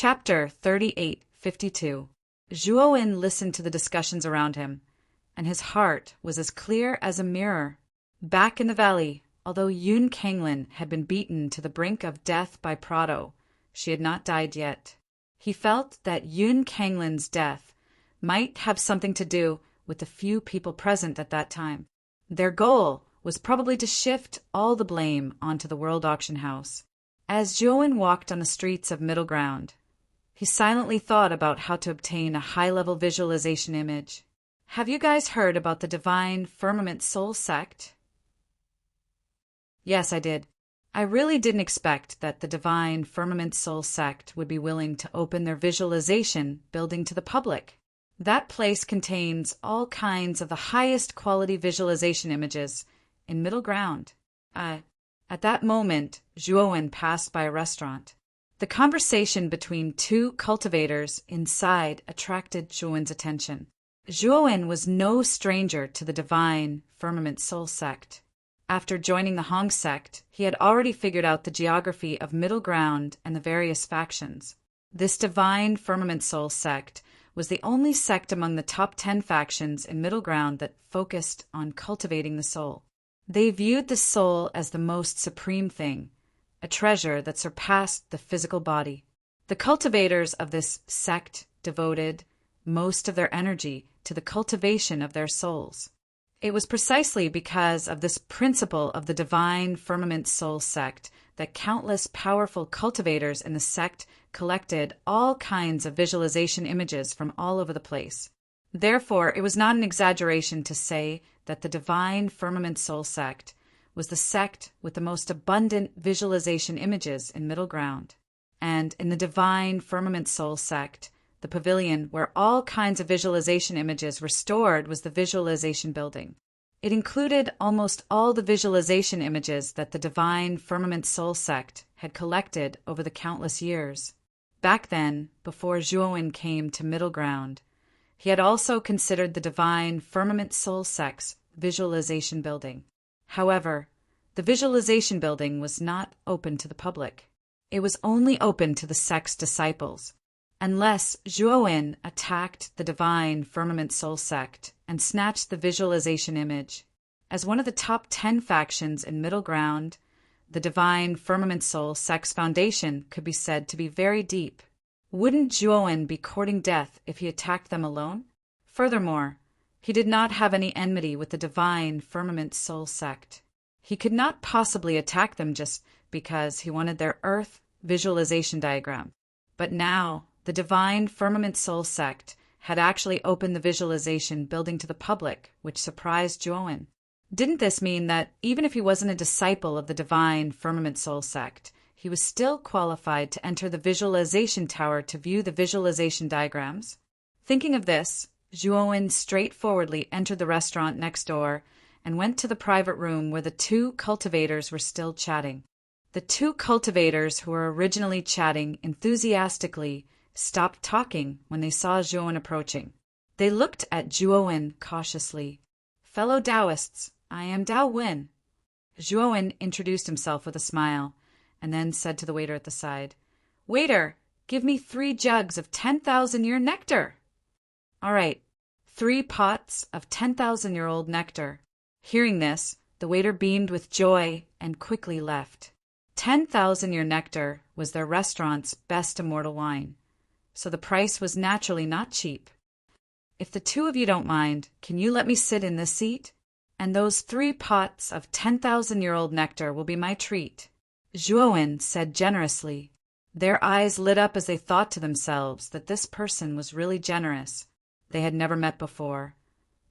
Chapter 38:52. Zhuowen listened to the discussions around him, and his heart was as clear as a mirror. Back in the valley, although Yun Kanglin had been beaten to the brink of death by Prado, she had not died yet. He felt that Yun Kanglin's death might have something to do with the few people present at that time. Their goal was probably to shift all the blame onto the World Auction House. As Zhuowen walked on the streets of Middle Ground, he silently thought about how to obtain a high-level visualization image. Have you guys heard about the Divine Firmament Soul sect? Yes, I did. I really didn't expect that the Divine Firmament Soul sect would be willing to open their visualization building to the public. That place contains all kinds of the highest quality visualization images in Middle Ground. At that moment, Zhuowen passed by a restaurant. The conversation between two cultivators inside attracted Zhuowen's attention. Zhuowen was no stranger to the Divine Firmament Soul sect. After joining the Hong sect, he had already figured out the geography of Middle Ground and the various factions. This Divine Firmament Soul sect was the only sect among the top 10 factions in Middle Ground that focused on cultivating the soul. They viewed the soul as the most supreme thing, a treasure that surpassed the physical body. The cultivators of this sect devoted most of their energy to the cultivation of their souls. It was precisely because of this principle of the Divine Firmament Soul sect that countless powerful cultivators in the sect collected all kinds of visualization images from all over the place. Therefore, it was not an exaggeration to say that the Divine Firmament Soul sect was the sect with the most abundant visualization images in Middle Ground. And in the Divine Firmament Soul sect, the pavilion where all kinds of visualization images were stored was the visualization building. It included almost all the visualization images that the Divine Firmament Soul sect had collected over the countless years. Back then, before Zhuowen came to Middle Ground, he had also considered the Divine Firmament Soul sect's visualization building. However, the visualization building was not open to the public. It was only open to the sect's disciples. Unless Zhuowen attacked the Divine Firmament Soul sect and snatched the visualization image. As one of the top 10 factions in Middle Ground, the Divine Firmament Soul sect's foundation could be said to be very deep. Wouldn't Zhuowen be courting death if he attacked them alone? Furthermore, he did not have any enmity with the Divine Firmament Soul sect. He could not possibly attack them just because he wanted their Earth visualization diagram. But now, the Divine Firmament Soul sect had actually opened the visualization building to the public, which surprised Zhuowen. Didn't this mean that even if he wasn't a disciple of the Divine Firmament Soul sect, he was still qualified to enter the visualization tower to view the visualization diagrams? Thinking of this, Zhuowen straightforwardly entered the restaurant next door and went to the private room where the two cultivators were still chatting. The two cultivators who were originally chatting enthusiastically stopped talking when they saw Zhuowen approaching. They looked at Zhuowen cautiously. "Fellow Taoists, I am Dao Wen." Zhuowen introduced himself with a smile, and then said to the waiter at the side, "Waiter, give me 3 jugs of 10,000-year nectar." "All right, 3 pots of 10,000-year-old nectar." Hearing this, the waiter beamed with joy and quickly left. 10,000-year nectar was their restaurant's best immortal wine, so the price was naturally not cheap. "If the two of you don't mind, can you let me sit in this seat? And those 3 pots of 10,000-year-old nectar will be my treat," Zhuowen said generously. Their eyes lit up as they thought to themselves that this person was really generous. They had never met before,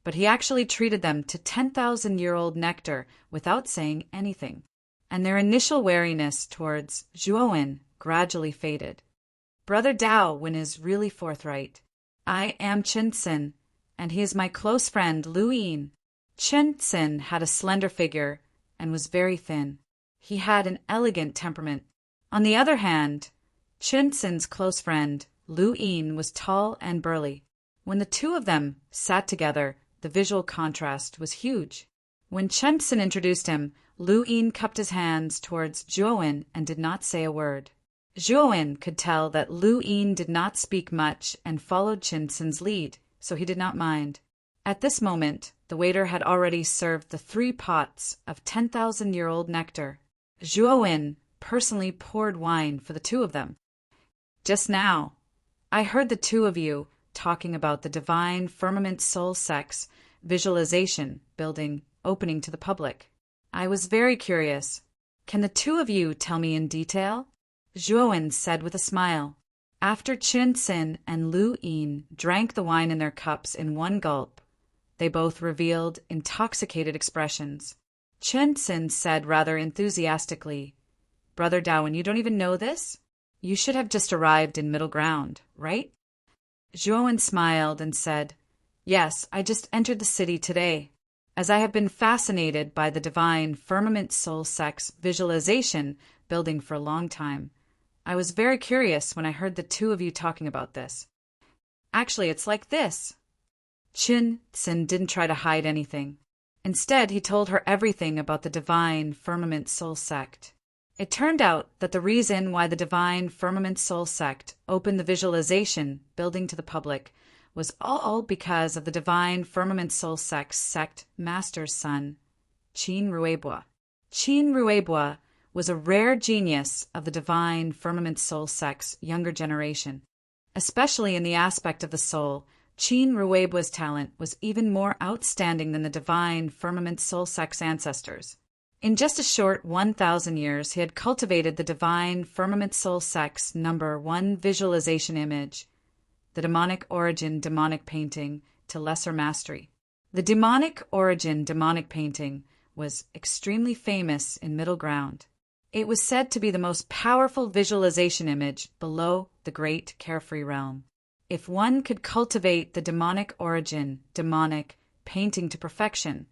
but he actually treated them to 10,000-year-old nectar without saying anything, and their initial wariness towards Zhuowen gradually faded. Brother Dao Wen is really forthright. "I am Chen Xin, and he is my close friend Lu Yin." Chen Xin had a slender figure and was very thin. He had an elegant temperament. On the other hand, Chen Xin's close friend Lu Yin was tall and burly. When the two of them sat together, the visual contrast was huge. When Chen Xin introduced him, Lu Yin cupped his hands towards Zhuowen and did not say a word. Zhuowen could tell that Lu Yin did not speak much and followed Qin Sin's lead, so he did not mind. At this moment, the waiter had already served the 3 pots of 10,000-year-old nectar. Zhuowen personally poured wine for the 2 of them. Just now, I heard the 2 of you talking about the divine firmament soul sex visualization building opening to the public. I was very curious. Can the 2 of you tell me in detail? Zhuowen said with a smile. After Qin Sin and Lu Yin drank the wine in their cups in one gulp, they both revealed intoxicated expressions. Qin Sin said rather enthusiastically, "Brother Dawen, you don't even know this? You should have just arrived in middle ground, right?" Zhuowen smiled and said, "Yes, I just entered the city today. As I have been fascinated by the divine firmament soul sex visualization building for a long time, I was very curious when I heard the 2 of you talking about this. Actually, it's like this." Qin Sin didn't try to hide anything. Instead, he told her everything about the divine firmament soul sect. It turned out that the reason why the divine firmament soul sect opened the visualization building to the public was all because of the divine firmament soul sect master's son, Qin Ruibo. Qin Ruibo was a rare genius of the divine firmament soul sect's younger generation. Especially in the aspect of the soul, Qin Ruibo's talent was even more outstanding than the divine firmament soul sect's ancestors. In just a short 1,000 years, he had cultivated the divine firmament soul sect's number 1 visualization image, the demonic origin demonic painting, to lesser mastery. The demonic origin demonic painting was extremely famous in Middle Ground. It was said to be the most powerful visualization image below the great carefree realm. If one could cultivate the demonic origin demonic painting to perfection,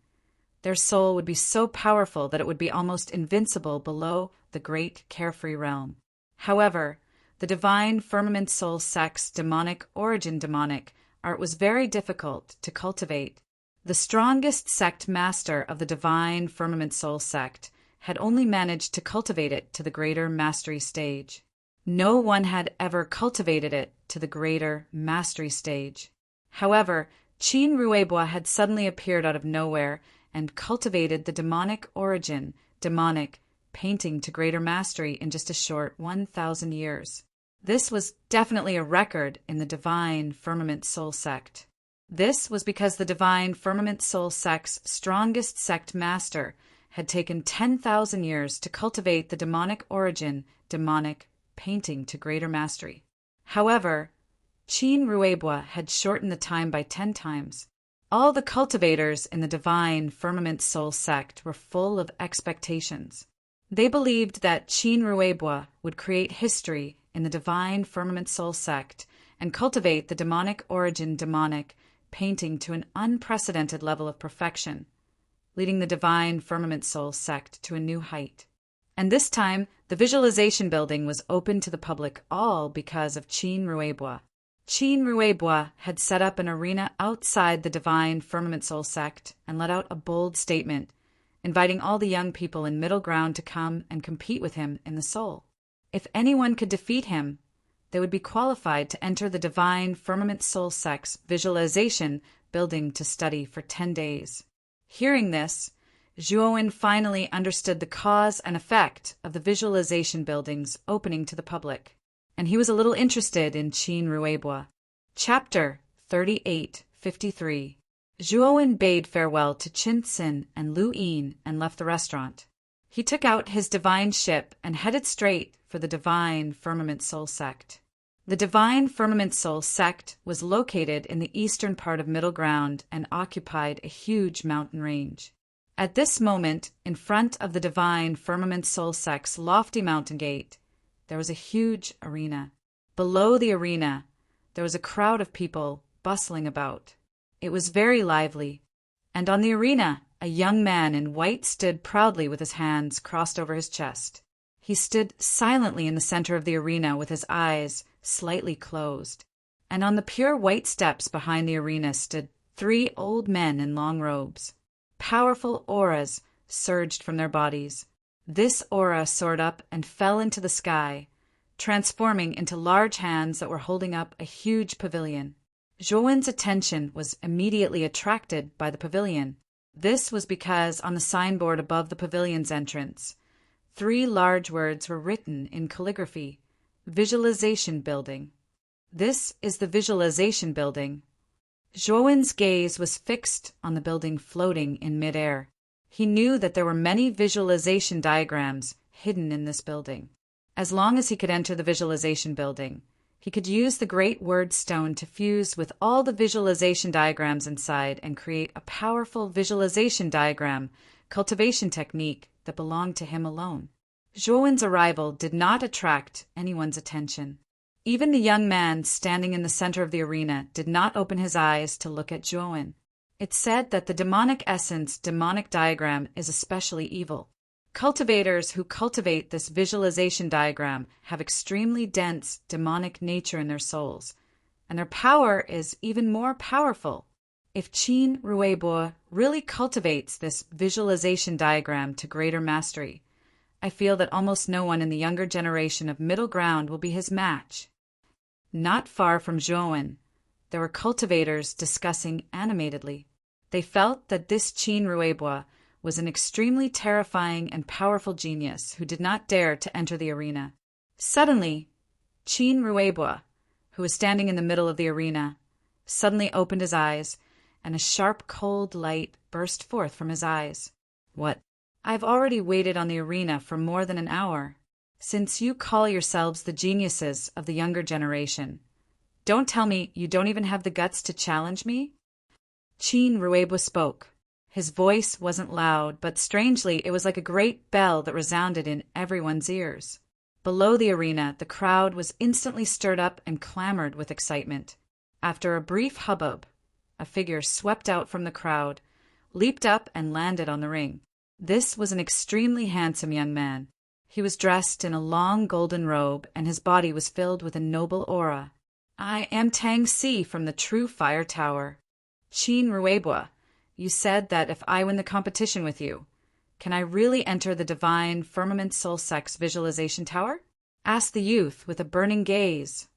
their soul would be so powerful that it would be almost invincible below the great carefree realm. However, the divine firmament soul sect's demonic origin demonic art was very difficult to cultivate. The strongest sect master of the divine firmament soul sect had only managed to cultivate it to the greater mastery stage. No one had ever cultivated it to the greater mastery stage. However, Qin Ruibo had suddenly appeared out of nowhere and cultivated the demonic origin demonic painting to greater mastery in just a short 1,000 years. This was definitely a record in the divine firmament soul sect. This was because the divine firmament soul sect's strongest sect master had taken 10,000 years to cultivate the demonic origin demonic painting to greater mastery. However, Qin Ruibo had shortened the time by 10 times. All the cultivators in the divine firmament soul sect were full of expectations. They believed that Qin Ruibo would create history in the divine firmament soul sect and cultivate the demonic origin demonic painting to an unprecedented level of perfection, leading the divine firmament soul sect to a new height. And this time, the visualization building was open to the public all because of Qin Ruibo. Qin Ruibo had set up an arena outside the divine firmament soul sect and let out a bold statement, inviting all the young people in Middle Ground to come and compete with him in the soul. If anyone could defeat him, they would be qualified to enter the divine firmament soul sect's visualization building to study for 10 days. Hearing this, Zhuowen finally understood the cause and effect of the visualization buildings opening to the public, and he was a little interested in Qin Ruibo. Chapter 38:53. Zhuowen bade farewell to Qin Sin and Lu Yin and left the restaurant. He took out his divine ship and headed straight for the divine firmament soul sect. The divine firmament soul sect was located in the eastern part of Middle Ground and occupied a huge mountain range. At this moment, in front of the divine firmament soul sect's lofty mountain gate, there was a huge arena. Below the arena, there was a crowd of people bustling about. It was very lively, and on the arena, a young man in white stood proudly with his hands crossed over his chest. He stood silently in the center of the arena with his eyes slightly closed, and on the pure white steps behind the arena stood 3 old men in long robes. Powerful auras surged from their bodies. This aura soared up and fell into the sky, transforming into large hands that were holding up a huge pavilion. Zhou attention was immediately attracted by the pavilion. This was because on the signboard above the pavilion's entrance, 3 large words were written in calligraphy: Visualization Building. This is the Visualization Building. Zhou gaze was fixed on the building floating in midair. He knew that there were many visualization diagrams hidden in this building. As long as he could enter the visualization building, he could use the great word stone to fuse with all the visualization diagrams inside and create a powerful visualization diagram cultivation technique that belonged to him alone. Zhou's arrival did not attract anyone's attention. Even the young man standing in the center of the arena did not open his eyes to look at Zhou. It's said that the demonic essence demonic diagram is especially evil. Cultivators who cultivate this visualization diagram have extremely dense demonic nature in their souls, and their power is even more powerful. If Qin Ruibo really cultivates this visualization diagram to greater mastery, I feel that almost no one in the younger generation of middle ground will be his match. Not far from Zhou, there were cultivators discussing animatedly. They felt that this Qin Ruibo was an extremely terrifying and powerful genius who did not dare to enter the arena. Suddenly, Qin Ruibo, who was standing in the middle of the arena, suddenly opened his eyes, and a sharp cold light burst forth from his eyes. What? I've already waited on the arena for more than an hour. Since you call yourselves the geniuses of the younger generation, don't tell me you don't even have the guts to challenge me? Qin Ruibo spoke. His voice wasn't loud, but strangely it was like a great bell that resounded in everyone's ears. Below the arena, the crowd was instantly stirred up and clamored with excitement. After a brief hubbub, a figure swept out from the crowd, leaped up and landed on the ring. This was an extremely handsome young man. He was dressed in a long golden robe, and his body was filled with a noble aura. I am Tang Si from the True Fire Tower. Qin Ruibo, you said that if I win the competition with you, can I really enter the divine firmament soul sex visualization tower? Asked the youth with a burning gaze.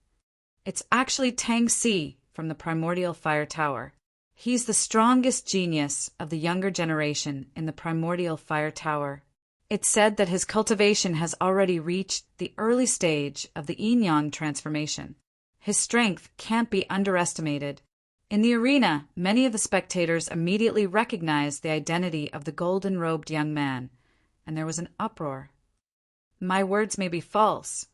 It's actually Tang Si from the primordial fire tower. He's the strongest genius of the younger generation in the primordial fire tower. It's said that his cultivation has already reached the early stage of the yin-yang transformation. His strength can't be underestimated. In the arena, many of the spectators immediately recognized the identity of the golden-robed young man, and there was an uproar. My words may be false,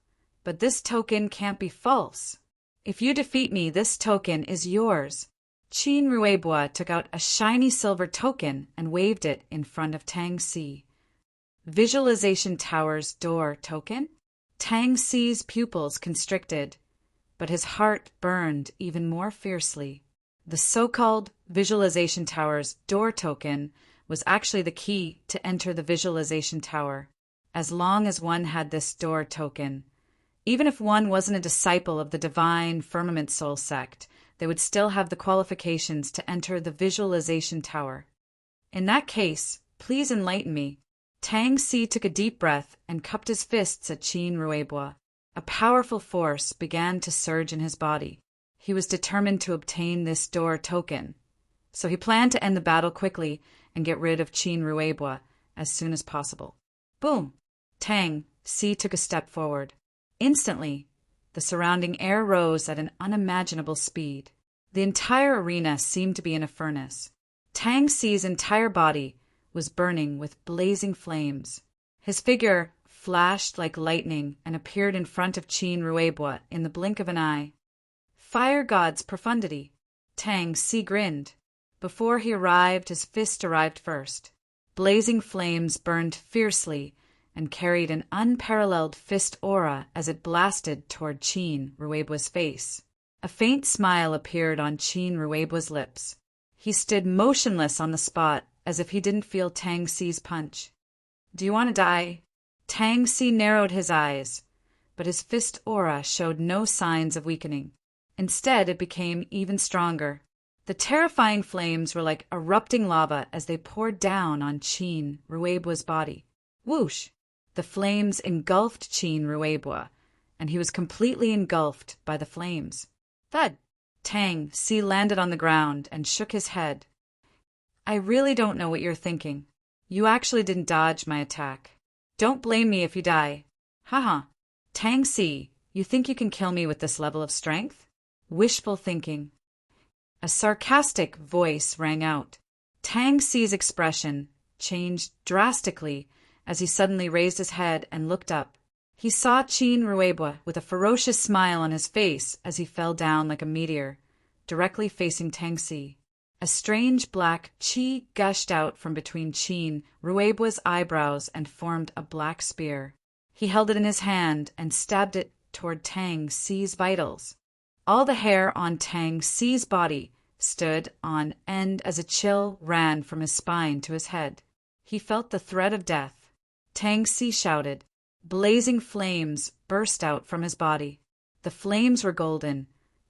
but this token can't be false. If you defeat me, this token is yours. Qin Ruibo took out a shiny silver token and waved it in front of Tang Si. Visualization Tower's door token? Tang Si's pupils constricted, but his heart burned even more fiercely. The so-called Visualization Tower's door token was actually the key to enter the Visualization Tower. As long as one had this door token, even if one wasn't a disciple of the divine firmament soul sect, they would still have the qualifications to enter the Visualization Tower. In that case, please enlighten me. Tang Si took a deep breath and cupped his fists at Qin Ruibo. A powerful force began to surge in his body. He was determined to obtain this door token, so he planned to end the battle quickly and get rid of Qin Ruibo as soon as possible. Boom! Tang Si took a step forward. Instantly, the surrounding air rose at an unimaginable speed. The entire arena seemed to be in a furnace. Tang Si's entire body was burning with blazing flames. His figure flashed like lightning and appeared in front of Qin Ruibo in the blink of an eye. Fire God's profundity. Tang Si grinned. Before he arrived, his fist arrived first. Blazing flames burned fiercely and carried an unparalleled fist aura as it blasted toward Qin Ruibo's face. A faint smile appeared on Qin Ruibo's lips. He stood motionless on the spot as if he didn't feel Tang Si's punch. Do you want to die? Tang Si narrowed his eyes, but his fist aura showed no signs of weakening. Instead, it became even stronger. The terrifying flames were like erupting lava as they poured down on Qin Ruibo's body. Whoosh! The flames engulfed Qin Ruibo, and he was completely engulfed by the flames. Thud! Tang Si landed on the ground and shook his head. I really don't know what you're thinking. You actually didn't dodge my attack. Don't blame me if you die. Haha. Tang Si, you think you can kill me with this level of strength? Wishful thinking. A sarcastic voice rang out. Tang Si's expression changed drastically as he suddenly raised his head and looked up. He saw Qin Ruebwa with a ferocious smile on his face as he fell down like a meteor, directly facing Tang Si. A strange black qi gushed out from between Qin Ruebwa's eyebrows and formed a black spear. He held it in his hand and stabbed it toward Tang Si's vitals. All the hair on Tang Si's body stood on end as a chill ran from his spine to his head. He felt the threat of death. Tang Si shouted. Blazing flames burst out from his body. The flames were golden,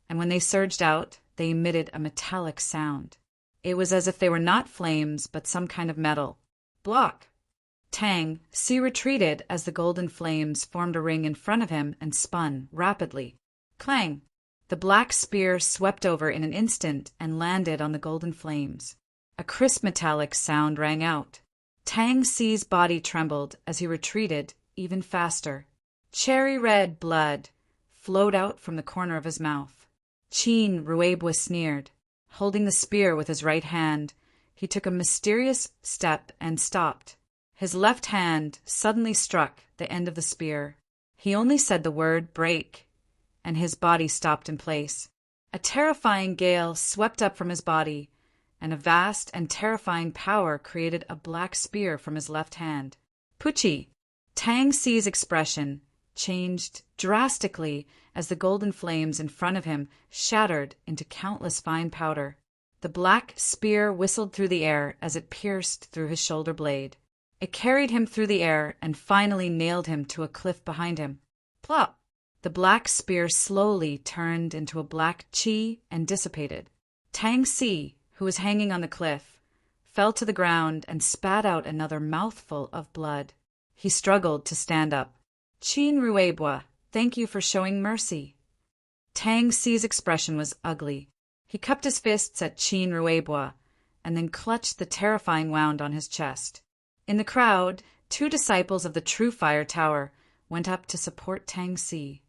and when they surged out, they emitted a metallic sound. It was as if they were not flames, but some kind of metal. Block! Tang Si retreated as the golden flames formed a ring in front of him and spun rapidly. Clang! The black spear swept over in an instant and landed on the golden flames. A crisp metallic sound rang out. Tang Si's body trembled as he retreated even faster. Cherry red blood flowed out from the corner of his mouth. Qin Ruebwa sneered. Holding the spear with his right hand, he took a mysterious step and stopped. His left hand suddenly struck the end of the spear. He only said the word break, and his body stopped in place. A terrifying gale swept up from his body, and a vast and terrifying power created a black spear from his left hand. Pucci! Tang Si's expression changed drastically as the golden flames in front of him shattered into countless fine powder. The black spear whistled through the air as it pierced through his shoulder blade. It carried him through the air and finally nailed him to a cliff behind him. Plop! The black spear slowly turned into a black qi and dissipated. Tang Si, who was hanging on the cliff, fell to the ground and spat out another mouthful of blood. He struggled to stand up. Qin Ruebwa, thank you for showing mercy. Tang Si's expression was ugly. He cupped his fists at Qin Ruebwa and then clutched the terrifying wound on his chest. In the crowd, 2 disciples of the True Fire Tower went up to support Tang Si.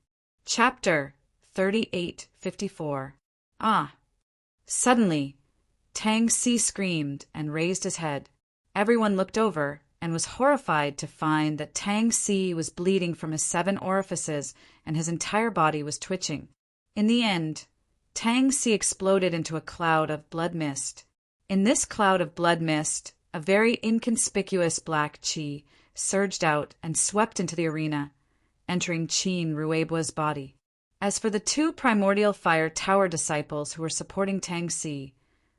Chapter 3854. Ah! Suddenly, Tang Si screamed and raised his head. Everyone looked over and was horrified to find that Tang Si was bleeding from his 7 orifices and his entire body was twitching. In the end, Tang Si exploded into a cloud of blood mist. In this cloud of blood mist, a very inconspicuous black qi surged out and swept into the arena, entering Qin Ruebwa's body. As for the 2 primordial fire tower disciples who were supporting Tang Si,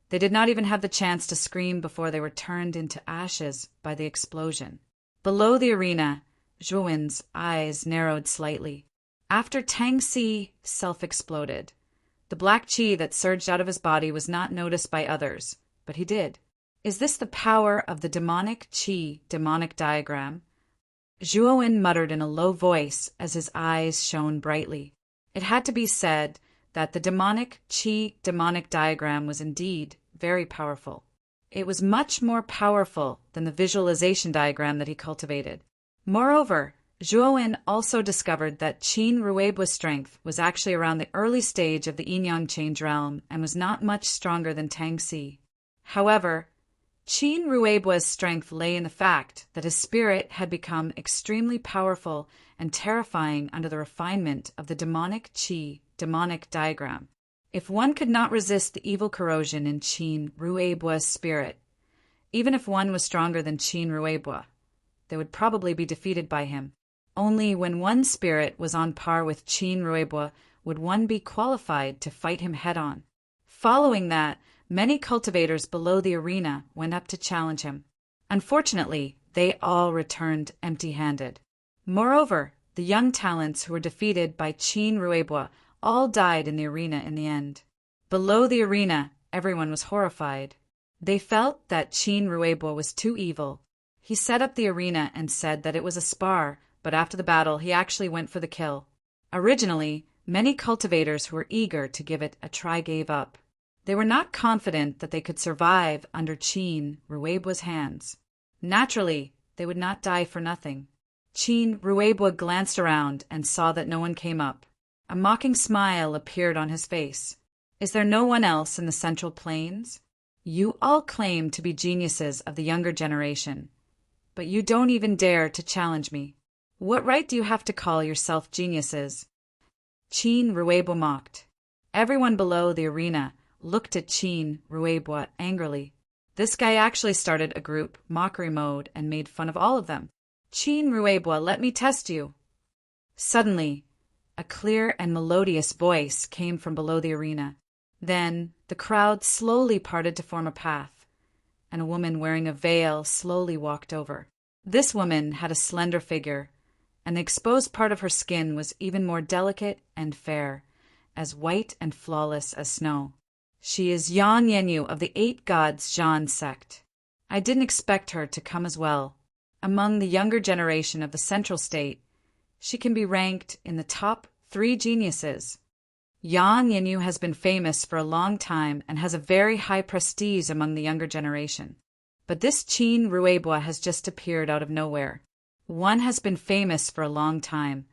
they did not even have the chance to scream before they were turned into ashes by the explosion. Below the arena, Zhuowen's eyes narrowed slightly. After Tang Si self-exploded, the black qi that surged out of his body was not noticed by others, but he did. Is this the power of the demonic qi demonic diagram? Zhuowen muttered in a low voice as his eyes shone brightly. It had to be said that the demonic qi demonic diagram was indeed very powerful. It was much more powerful than the visualization diagram that he cultivated. Moreover, Zhuowen also discovered that Qin Ruebwa's strength was actually around the early stage of the yin-yang change realm and was not much stronger than Tang Si. However, Qin Ruebwa's strength lay in the fact that his spirit had become extremely powerful and terrifying under the refinement of the demonic qi demonic diagram. If one could not resist the evil corrosion in Qin Ruebwa's spirit, even if one was stronger than Qin Ruebwa, they would probably be defeated by him. Only when one's spirit was on par with Qin Ruebwa would one be qualified to fight him head-on. Following that, many cultivators below the arena went up to challenge him. Unfortunately, they all returned empty-handed. Moreover, the young talents who were defeated by Qin Ruebwa all died in the arena in the end. Below the arena, everyone was horrified. They felt that Qin Ruebwa was too evil. He set up the arena and said that it was a spar, but after the battle he actually went for the kill. Originally, many cultivators who were eager to give it a try gave up. They were not confident that they could survive under Chin Ruebua's hands. Naturally, they would not die for nothing. Chin Ruebua glanced around and saw that no one came up. A mocking smile appeared on his face. Is there no one else in the Central Plains? You all claim to be geniuses of the younger generation, but you don't even dare to challenge me. What right do you have to call yourself geniuses? Chin Ruebua mocked. Everyone below the arena looked at Chin Ruebua angrily. This guy actually started a group mockery mode and made fun of all of them. Chin Ruebua, let me test you. Suddenly, a clear and melodious voice came from below the arena. Then the crowd slowly parted to form a path, and a woman wearing a veil slowly walked over. This woman had a slender figure, and the exposed part of her skin was even more delicate and fair, as white and flawless as snow. She is Yang Yenyu of the Eight Gods Zhan sect. I didn't expect her to come as well. Among the younger generation of the Central State, she can be ranked in the top 3 geniuses. Yang Yenyu has been famous for a long time and has a very high prestige among the younger generation. But this Chin Ruebua has just appeared out of nowhere. One has been famous for a long time,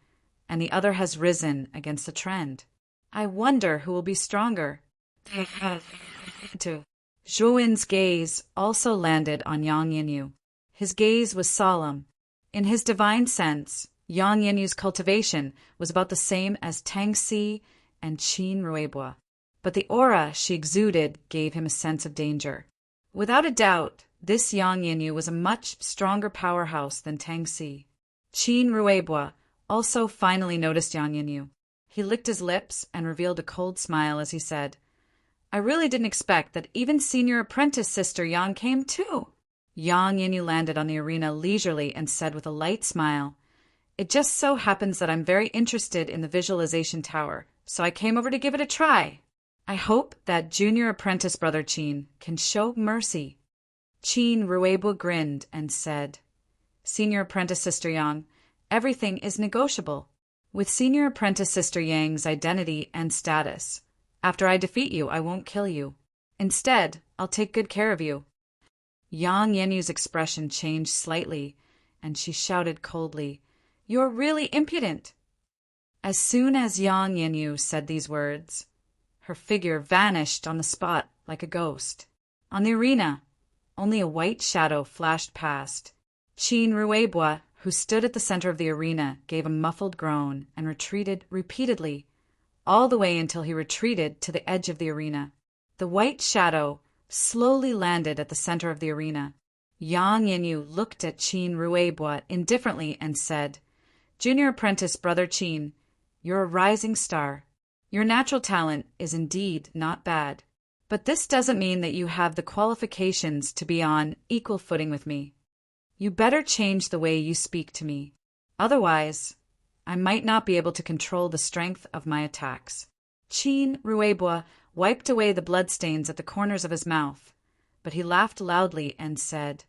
and the other has risen against the trend. I wonder who will be stronger. Zhouwen's gaze also landed on Yang Yenyu. His gaze was solemn. In his divine sense, Yang Yenyu's cultivation was about the same as Tang Si and Chin Ruebua, but the aura she exuded gave him a sense of danger. Without a doubt, this Yang Yenyu was a much stronger powerhouse than Tang Si. Chin Ruebua also finally noticed Yang Yenyu. He licked his lips and revealed a cold smile as he said, I really didn't expect that even senior apprentice Sister Yang came too. Yang Yenyu landed on the arena leisurely and said with a light smile, It just so happens that I'm very interested in the visualization tower, so I came over to give it a try. I hope that junior apprentice Brother Chin can show mercy. Chin Ruebua grinned and said, Senior apprentice Sister Yang, everything is negotiable. With senior apprentice Sister Yang's identity and status, after I defeat you, I won't kill you. Instead, I'll take good care of you. Yang Yenyu's expression changed slightly, and she shouted coldly, You're really impudent. As soon as Yang Yenyu said these words, her figure vanished on the spot like a ghost. On the arena, only a white shadow flashed past. Chin Ruebua, who stood at the center of the arena, gave a muffled groan and retreated repeatedly, all the way until he retreated to the edge of the arena. The white shadow slowly landed at the center of the arena. Yang Yenyu looked at Chin Ruebua indifferently and said, Junior apprentice Brother Chin, you're a rising star. Your natural talent is indeed not bad, but this doesn't mean that you have the qualifications to be on equal footing with me. You better change the way you speak to me. Otherwise, I might not be able to control the strength of my attacks. Chin Ruebua wiped away the bloodstains at the corners of his mouth, but he laughed loudly and said,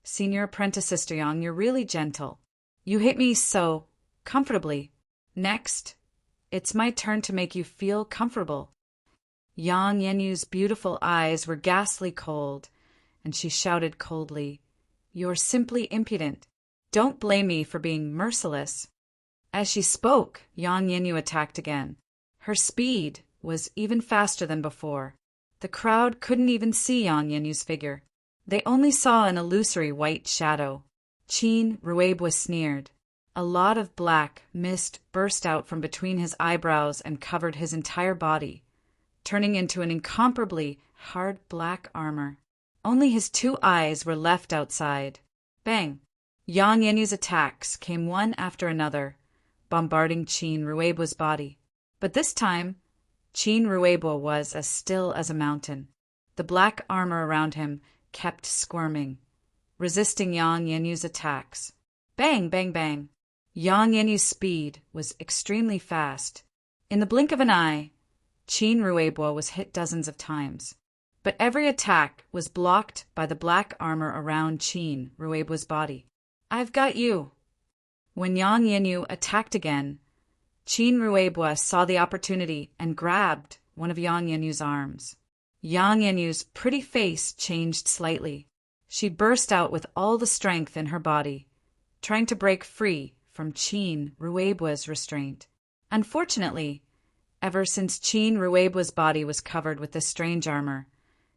Senior apprentice Sister Yang, you're really gentle. You hit me so comfortably. Next, it's my turn to make you feel comfortable. Yang Yenyu's beautiful eyes were ghastly cold, and she shouted coldly, You're simply impudent. Don't blame me for being merciless. As she spoke, Yang Yenyu attacked again. Her speed was even faster than before. The crowd couldn't even see Yang Yenyu's figure. They only saw an illusory white shadow. Chin Ruebua sneered. A lot of black mist burst out from between his eyebrows and covered his entire body, turning into an incomparably hard black armor. Only his 2 eyes were left outside. Bang! Yang Yenyu's attacks came one after another, bombarding Chin Ruebua's body. But this time, Chin Ruebua was as still as a mountain. The black armor around him kept squirming, resisting Yang Yenyu's attacks. Bang, bang, bang. Yang Yenyu's speed was extremely fast. In the blink of an eye, Chin Ruebua was hit dozens of times. But every attack was blocked by the black armor around Chin Ruebua's body. I've got you. When Yang Yenyu attacked again, Qin Ruebwa saw the opportunity and grabbed one of Yang Yenyu's arms. Yang Yenyu's pretty face changed slightly. She burst out with all the strength in her body, trying to break free from Qin Ruebwa's restraint. Unfortunately, ever since Qin Ruebwa's body was covered with this strange armor,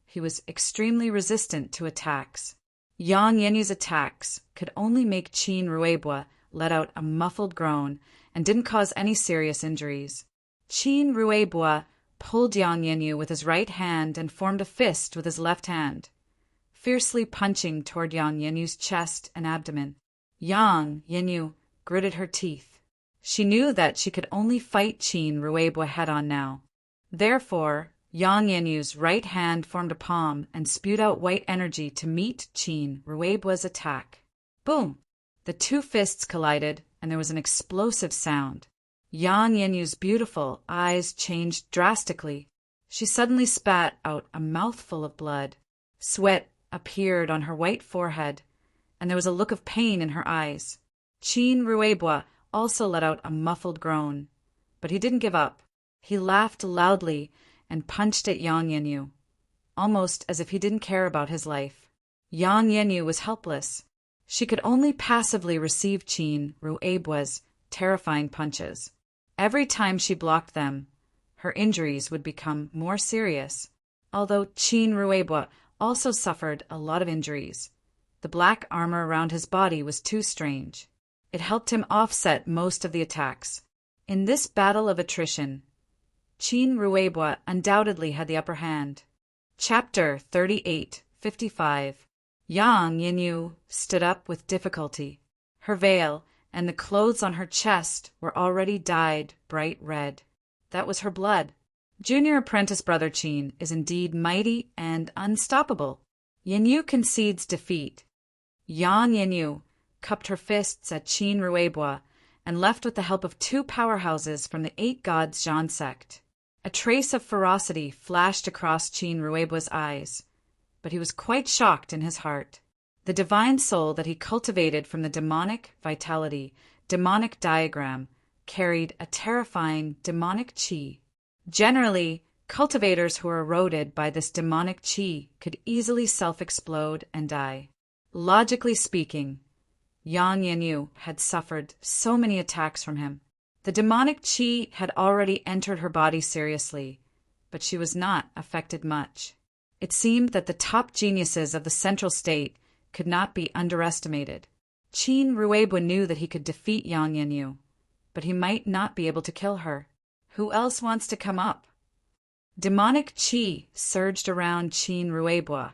he was extremely resistant to attacks. Yang Yenyu's attacks could only make Qin Ruebwa let out a muffled groan and didn't cause any serious injuries. Qin Ruebwa pulled Yang Yenyu with his right hand and formed a fist with his left hand, fiercely punching toward Yang Yenyu's chest and abdomen. Yang Yenyu gritted her teeth. She knew that she could only fight Qin Ruebwa head-on now. Therefore, Yang Yenyu's right hand formed a palm and spewed out white energy to meet Qin Ruebwa's attack. Boom! The two fists collided, and there was an explosive sound. Yang Yenyu's beautiful eyes changed drastically. She suddenly spat out a mouthful of blood. Sweat appeared on her white forehead, and there was a look of pain in her eyes. Qin Ruebwa also let out a muffled groan, but he didn't give up. He laughed loudly and punched at Yang Yenyu, almost as if he didn't care about his life. Yang Yenyu was helpless. She could only passively receive Qin Ruebwa's terrifying punches. Every time she blocked them, her injuries would become more serious. Although Qin Ruebwa also suffered a lot of injuries, the black armor around his body was too strange. It helped him offset most of the attacks. In this battle of attrition, Qin Ruebwa undoubtedly had the upper hand. Chapter 38:55. Yang Yenyu stood up with difficulty. Her veil and the clothes on her chest were already dyed bright red. That was her blood. Junior apprentice brother Qin is indeed mighty and unstoppable. Yenyu concedes defeat. Yang Yenyu cupped her fists at Qin Ruebwa and left with the help of two powerhouses from the Eight Gods Zhan sect. A trace of ferocity flashed across Qin Ruebwa's eyes, but he was quite shocked in his heart. The divine soul that he cultivated from the demonic vitality, demonic diagram, carried a terrifying demonic qi. Generally, cultivators who are eroded by this demonic qi could easily self-explode and die. Logically speaking, Yang Yenyu had suffered so many attacks from him. The demonic qi had already entered her body seriously, but she was not affected much. It seemed that the top geniuses of the central state could not be underestimated. Qin Ruebwa knew that he could defeat Yang Yenyu, but he might not be able to kill her. Who else wants to come up? Demonic qi surged around Qin Ruebwa,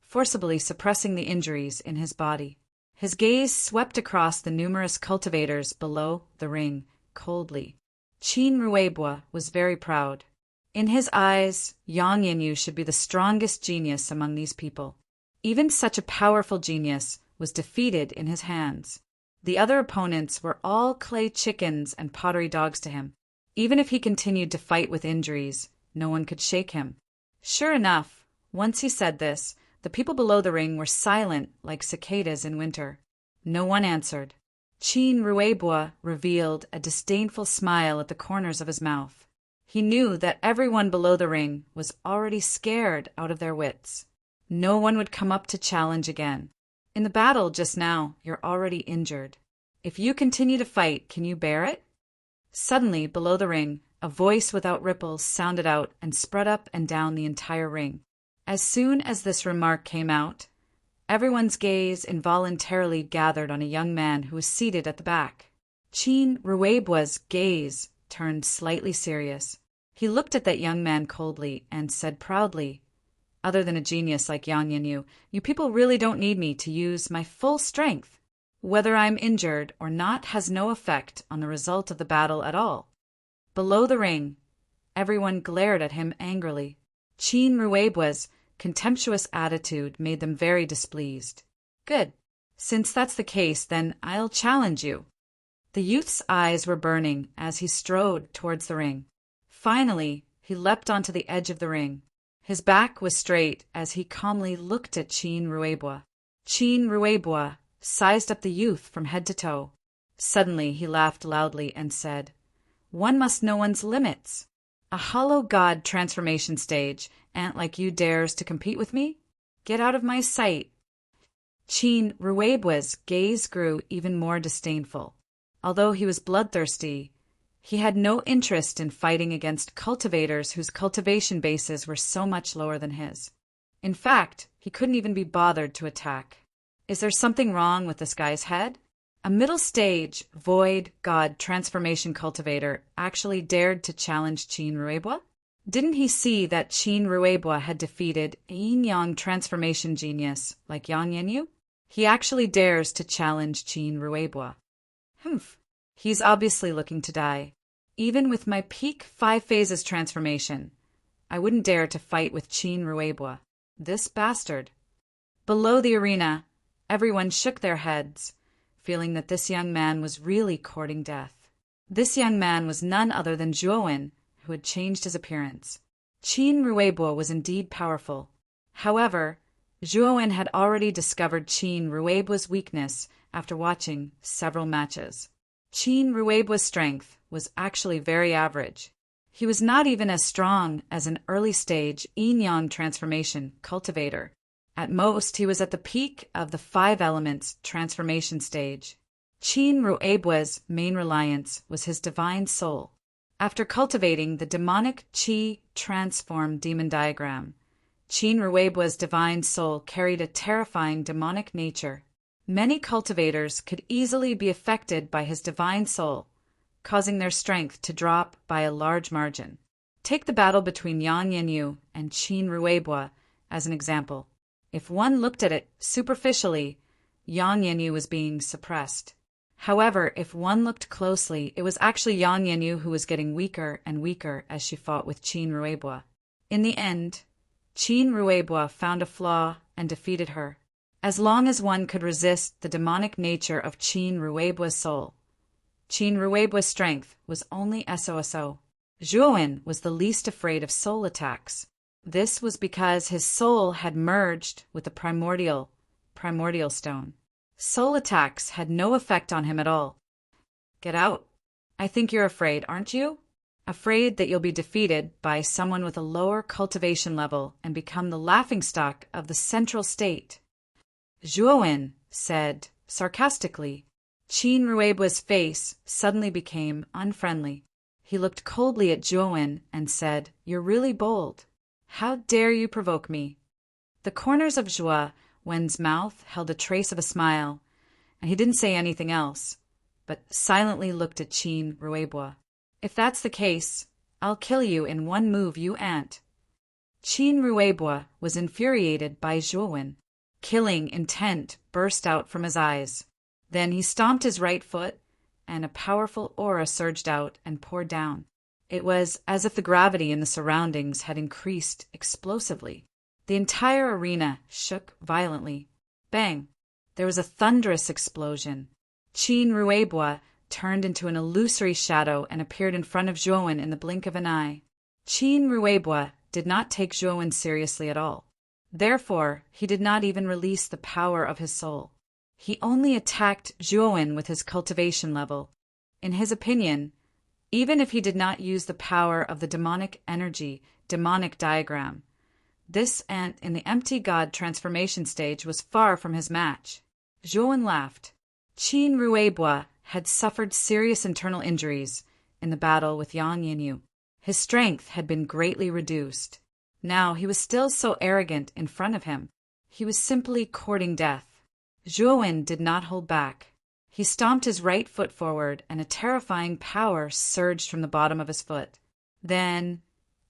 forcibly suppressing the injuries in his body. His gaze swept across the numerous cultivators below the ring, coldly. Qin Ruebwa was very proud. In his eyes, Yang Yenyu should be the strongest genius among these people. Even such a powerful genius was defeated in his hands. The other opponents were all clay chickens and pottery dogs to him. Even if he continued to fight with injuries, no one could shake him. Sure enough, once he said this, the people below the ring were silent like cicadas in winter. No one answered. Qin Ruebwa revealed a disdainful smile at the corners of his mouth. He knew that everyone below the ring was already scared out of their wits. No one would come up to challenge again. In the battle just now, you're already injured. If you continue to fight, can you bear it? Suddenly, below the ring, a voice without ripples sounded out and spread up and down the entire ring. As soon as this remark came out, everyone's gaze involuntarily gathered on a young man who was seated at the back. Qin Ruebwa's gaze turned slightly serious. He looked at that young man coldly and said proudly, "Other than a genius like Yang Yenyu, you people really don't need me to use my full strength. Whether I'm injured or not has no effect on the result of the battle at all." Below the ring, everyone glared at him angrily. Qin Ruebwa's contemptuous attitude made them very displeased. "Good. Since that's the case, then I'll challenge you." The youth's eyes were burning as he strode towards the ring. Finally, he leapt onto the edge of the ring. His back was straight as he calmly looked at Qin Ruebwa. Qin Ruebwa sized up the youth from head to toe. Suddenly he laughed loudly and said, One must know one's limits. A hollow god transformation stage, ant like you dares to compete with me? Get out of my sight. Qin Ruibua's gaze grew even more disdainful. Although he was bloodthirsty, he had no interest in fighting against cultivators whose cultivation bases were so much lower than his. In fact, he couldn't even be bothered to attack. Is there something wrong with this guy's head? A middle-stage, void god transformation cultivator actually dared to challenge Qin Ruibua? Didn't he see that Qin Ruibua had defeated a yin-yang transformation genius like Yang Yanyu? He actually dares to challenge Qin Ruibua. Humph. He's obviously looking to die. Even with my peak 5 phases transformation, I wouldn't dare to fight with Qin Ruibua. This bastard. Below the arena, everyone shook their heads, feeling that this young man was really courting death. This young man was none other than Zhuowen, who had changed his appearance. Qin Ruibua was indeed powerful. However, Zhuowen had already discovered Qin Ruibua's weakness after watching several matches. Qin Ruibua's strength was actually very average. He was not even as strong as an early-stage yin-yang transformation cultivator. At most, he was at the peak of the 5 elements transformation stage. Qin Ruibua's main reliance was his divine soul. After cultivating the demonic Qi transform demon diagram, Qin Ruibua's divine soul carried a terrifying demonic nature. Many cultivators could easily be affected by his divine soul, causing their strength to drop by a large margin. Take the battle between Yang Yanyu and Qin Ruibua as an example. If one looked at it superficially, Yang Yanyu was being suppressed. However, if one looked closely, it was actually Yang Yanyu who was getting weaker and weaker as she fought with Qin Ruibua. In the end, Qin Ruibua found a flaw and defeated her. As long as one could resist the demonic nature of Qin Ruibua's soul, Qin Ruibua's strength was only SOSO. Zhuowen was the least afraid of soul attacks. This was because his soul had merged with the primordial stone. Soul attacks had no effect on him at all. Get out. I think you're afraid, aren't you? Afraid that you'll be defeated by someone with a lower cultivation level and become the laughingstock of the central state. Zhuowen said sarcastically. Qin Ruibua's face suddenly became unfriendly. He looked coldly at Zhuowen and said, "You're really bold. How dare you provoke me?" The corners of Zhuowen's mouth held a trace of a smile, and he didn't say anything else, but silently looked at Qin Ruibua. "If that's the case, I'll kill you in one move, you ant." Qin Ruibua was infuriated by Zhuowen. Killing intent burst out from his eyes. Then he stomped his right foot, and a powerful aura surged out and poured down. It was as if the gravity in the surroundings had increased explosively. The entire arena shook violently. Bang! There was a thunderous explosion. Qin Ruibua turned into an illusory shadow and appeared in front of Zhuowen in the blink of an eye. Qin Ruibua did not take Zhuowen seriously at all. Therefore, he did not even release the power of his soul. He only attacked Zhuowen with his cultivation level. In his opinion, even if he did not use the power of the demonic energy, demonic diagram, this ant in the empty god transformation stage was far from his match. Zhuowen laughed. Qin Ruibua had suffered serious internal injuries in the battle with Yang Yanyu. His strength had been greatly reduced. Now he was still so arrogant in front of him. He was simply courting death. Zhuowen did not hold back. He stomped his right foot forward, and a terrifying power surged from the bottom of his foot. Then,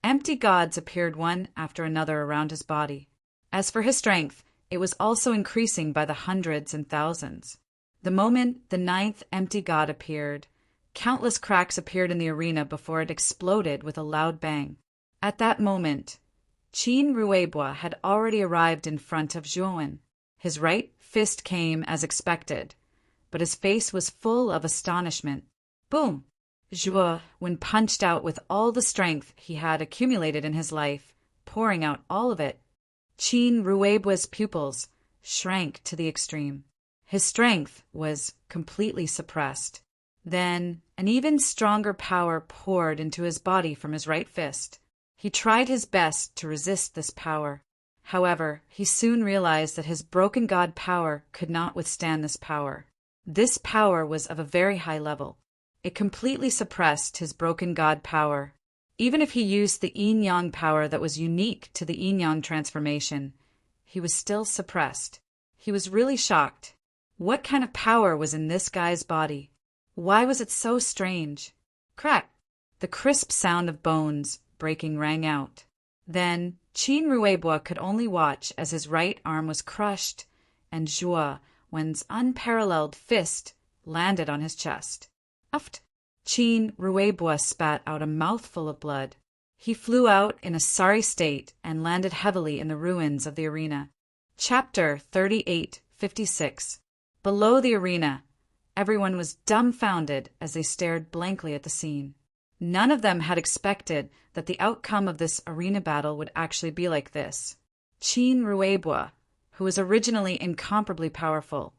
empty gods appeared one after another around his body. As for his strength, it was also increasing by the hundreds and thousands. The moment the 9th empty god appeared, countless cracks appeared in the arena before it exploded with a loud bang. At that moment, Qin Ruibua had already arrived in front of Zhuowen. His right fist came as expected, but his face was full of astonishment. Boom! Zhuowen punched out with all the strength he had accumulated in his life, pouring out all of it. Qin Ruibua's pupils shrank to the extreme. His strength was completely suppressed. Then, an even stronger power poured into his body from his right fist. He tried his best to resist this power. However, he soon realized that his broken god power could not withstand this power. This power was of a very high level. It completely suppressed his broken god power. Even if he used the yin-yang power that was unique to the yin-yang transformation, he was still suppressed. He was really shocked. What kind of power was in this guy's body? Why was it so strange? Crack! The crisp sound of bones breaking rang out. Then Qin Ruibo could only watch as his right arm was crushed, and Zhuo Wen's unparalleled fist landed on his chest. Uft! Qin Ruibo spat out a mouthful of blood. He flew out in a sorry state and landed heavily in the ruins of the arena. Chapter 38:56. Below the arena, everyone was dumbfounded as they stared blankly at the scene. None of them had expected that the outcome of this arena battle would actually be like this. Qin Ruibo, who was originally incomparably powerful,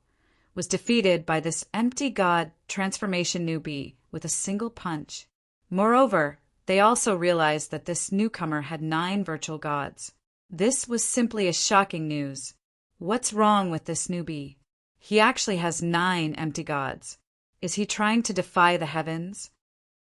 was defeated by this empty god transformation newbie with a single punch. Moreover, they also realized that this newcomer had 9 virtual gods. This was simply a shocking news. What's wrong with this newbie? He actually has 9 empty gods. Is he trying to defy the heavens?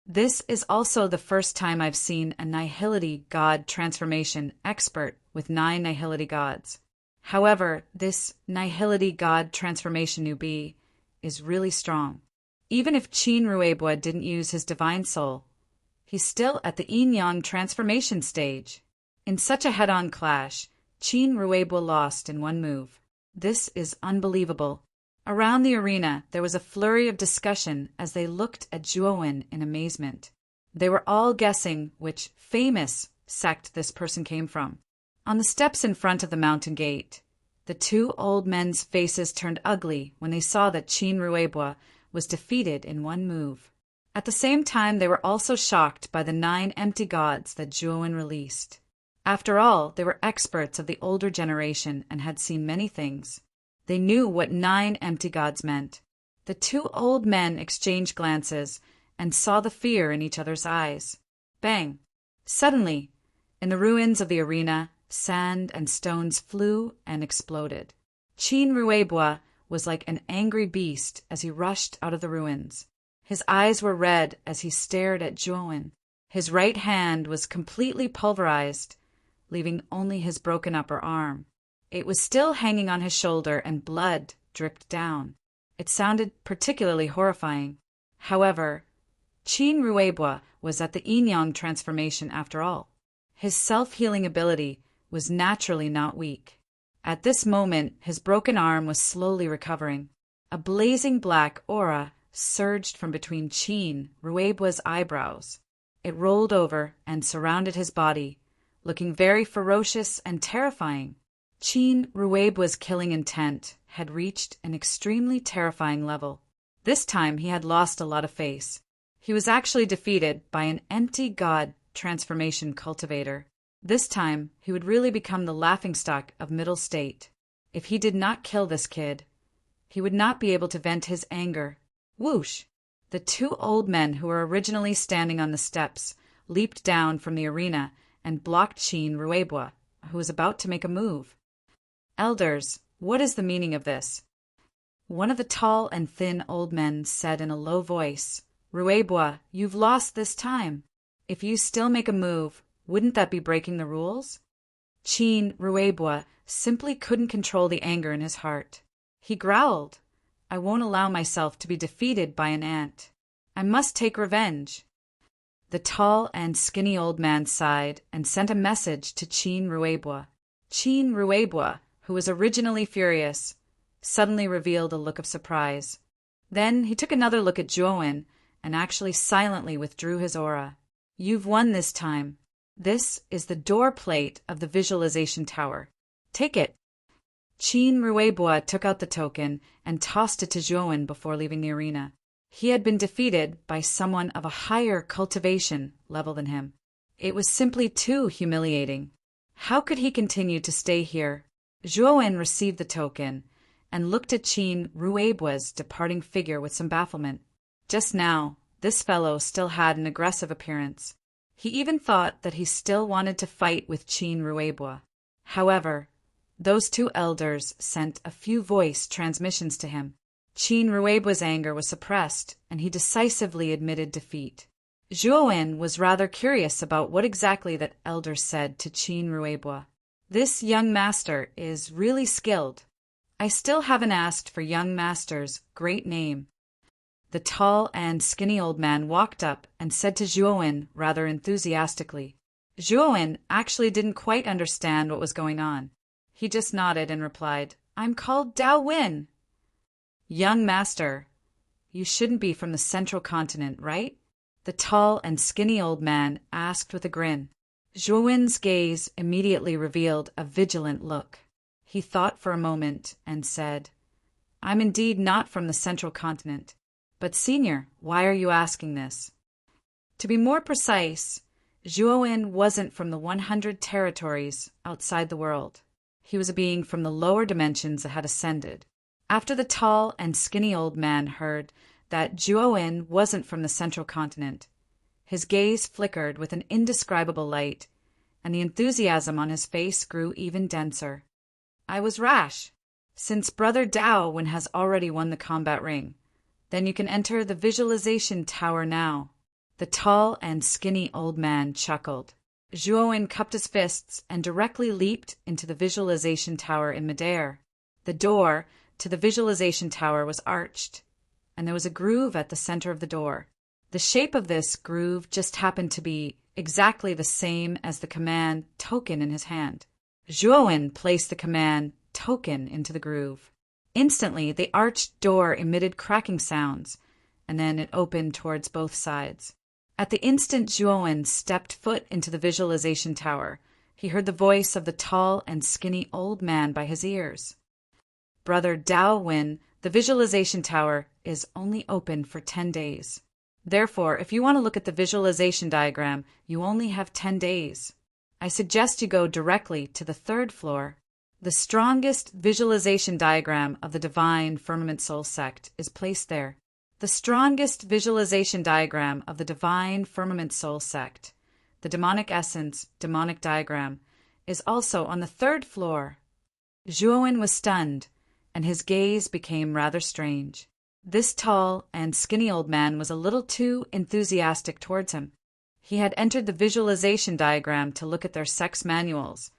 This is also the first time I've seen a nihility god transformation expert with 9 nihility gods. However, this nihility god transformation newbie is really strong. Even if Qin Ruibo didn't use his divine soul, he's still at the yin-yang transformation stage. In such a head-on clash, Qin Ruibo lost in one move. This is unbelievable. Around the arena, there was a flurry of discussion as they looked at Zhuo Wen in amazement. They were all guessing which famous sect this person came from. On the steps in front of the mountain gate, the 2 old men's faces turned ugly when they saw that Qin Ruibo was defeated in one move. At the same time, they were also shocked by the 9 empty gods that Zhuo Wen released. After all, they were experts of the older generation and had seen many things. They knew what 9 empty gods meant. The 2 old men exchanged glances and saw the fear in each other's eyes. Bang! Suddenly, in the ruins of the arena, sand and stones flew and exploded. Qin Ruibo was like an angry beast as he rushed out of the ruins. His eyes were red as he stared at Zhuo Wen. His right hand was completely pulverized, leaving only his broken upper arm. It was still hanging on his shoulder and blood dripped down. It sounded particularly horrifying. However, Qin Ruibo was at the yin-yang transformation after all. His self-healing ability was naturally not weak. At this moment, his broken arm was slowly recovering. A blazing black aura surged from between Qin Ruibo's eyebrows. It rolled over and surrounded his body, looking very ferocious and terrifying. Qin Ruibo's killing intent had reached an extremely terrifying level. This time he had lost a lot of face. He was actually defeated by an empty god transformation cultivator. This time he would really become the laughingstock of Middle State. If he did not kill this kid, he would not be able to vent his anger. Whoosh! The 2 old men who were originally standing on the steps leaped down from the arena and blocked Qin Ruibo, who was about to make a move. Elders, what is the meaning of this? One of the tall and thin old men said in a low voice, Ruibo, you've lost this time. If you still make a move, wouldn't that be breaking the rules? Qin Ruibo simply couldn't control the anger in his heart. He growled, I won't allow myself to be defeated by an ant. I must take revenge. The tall and skinny old man sighed and sent a message to Qin Ruibo. Qin Ruibo, who was originally furious, suddenly revealed a look of surprise. Then he took another look at Zhuo Wen and actually silently withdrew his aura. You've won this time. This is the door plate of the visualization tower. Take it. Qin Ruibo took out the token and tossed it to Zhuo Wen before leaving the arena. He had been defeated by someone of a higher cultivation level than him. It was simply too humiliating. How could he continue to stay here? Zhuo Wen received the token and looked at Qin Ruibo's departing figure with some bafflement. Just now, this fellow still had an aggressive appearance. He even thought that he still wanted to fight with Qin Ruebwa. However, those two elders sent a few voice transmissions to him. Qin Ruebwa's anger was suppressed, and he decisively admitted defeat. Zhuowen was rather curious about what exactly that elder said to Qin Ruebwa. This young master is really skilled. I still haven't asked for young master's great name. The tall and skinny old man walked up and said to Zhuowen rather enthusiastically. Zhuowen actually didn't quite understand what was going on. He just nodded and replied, I'm called Dao Win. Young master, you shouldn't be from the central continent, right? The tall and skinny old man asked with a grin. Zhuowen's gaze immediately revealed a vigilant look. He thought for a moment and said, I'm indeed not from the central continent. But senior, why are you asking this? To be more precise, Zhuowen wasn't from the 100 territories outside the world. He was a being from the lower dimensions that had ascended. After the tall and skinny old man heard that Zhuowen wasn't from the central continent, his gaze flickered with an indescribable light, and the enthusiasm on his face grew even denser. I was rash. Since Brother Dao Wen has already won the combat ring, then you can enter the visualization tower now. The tall and skinny old man chuckled. Zhuowen cupped his fists and directly leaped into the visualization tower in midair. The door to the visualization tower was arched, and there was a groove at the center of the door. The shape of this groove just happened to be exactly the same as the command token in his hand. Zhuowen placed the command token into the groove. Instantly, the arched door emitted cracking sounds, and then it opened towards both sides. At the instant Zhuowen stepped foot into the visualization tower, he heard the voice of the tall and skinny old man by his ears. Brother Dao Wen, the visualization tower is only open for 10 days. Therefore, if you want to look at the visualization diagram, you only have 10 days. I suggest you go directly to the 3rd floor. The strongest visualization diagram of the Divine Firmament Soul Sect is placed there. The strongest visualization diagram of the Divine Firmament Soul Sect, the Demonic Essence Demonic Diagram, is also on the 3rd floor. Zhuowen was stunned, and his gaze became rather strange. This tall and skinny old man was a little too enthusiastic towards him. He had entered the visualization diagram to look at their sex manuals,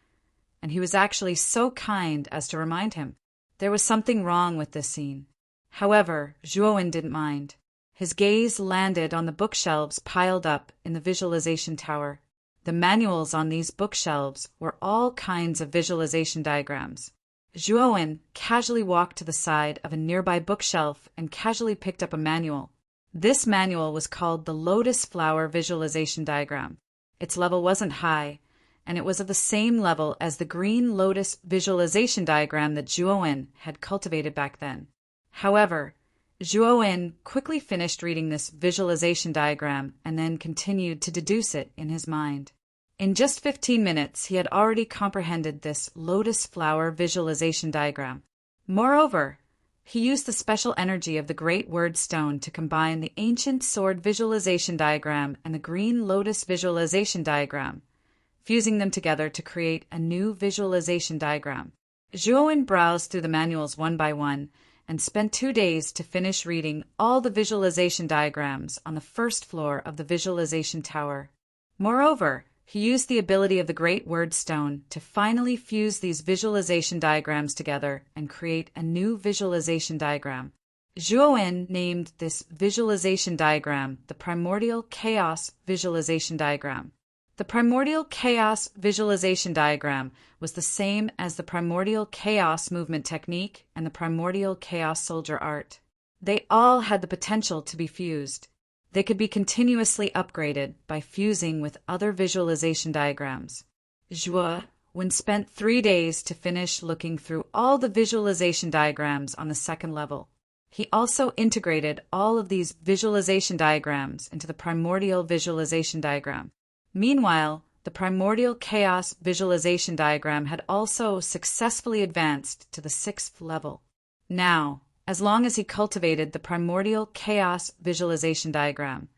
and he was actually so kind as to remind him. There was something wrong with this scene. However, Zhuowen didn't mind. His gaze landed on the bookshelves piled up in the visualization tower. The manuals on these bookshelves were all kinds of visualization diagrams. Zhuowen casually walked to the side of a nearby bookshelf and casually picked up a manual. This manual was called the Lotus Flower Visualization Diagram. Its level wasn't high, and it was of the same level as the Green Lotus Visualization Diagram that Zhuowen had cultivated back then. However, Zhuowen quickly finished reading this visualization diagram and then continued to deduce it in his mind. In just 15 minutes, he had already comprehended this lotus flower visualization diagram. Moreover, he used the special energy of the Great Word Stone to combine the Ancient Sword Visualization Diagram and the Green Lotus Visualization Diagram, fusing them together to create a new visualization diagram. Zhuowen browsed through the manuals one by one and spent 2 days to finish reading all the visualization diagrams on the 1st floor of the visualization tower. Moreover, he used the ability of the Great Word Stone to finally fuse these visualization diagrams together and create a new visualization diagram. Zhuowen named this visualization diagram the Primordial Chaos Visualization Diagram. The Primordial Chaos Visualization Diagram was the same as the Primordial Chaos Movement Technique and the Primordial Chaos Soldier Art. They all had the potential to be fused. They could be continuously upgraded by fusing with other visualization diagrams. Zhuowen spent 3 days to finish looking through all the visualization diagrams on the 2nd level. He also integrated all of these visualization diagrams into the Primordial Visualization Diagram. Meanwhile, the Primordial Chaos Visualization Diagram had also successfully advanced to the 6th level. Now, as long as he cultivated the primordial chaos visualization diagram.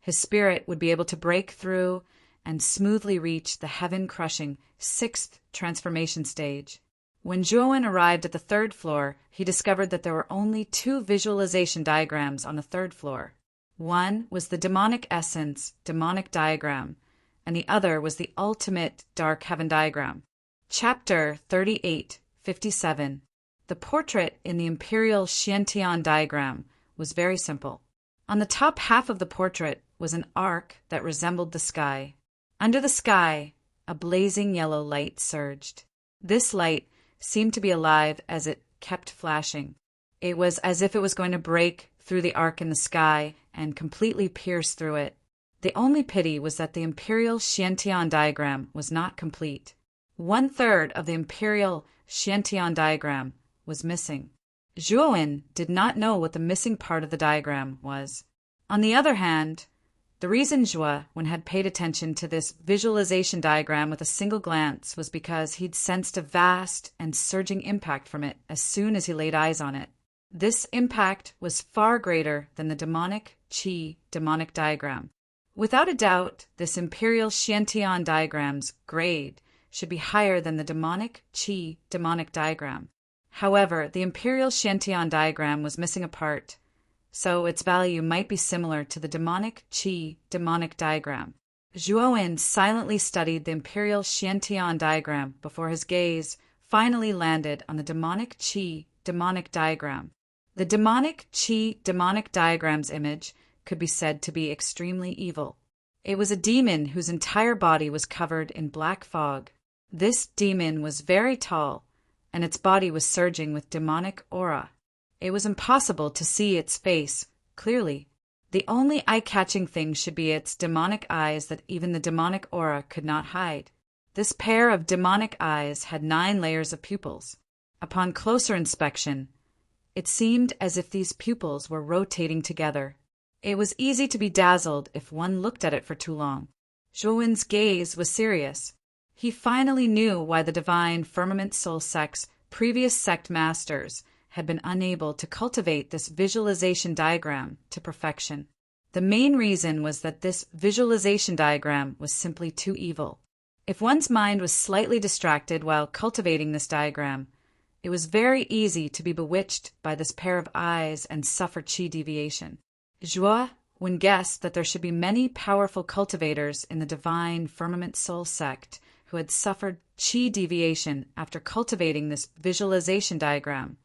His spirit would be able to break through and smoothly reach the heaven-crushing 6th transformation stage. When Zhuowen arrived at the 3rd floor, he discovered that there were only 2 visualization diagrams on the 3rd floor. One was the demonic essence, demonic diagram, and the other was the ultimate dark heaven diagram. Chapter 38:57. The portrait in the imperial Xiantian diagram was very simple. On the top half of the portrait was an arc that resembled the sky. Under the sky, a blazing yellow light surged. This light seemed to be alive as it kept flashing. It was as if it was going to break through the arc in the sky and completely pierce through it. The only pity was that the imperial Xiantian diagram was not complete. 1/3 of the imperial Xiantian diagram was missing. Zhuowen did not know what the missing part of the diagram was. On the other hand, the reason Zhuowen had paid attention to this visualization diagram with a single glance was because he'd sensed a vast and surging impact from it as soon as he laid eyes on it. This impact was far greater than the demonic qi demonic diagram. Without a doubt, this imperial Xiantian diagram's grade should be higher than the demonic qi demonic diagram. However, the imperial Xiantian diagram was missing a part, so its value might be similar to the demonic qi demonic diagram. Zhuowen silently studied the imperial Xiantian diagram before his gaze finally landed on the demonic qi demonic diagram. The demonic qi demonic diagram's image could be said to be extremely evil. It was a demon whose entire body was covered in black fog. This demon was very tall, and its body was surging with demonic aura. It was impossible to see its face clearly. The only eye-catching thing should be its demonic eyes that even the demonic aura could not hide. This pair of demonic eyes had 9 layers of pupils. Upon closer inspection, it seemed as if these pupils were rotating together. It was easy to be dazzled if one looked at it for too long. Zhuowen's gaze was serious. He finally knew why the divine Firmament Soul Sect's previous sect masters had been unable to cultivate this visualization diagram to perfection. The main reason was that this visualization diagram was simply too evil. If one's mind was slightly distracted while cultivating this diagram, it was very easy to be bewitched by this pair of eyes and suffer qi deviation. Zhuowen guessed that there should be many powerful cultivators in the divine Firmament Soul Sect who had suffered qi deviation after cultivating this visualization diagram,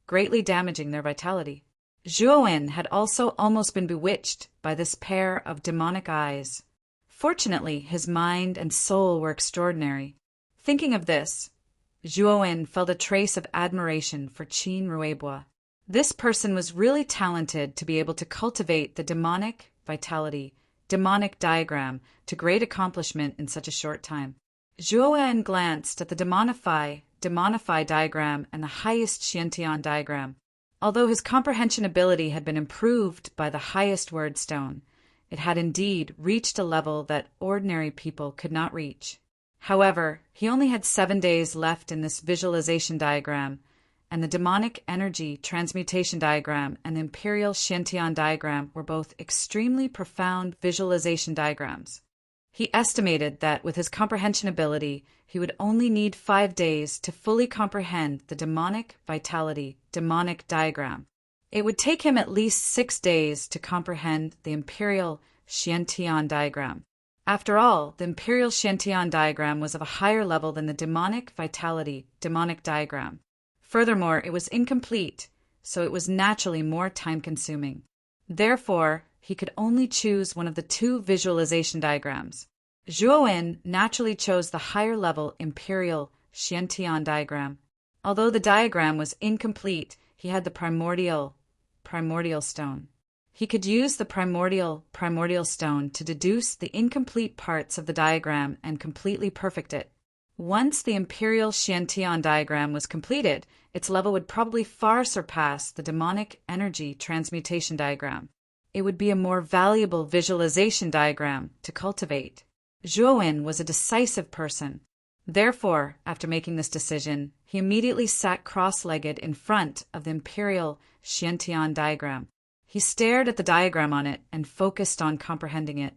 greatly damaging their vitality. Zhuowen had also almost been bewitched by this pair of demonic eyes. Fortunately, his mind and soul were extraordinary. Thinking of this, Zhuowen felt a trace of admiration for Qin Ruibo. This person was really talented to be able to cultivate the demonic vitality, demonic diagram to great accomplishment in such a short time. Zhuowen glanced at the demonify diagram and the highest Xiantian diagram. Although his comprehension ability had been improved by the highest word stone, it had indeed reached a level that ordinary people could not reach. However, he only had 7 days left in this visualization diagram, and the demonic energy transmutation diagram and the imperial Xiantian diagram were both extremely profound visualization diagrams. He estimated that with his comprehension ability, he would only need 5 days to fully comprehend the demonic vitality, demonic diagram. It would take him at least 6 days to comprehend the imperial Xiantian diagram. After all, the imperial Xiantian diagram was of a higher level than the demonic vitality, demonic diagram. Furthermore, it was incomplete, so it was naturally more time-consuming. Therefore, he could only choose one of the 2 visualization diagrams. Zhuowen naturally chose the higher-level imperial Xiantian diagram. Although the diagram was incomplete, he had the primordial stone. He could use the primordial stone to deduce the incomplete parts of the diagram and completely perfect it. Once the imperial Xiantian diagram was completed, its level would probably far surpass the demonic energy transmutation diagram. It would be a more valuable visualization diagram to cultivate. Zhuowen was a decisive person. Therefore, after making this decision, he immediately sat cross-legged in front of the imperial Xiantian diagram. He stared at the diagram on it and focused on comprehending it.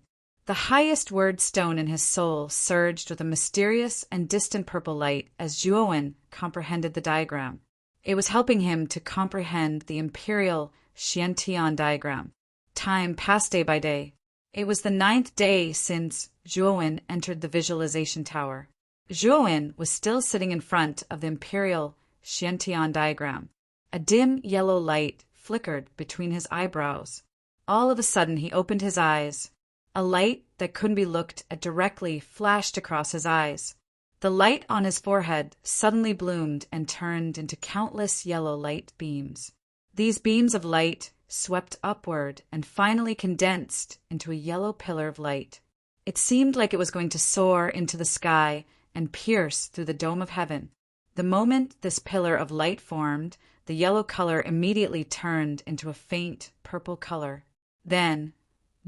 The highest word stone in his soul surged with a mysterious and distant purple light as Zhuowen comprehended the diagram. It was helping him to comprehend the imperial Xiantian diagram. Time passed day by day. It was the 9th day since Zhuowen entered the visualization tower. Zhuowen was still sitting in front of the imperial Xiantian diagram. A dim yellow light flickered between his eyebrows. All of a sudden he opened his eyes. A light that couldn't be looked at directly flashed across his eyes. The light on his forehead suddenly bloomed and turned into countless yellow light beams. These beams of light swept upward and finally condensed into a yellow pillar of light. It seemed like it was going to soar into the sky and pierce through the dome of heaven. The moment this pillar of light formed, the yellow color immediately turned into a faint purple color. Then,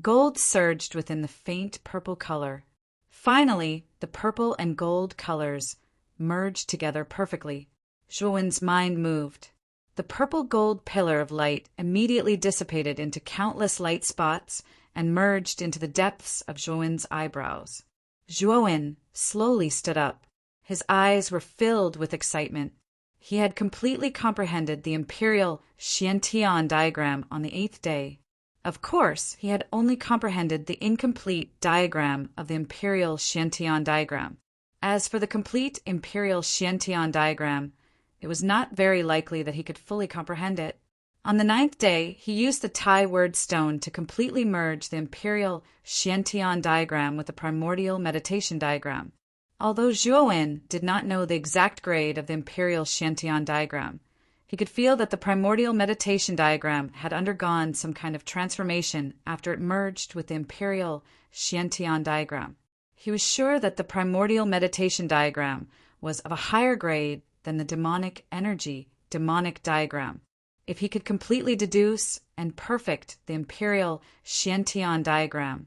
gold surged within the faint purple color. Finally, the purple and gold colors merged together perfectly. Zhuowen's mind moved. The purple-gold pillar of light immediately dissipated into countless light spots and merged into the depths of Zhuowen's eyebrows. Zhuowen slowly stood up. His eyes were filled with excitement. He had completely comprehended the imperial Xiantian diagram on the 8th day. Of course, he had only comprehended the incomplete diagram of the imperial Xiantian diagram. As for the complete imperial Xiantian diagram, it was not very likely that he could fully comprehend it. On the 9th day, he used the Tai word stone to completely merge the imperial Xiantian diagram with the primordial meditation diagram. Although Zhuowen did not know the exact grade of the imperial Xiantian diagram, he could feel that the primordial meditation diagram had undergone some kind of transformation after it merged with the imperial Xiantian diagram. He was sure that the primordial meditation diagram was of a higher grade than the demonic energy demonic diagram. If he could completely deduce and perfect the imperial Xiantian diagram,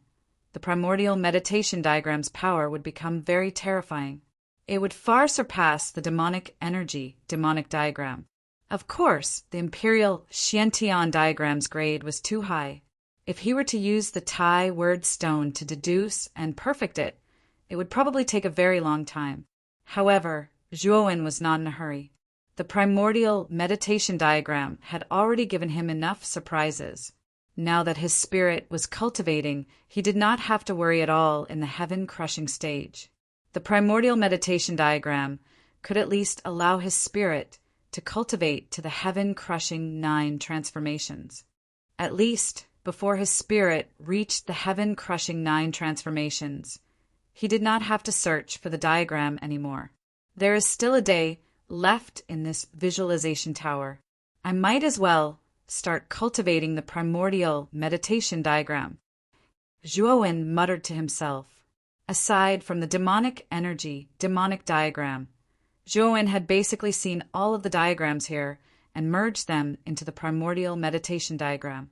the primordial meditation diagram's power would become very terrifying. It would far surpass the demonic energy demonic diagram. Of course, the imperial Xiantian diagram's grade was too high. If he were to use the Tai word stone to deduce and perfect it, it would probably take a very long time. However, Zhuowen was not in a hurry. The primordial meditation diagram had already given him enough surprises. Now that his spirit was cultivating, he did not have to worry at all in the heaven-crushing stage. The primordial meditation diagram could at least allow his spirit to cultivate to the heaven-crushing 9 transformations. At least, before his spirit reached the heaven-crushing 9 transformations, he did not have to search for the diagram anymore. There is still a day left in this visualization tower. I might as well start cultivating the primordial meditation diagram. Zhuowen muttered to himself. Aside from the demonic energy, demonic diagram, Zhuowen had basically seen all of the diagrams here and merged them into the primordial meditation diagram.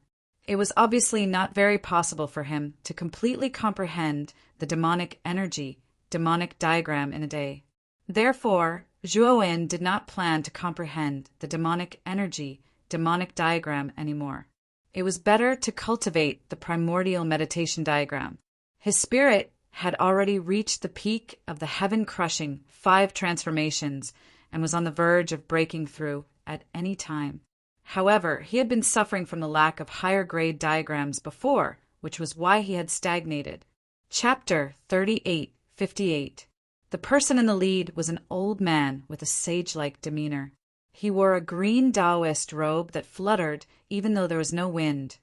It was obviously not very possible for him to completely comprehend the demonic energy, demonic diagram in a day. Therefore, Zhuowen did not plan to comprehend the demonic energy, demonic diagram anymore. It was better to cultivate the primordial meditation diagram. His spirit had already reached the peak of the heaven-crushing 5 transformations and was on the verge of breaking through at any time. However, he had been suffering from the lack of higher-grade diagrams before, which was why he had stagnated. Chapter 38:58. The person in the lead was an old man with a sage-like demeanor. He wore a green Taoist robe that fluttered even though there was no wind,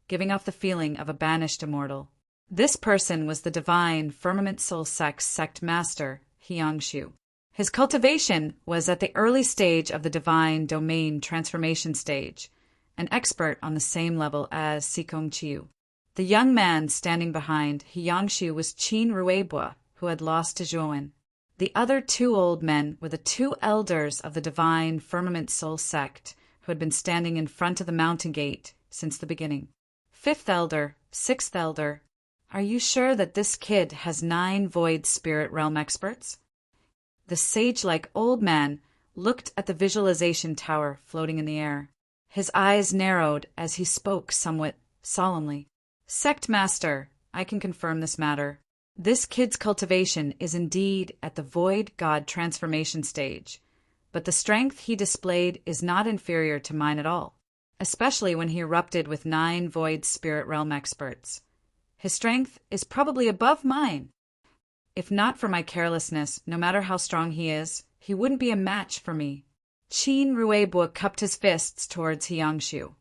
giving off the feeling of a banished immortal. This person was the divine Firmament Soul sect master, Hiangshu. His cultivation was at the early stage of the divine domain transformation stage, an expert on the same level as Sikong Chiu. The young man standing behind Hiangshu was Qin Ruebua, who had lost to Zhuowen. The other 2 old men were the 2 elders of the divine Firmament Soul sect, who had been standing in front of the mountain gate since the beginning. 5th elder, 6th elder, are you sure that this kid has 9 void spirit realm experts? The sage-like old man looked at the visualization tower floating in the air. His eyes narrowed as he spoke somewhat solemnly. Sect Master, I can confirm this matter. This kid's cultivation is indeed at the Void God transformation stage, but the strength he displayed is not inferior to mine at all, especially when he erupted with 9 Void Spirit Realm experts. His strength is probably above mine. If not for my carelessness, no matter how strong he is, he wouldn't be a match for me. Qin Ruibo cupped his fists towards Hiyangshu.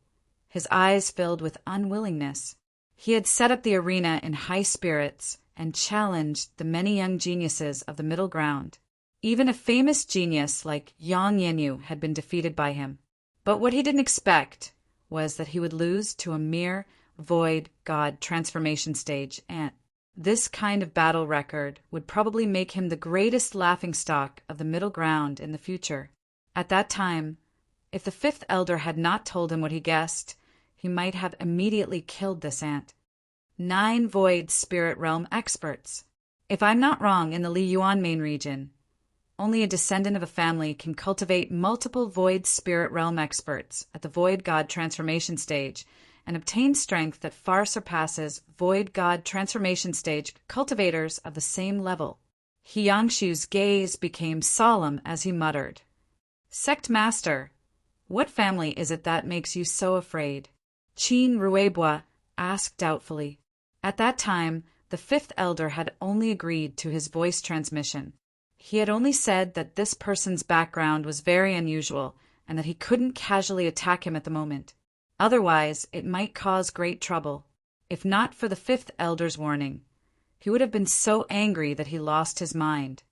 His eyes filled with unwillingness. He had set up the arena in high spirits and challenged the many young geniuses of the middle ground. Even a famous genius like Yang Yanyu had been defeated by him. But what he didn't expect was that he would lose to a mere Void God transformation stage ant. This kind of battle record would probably make him the greatest laughingstock of the middle ground in the future. At that time, if the 5th elder had not told him what he guessed, he might have immediately killed this ant. 9 Void Spirit Realm experts. If I'm not wrong, in the Li Yuan main region, only a descendant of a family can cultivate multiple Void Spirit Realm experts at the Void God transformation stage and obtain strength that far surpasses Void God transformation stage cultivators of the same level. Hiyangshu's gaze became solemn as he muttered, Sect Master, what family is it that makes you so afraid? Qin Ruibo asked doubtfully. At that time, the 5th elder had only agreed to his voice transmission. He had only said that this person's background was very unusual and that he couldn't casually attack him at the moment. Otherwise, it might cause great trouble. If not for the 5th elder's warning, he would have been so angry that he lost his mind.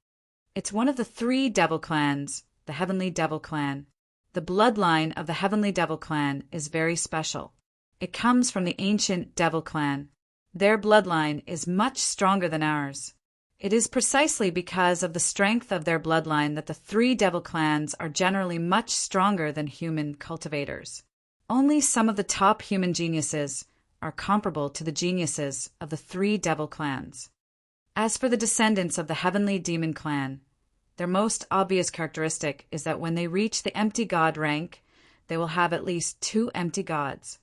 It's one of the 3 devil clans, the Heavenly Devil Clan. The bloodline of the Heavenly Devil Clan is very special. It comes from the ancient Devil Clan. Their bloodline is much stronger than ours. It is precisely because of the strength of their bloodline that the 3 devil clans are generally much stronger than human cultivators. Only some of the top human geniuses are comparable to the geniuses of the 3 devil clans. As for the descendants of the Heavenly Demon Clan, their most obvious characteristic is that when they reach the empty god rank, they will have at least 2 empty gods.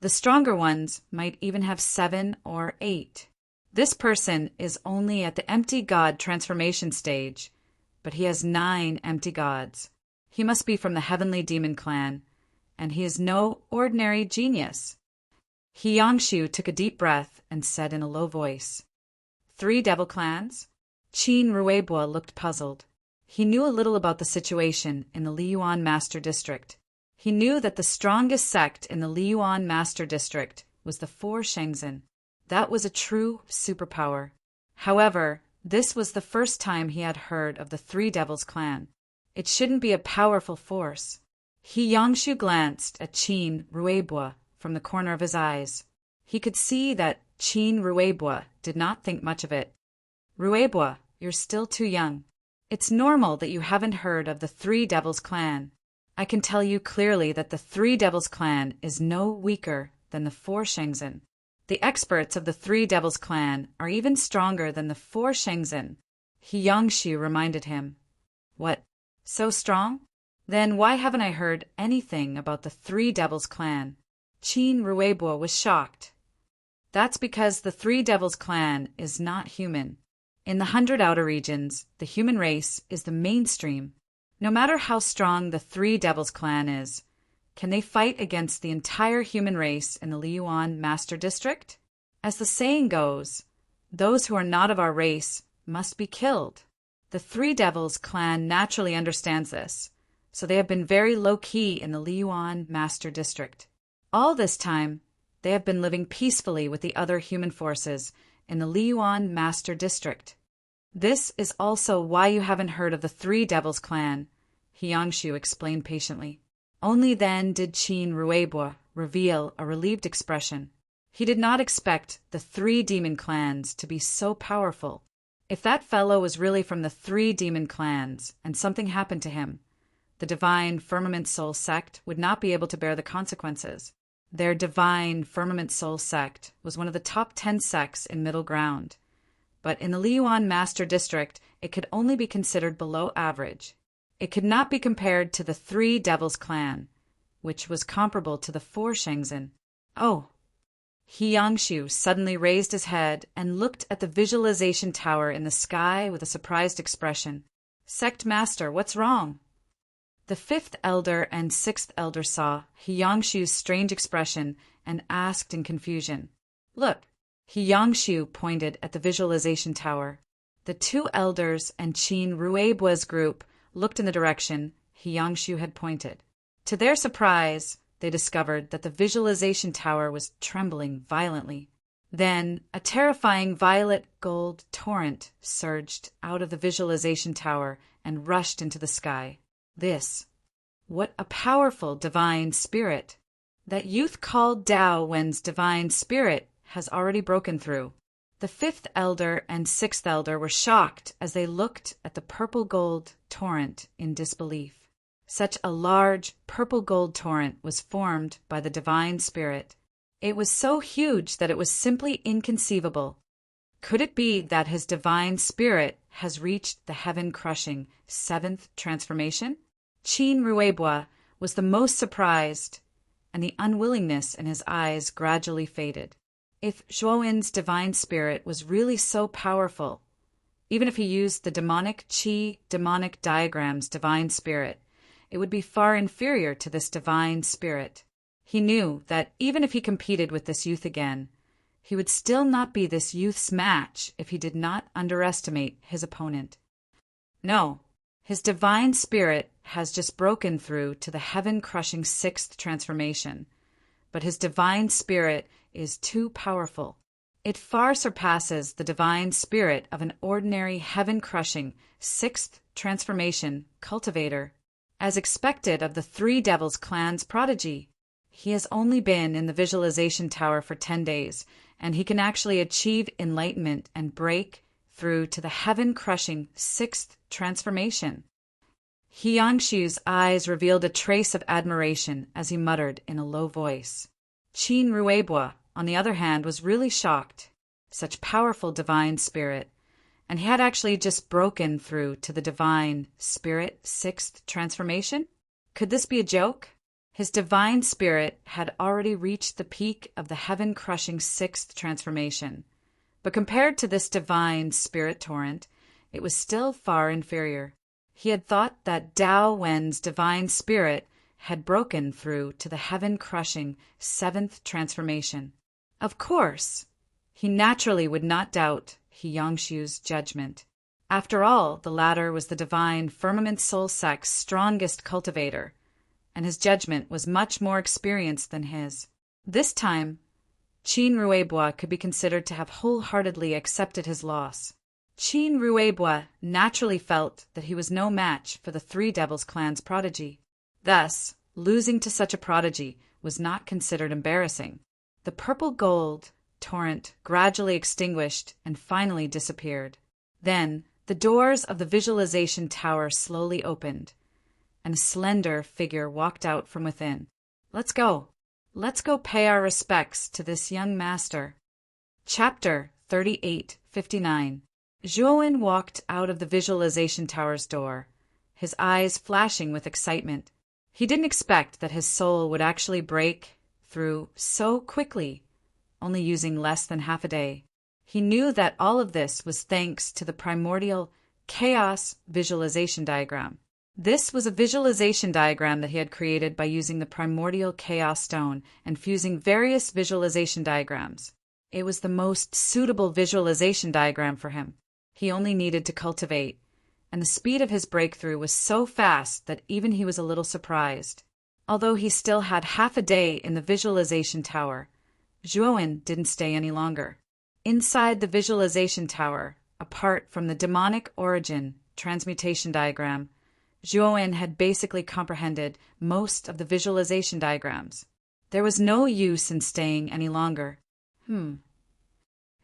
The stronger ones might even have 7 or 8. This person is only at the empty god transformation stage, but he has 9 empty gods. He must be from the Heavenly Demon Clan, and he is no ordinary genius. Hiyangshu took a deep breath and said in a low voice, 3 devil clans? Qin Ruibo looked puzzled. He knew a little about the situation in the Li Yuan Master District. He knew that the strongest sect in the Li Yuan Master District was the 4 Shenzhen. That was a true superpower. However, this was the first time he had heard of the 3 Devils Clan. It shouldn't be a powerful force. Hiyangshu glanced at Qin Ruibo from the corner of his eyes. He could see that Qin Ruibo did not think much of it. Ruibo, you're still too young. It's normal that you haven't heard of the 3 Devils Clan. I can tell you clearly that the 3 Devils Clan is no weaker than the 4 Shenzhen. The experts of the 3 Devils Clan are even stronger than the 4 Shenzhen. Hiyangshu reminded him. What, so strong? Then why haven't I heard anything about the 3 Devils Clan? Qin Ruibo was shocked. That's because the 3 Devils Clan is not human. In the 100 outer regions, the human race is the mainstream. No matter how strong the 3 Devils Clan is, can they fight against the entire human race in the Li Yuan Master District? As the saying goes, those who are not of our race must be killed. The 3 Devils Clan naturally understands this, so they have been very low-key in the Li Yuan Master District. All this time, they have been living peacefully with the other human forces in the Li Yuan Master District. This is also why you haven't heard of the 3 Devils Clan, Hiyangshu explained patiently. Only then did Qin Ruibo reveal a relieved expression. He did not expect the 3 demon clans to be so powerful. If that fellow was really from the 3 demon clans and something happened to him, the Divine Firmament Soul sect would not be able to bear the consequences. Their Divine Firmament Soul sect was one of the top 10 sects in Middle Ground. but in the Liyuan Master District, it could only be considered below average. It could not be compared to the Three Devils Clan, which was comparable to the Four Shenzhen. Oh! He Yangshu suddenly raised his head and looked at the visualization tower in the sky with a surprised expression. Sect Master, what's wrong? The fifth elder and sixth elder saw He Yangshu's strange expression and asked in confusion. Look! He Yangshu pointed at the visualization tower. The two elders and Qin Ruibua's group looked in the direction He Yangshu had pointed. To their surprise, they discovered that the visualization tower was trembling violently. Then a terrifying violet gold torrent surged out of the visualization tower and rushed into the sky. What a powerful divine spirit! That youth called Dao Wen's divine spirit has already broken through. The fifth elder and sixth elder were shocked as they looked at the purple gold torrent in disbelief. Such a large purple gold torrent was formed by the divine spirit. It was so huge that it was simply inconceivable. Could it be that his divine spirit has reached the heaven-crushing seventh transformation? Qin Ruibua was the most surprised, and the unwillingness in his eyes gradually faded. If Zhuowen's divine spirit was really so powerful, even if he used the demonic qi demonic diagram's divine spirit, it would be far inferior to this divine spirit. He knew that even if he competed with this youth again, he would still not be this youth's match if he did not underestimate his opponent. No, his divine spirit has just broken through to the heaven-crushing sixth transformation, but his divine spirit is too powerful. It far surpasses the divine spirit of an ordinary heaven-crushing sixth transformation cultivator. As expected of the Three Devils Clan's prodigy, he has only been in the visualization tower for 10 days, and he can actually achieve enlightenment and break through to the heaven-crushing sixth transformation. He Yangshu's eyes revealed a trace of admiration as he muttered in a low voice. Qin Ruibua, on the other hand, was really shocked. Such powerful divine spirit. And he had actually just broken through to the divine spirit sixth transformation? Could this be a joke? His divine spirit had already reached the peak of the heaven-crushing sixth transformation. But compared to this divine spirit torrent, it was still far inferior. He had thought that Dao Wen's divine spirit had broken through to the heaven-crushing seventh transformation. Of course, he naturally would not doubt He Yangshu's judgment. After all, the latter was the divine firmament soul sect's strongest cultivator, and his judgment was much more experienced than his. This time, Qin Ruibua could be considered to have wholeheartedly accepted his loss. Qin Ruibua naturally felt that he was no match for the Three Devils Clan's prodigy. Thus, losing to such a prodigy was not considered embarrassing. The purple gold torrent gradually extinguished and finally disappeared. Then, the doors of the visualization tower slowly opened, and a slender figure walked out from within. Let's go. Let's go pay our respects to this young master. Chapter 3859. Zhuowen walked out of the visualization tower's door, his eyes flashing with excitement. He didn't expect that his soul would actually break through so quickly, only using less than half a day. He knew that all of this was thanks to the primordial chaos visualization diagram. This was a visualization diagram that he had created by using the primordial chaos stone and fusing various visualization diagrams. It was the most suitable visualization diagram for him. He only needed to cultivate, and the speed of his breakthrough was so fast that even he was a little surprised. Although he still had half a day in the visualization tower, Zhuowen didn't stay any longer. Inside the visualization tower, apart from the demonic origin transmutation diagram, Zhuowen had basically comprehended most of the visualization diagrams. There was no use in staying any longer.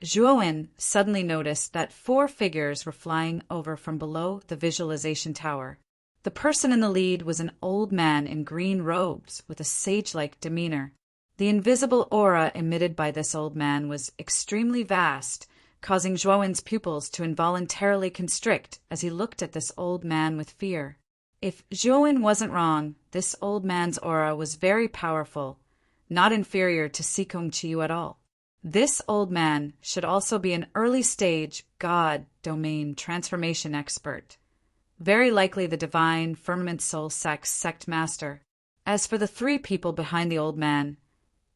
Zhuowen suddenly noticed that 4 figures were flying over from below the visualization tower. The person in the lead was an old man in green robes with a sage-like demeanor. The invisible aura emitted by this old man was extremely vast, causing Zhuowen's pupils to involuntarily constrict as he looked at this old man with fear. If Zhuowen wasn't wrong, this old man's aura was very powerful, not inferior to Sikong Chiyu at all. This old man should also be an early-stage God domain transformation expert, very likely the divine Firmament Soul sect master. As for the three people behind the old man,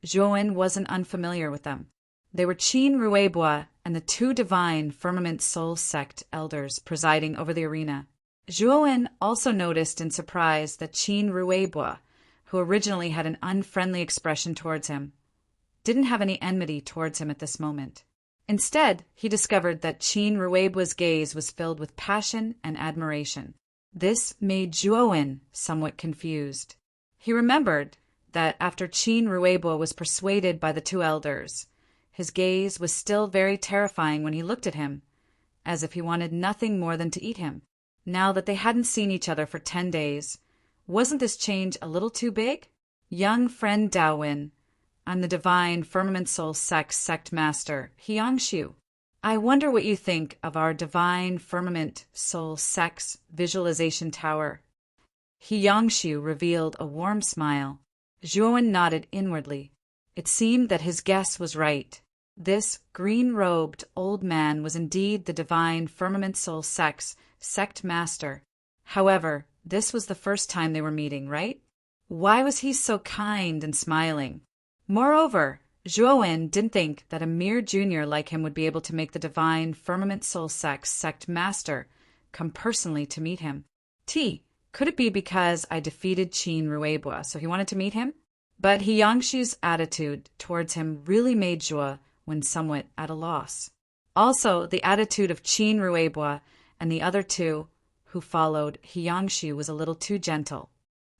Zhuowen wasn't unfamiliar with them. They were Qin Ruibo and the two divine Firmament Soul sect elders presiding over the arena. Zhuowen also noticed in surprise that Qin Ruibo, who originally had an unfriendly expression towards him, didn't have any enmity towards him at this moment. Instead, he discovered that Qin Ruibo's gaze was filled with passion and admiration. This made Zhuowen somewhat confused. He remembered that after Qin Ruibo was persuaded by the two elders, his gaze was still very terrifying when he looked at him, as if he wanted nothing more than to eat him. Now that they hadn't seen each other for 10 days, wasn't this change a little too big? Young friend Daowin, I'm the divine Firmament Soul sect master, Hiangshu. I wonder what you think of our divine Firmament Soul sect's visualization tower. Hiangshu revealed a warm smile. Zhuowen nodded inwardly. It seemed that his guess was right. This green-robed old man was indeed the divine Firmament Soul sect's sect master. However, this was the first time they were meeting, right? Why was he so kind and smiling? Moreover, Zhuowen didn't think that a mere junior like him would be able to make the divine Firmament Soul sect's sect master come personally to meet him. Could it be because I defeated Qin Ruibo, so he wanted to meet him? But Hiangshu's attitude towards him really made Zhuowen somewhat at a loss. Also, the attitude of Qin Ruibo and the other two who followed Hiangshu was a little too gentle.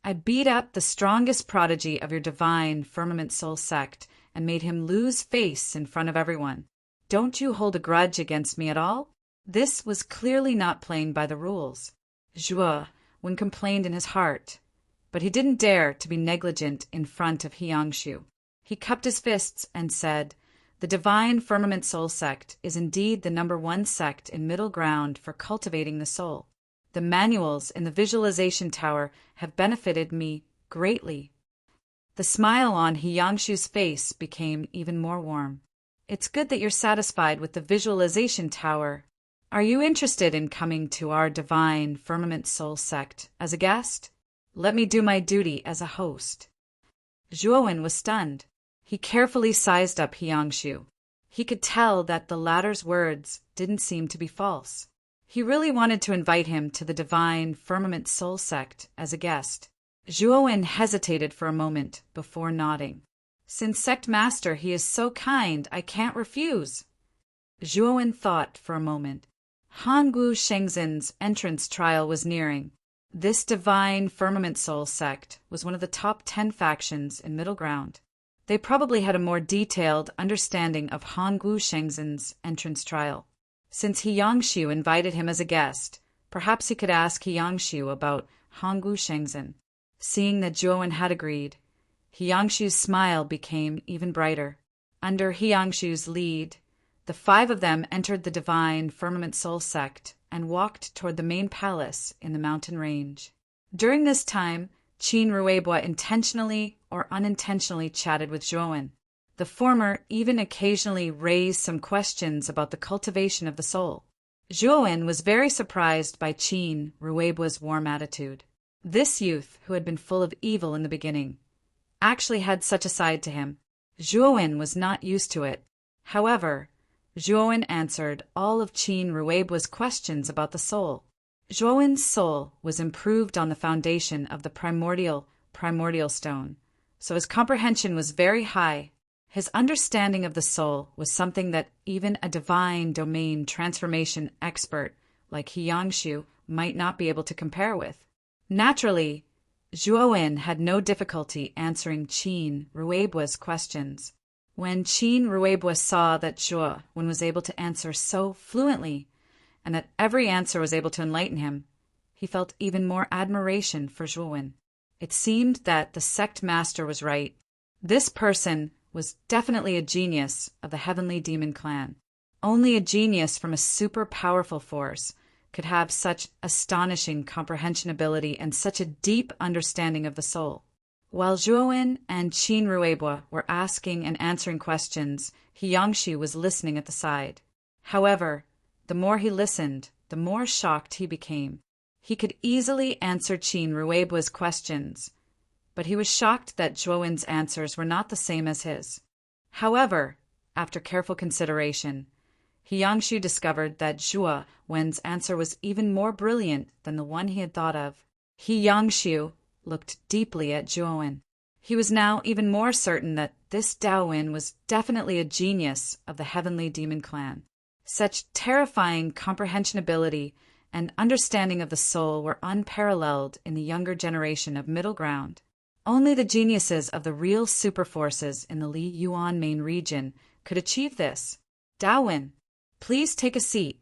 I beat up the strongest prodigy of your divine Firmament Soul sect and made him lose face in front of everyone. Don't you hold a grudge against me at all? This was clearly not playing by the rules. Zhuowen complained in his heart, but he didn't dare to be negligent in front of Hiangshu. He cupped his fists and said, the divine Firmament Soul sect is indeed the #1 sect in middle ground for cultivating the soul. The manuals in the visualization tower have benefited me greatly. The smile on Hiangshu's face became even more warm. It's good that you're satisfied with the visualization tower. Are you interested in coming to our divine Firmament Soul sect as a guest? Let me do my duty as a host. Zhuowen was stunned. He carefully sized up Hiangshu. He could tell that the latter's words didn't seem to be false. He really wanted to invite him to the divine Firmament Soul sect as a guest. Zhuowen hesitated for a moment before nodding. Since sect master, he is so kind, I can't refuse. Zhuowen thought for a moment. Hangu Shengzhen's entrance trial was nearing. This divine Firmament Soul sect was one of the top 10 factions in Middle Ground. They probably had a more detailed understanding of Hangu Shengzhen's entrance trial. Since Hiangshu invited him as a guest, perhaps he could ask Hiangshu about Hangu Shengzhen. Seeing that Zhuowen had agreed, Hiangshu's smile became even brighter. Under Hiangshu's lead, the 5 of them entered the divine Firmament Soul sect and walked toward the main palace in the mountain range. During this time, Qin Ruibo intentionally or unintentionally chatted with Zhuowen. The former even occasionally raised some questions about the cultivation of the soul. Zhuowen was very surprised by Qin Ruibo's warm attitude. This youth, who had been full of evil in the beginning, actually had such a side to him. Zhuowen was not used to it. However, Zhuowen answered all of Qin Ruibo's questions about the soul. Zhuowen's soul was improved on the foundation of the primordial stone, so his comprehension was very high. His understanding of the soul was something that even a divine domain transformation expert like Hiangshu might not be able to compare with. Naturally, Zhuowen had no difficulty answering Qin Ruibo's questions. When Qin Ruibo saw that Zhuowen was able to answer so fluently and that every answer was able to enlighten him, he felt even more admiration for Zhuowen. It seemed that the sect master was right. This person was definitely a genius of the Heavenly Demon clan. Only a genius from a super powerful force could have such astonishing comprehension ability and such a deep understanding of the soul. While Zhuowen and Qin Ruebua were asking and answering questions, Yangshu was listening at the side. However, the more he listened, the more shocked he became. He could easily answer Qin Ruebua's questions, but he was shocked that Zhuowen's answers were not the same as his. However, after careful consideration, Yangshu discovered that Zhuowen's answer was even more brilliant than the one he had thought of. Yangshu looked deeply at Zhuowen. He was now even more certain that this Daowen was definitely a genius of the heavenly demon clan. Such terrifying comprehension ability and understanding of the soul were unparalleled in the younger generation of Middle Ground. Only the geniuses of the real superforces in the Li Yuan main region could achieve this. Daowen, please take a seat.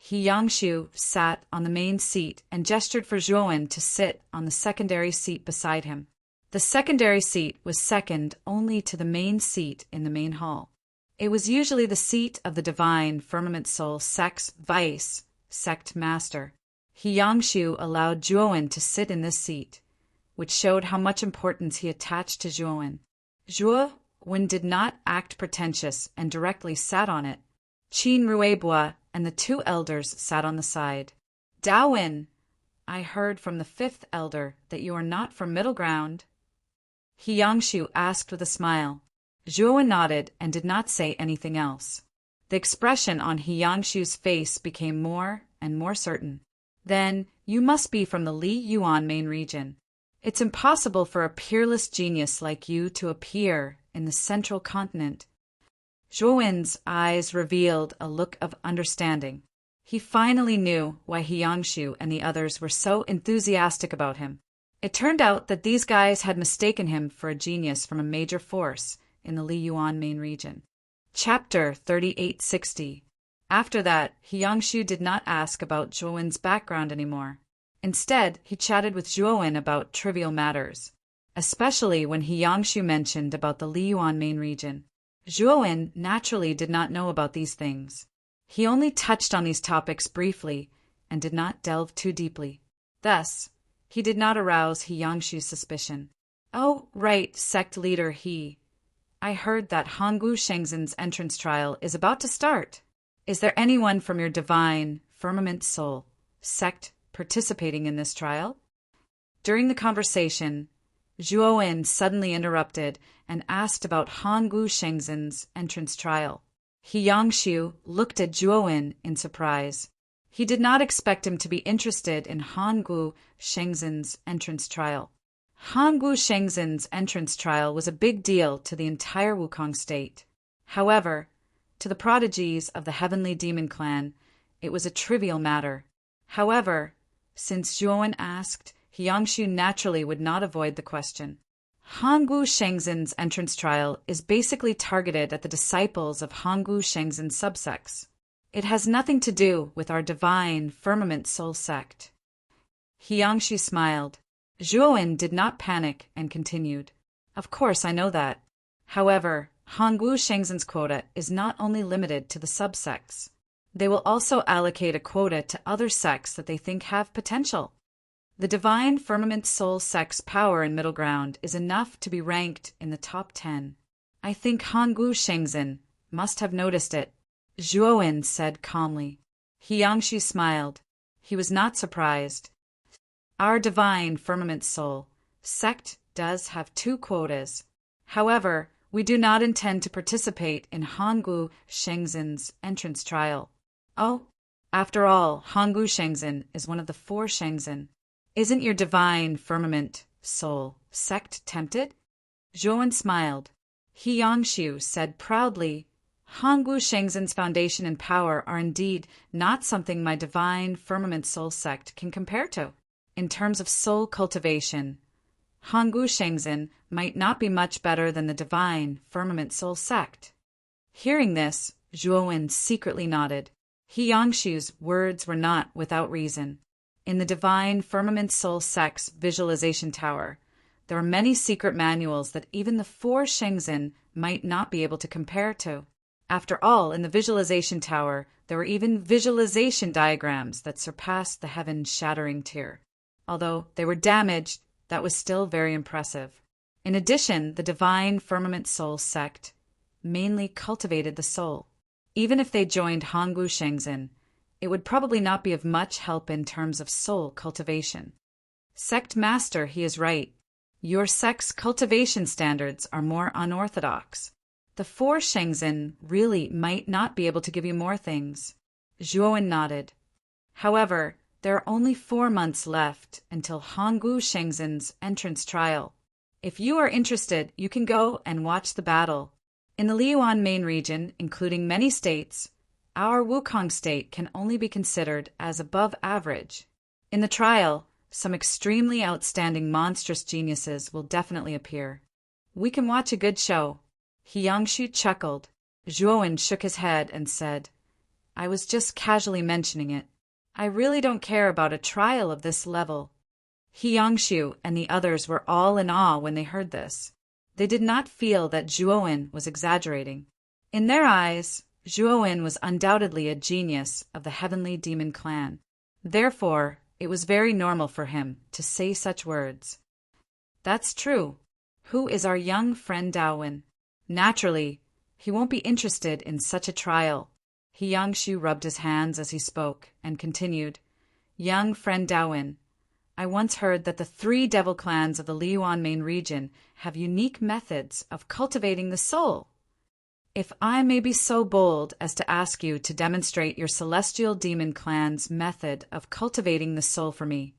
Yangshu sat on the main seat and gestured for Zhuowen to sit on the secondary seat beside him. The secondary seat was second only to the main seat in the main hall. It was usually the seat of the divine firmament soul sect's vice sect master. Yangshu allowed Zhuowen to sit in this seat, which showed how much importance he attached to Zhuowen. Zhuowen did not act pretentious and directly sat on it. Qin Ruebua and the two elders sat on the side. Daowen, I heard from the fifth elder that you are not from Middle Ground. Yangshu asked with a smile. Zhuowen nodded and did not say anything else. The expression on Yangshu's face became more and more certain. Then you must be from the Li Yuan main region. It's impossible for a peerless genius like you to appear in the central continent. Zhuowen's eyes revealed a look of understanding. He finally knew why Yangshu and the others were so enthusiastic about him. It turned out that these guys had mistaken him for a genius from a major force in the Li Yuan main region. Chapter 3860. After that, Yangshu did not ask about Zhuowen's background anymore. Instead, he chatted with Zhuowen about trivial matters, especially when Yangshu mentioned about the Li Yuan main region. Zhuowen naturally did not know about these things. He only touched on these topics briefly and did not delve too deeply. Thus, he did not arouse Yangshu's suspicion. Oh, right, sect leader I heard that Hongwu Shengzhen's entrance trial is about to start. Is there anyone from your divine firmament soul sect participating in this trial? During the conversation, Zhuowen suddenly interrupted and asked about Hongwu Shengzhen's entrance trial. Yangshu looked at Zhuowen in surprise. He did not expect him to be interested in Hongwu Shengzhen's entrance trial. Hongwu Shengzhen's entrance trial was a big deal to the entire Wukong state. However, to the prodigies of the heavenly demon clan, it was a trivial matter. However, since Zhuowen asked, Yangshu naturally would not avoid the question. Hongwu Shengzhen's entrance trial is basically targeted at the disciples of Hongwu Shengzhen subsects. It has nothing to do with our divine firmament soul sect. Yangshu smiled. Zhuowen did not panic and continued. Of course, I know that. However, Hongwu Shengzhen's quota is not only limited to the subsects. They will also allocate a quota to other sects that they think have potential. The divine firmament soul sect's power in Middle Ground is enough to be ranked in the top 10. I think Hongwu Shengzhen must have noticed it, Zhuowen said calmly. Yangshu smiled. He was not surprised. Our divine firmament soul sect does have 2 quotas. However, we do not intend to participate in Hongwu Shengzhen's entrance trial. Oh, after all, Hongwu Shengzhen is one of the 4 Shengzhen. Isn't your divine firmament soul sect tempted? Zhuowen smiled. Yangshu said proudly, Hongwu Shengzhen's foundation and power are indeed not something my divine firmament soul sect can compare to. In terms of soul cultivation, Hongwu Shengzhen might not be much better than the divine firmament soul sect. Hearing this, Zhuowen secretly nodded. Yangshu's words were not without reason. In the divine firmament soul sect's visualization tower, there are many secret manuals that even the 4 Shengzhen might not be able to compare to. After all, in the visualization tower, there were even visualization diagrams that surpassed the heaven-shattering tier. Although they were damaged, that was still very impressive. In addition, the Divine Firmament Soul sect mainly cultivated the soul. Even if they joined Hongwu Shengzhen, it would probably not be of much help in terms of soul cultivation. Sect Master, he is right. Your sect's cultivation standards are more unorthodox. The 4 Shengzhen really might not be able to give you more things. Zhuowen nodded. However, there are only 4 months left until Hongwu Shengzhen's entrance trial. If you are interested, you can go and watch the battle. In the Liyuan main region, including many states, our Wukong state can only be considered as above average. In the trial, some extremely outstanding monstrous geniuses will definitely appear. We can watch a good show. Hiyangshu chuckled. Zhuowen shook his head and said, I was just casually mentioning it. I really don't care about a trial of this level. Hiyangshu and the others were all in awe when they heard this. They did not feel that Zhuowen was exaggerating. In their eyes, Zhuowen was undoubtedly a genius of the Heavenly Demon Clan. Therefore, it was very normal for him to say such words. That's true. Who is our young friend Daowin? Naturally, he won't be interested in such a trial. Hiyangshu rubbed his hands as he spoke and continued, Young friend Daowin, I once heard that the 3 devil clans of the Liyuan main region have unique methods of cultivating the soul. If I may be so bold as to ask you to demonstrate your celestial demon clan's method of cultivating the soul for me,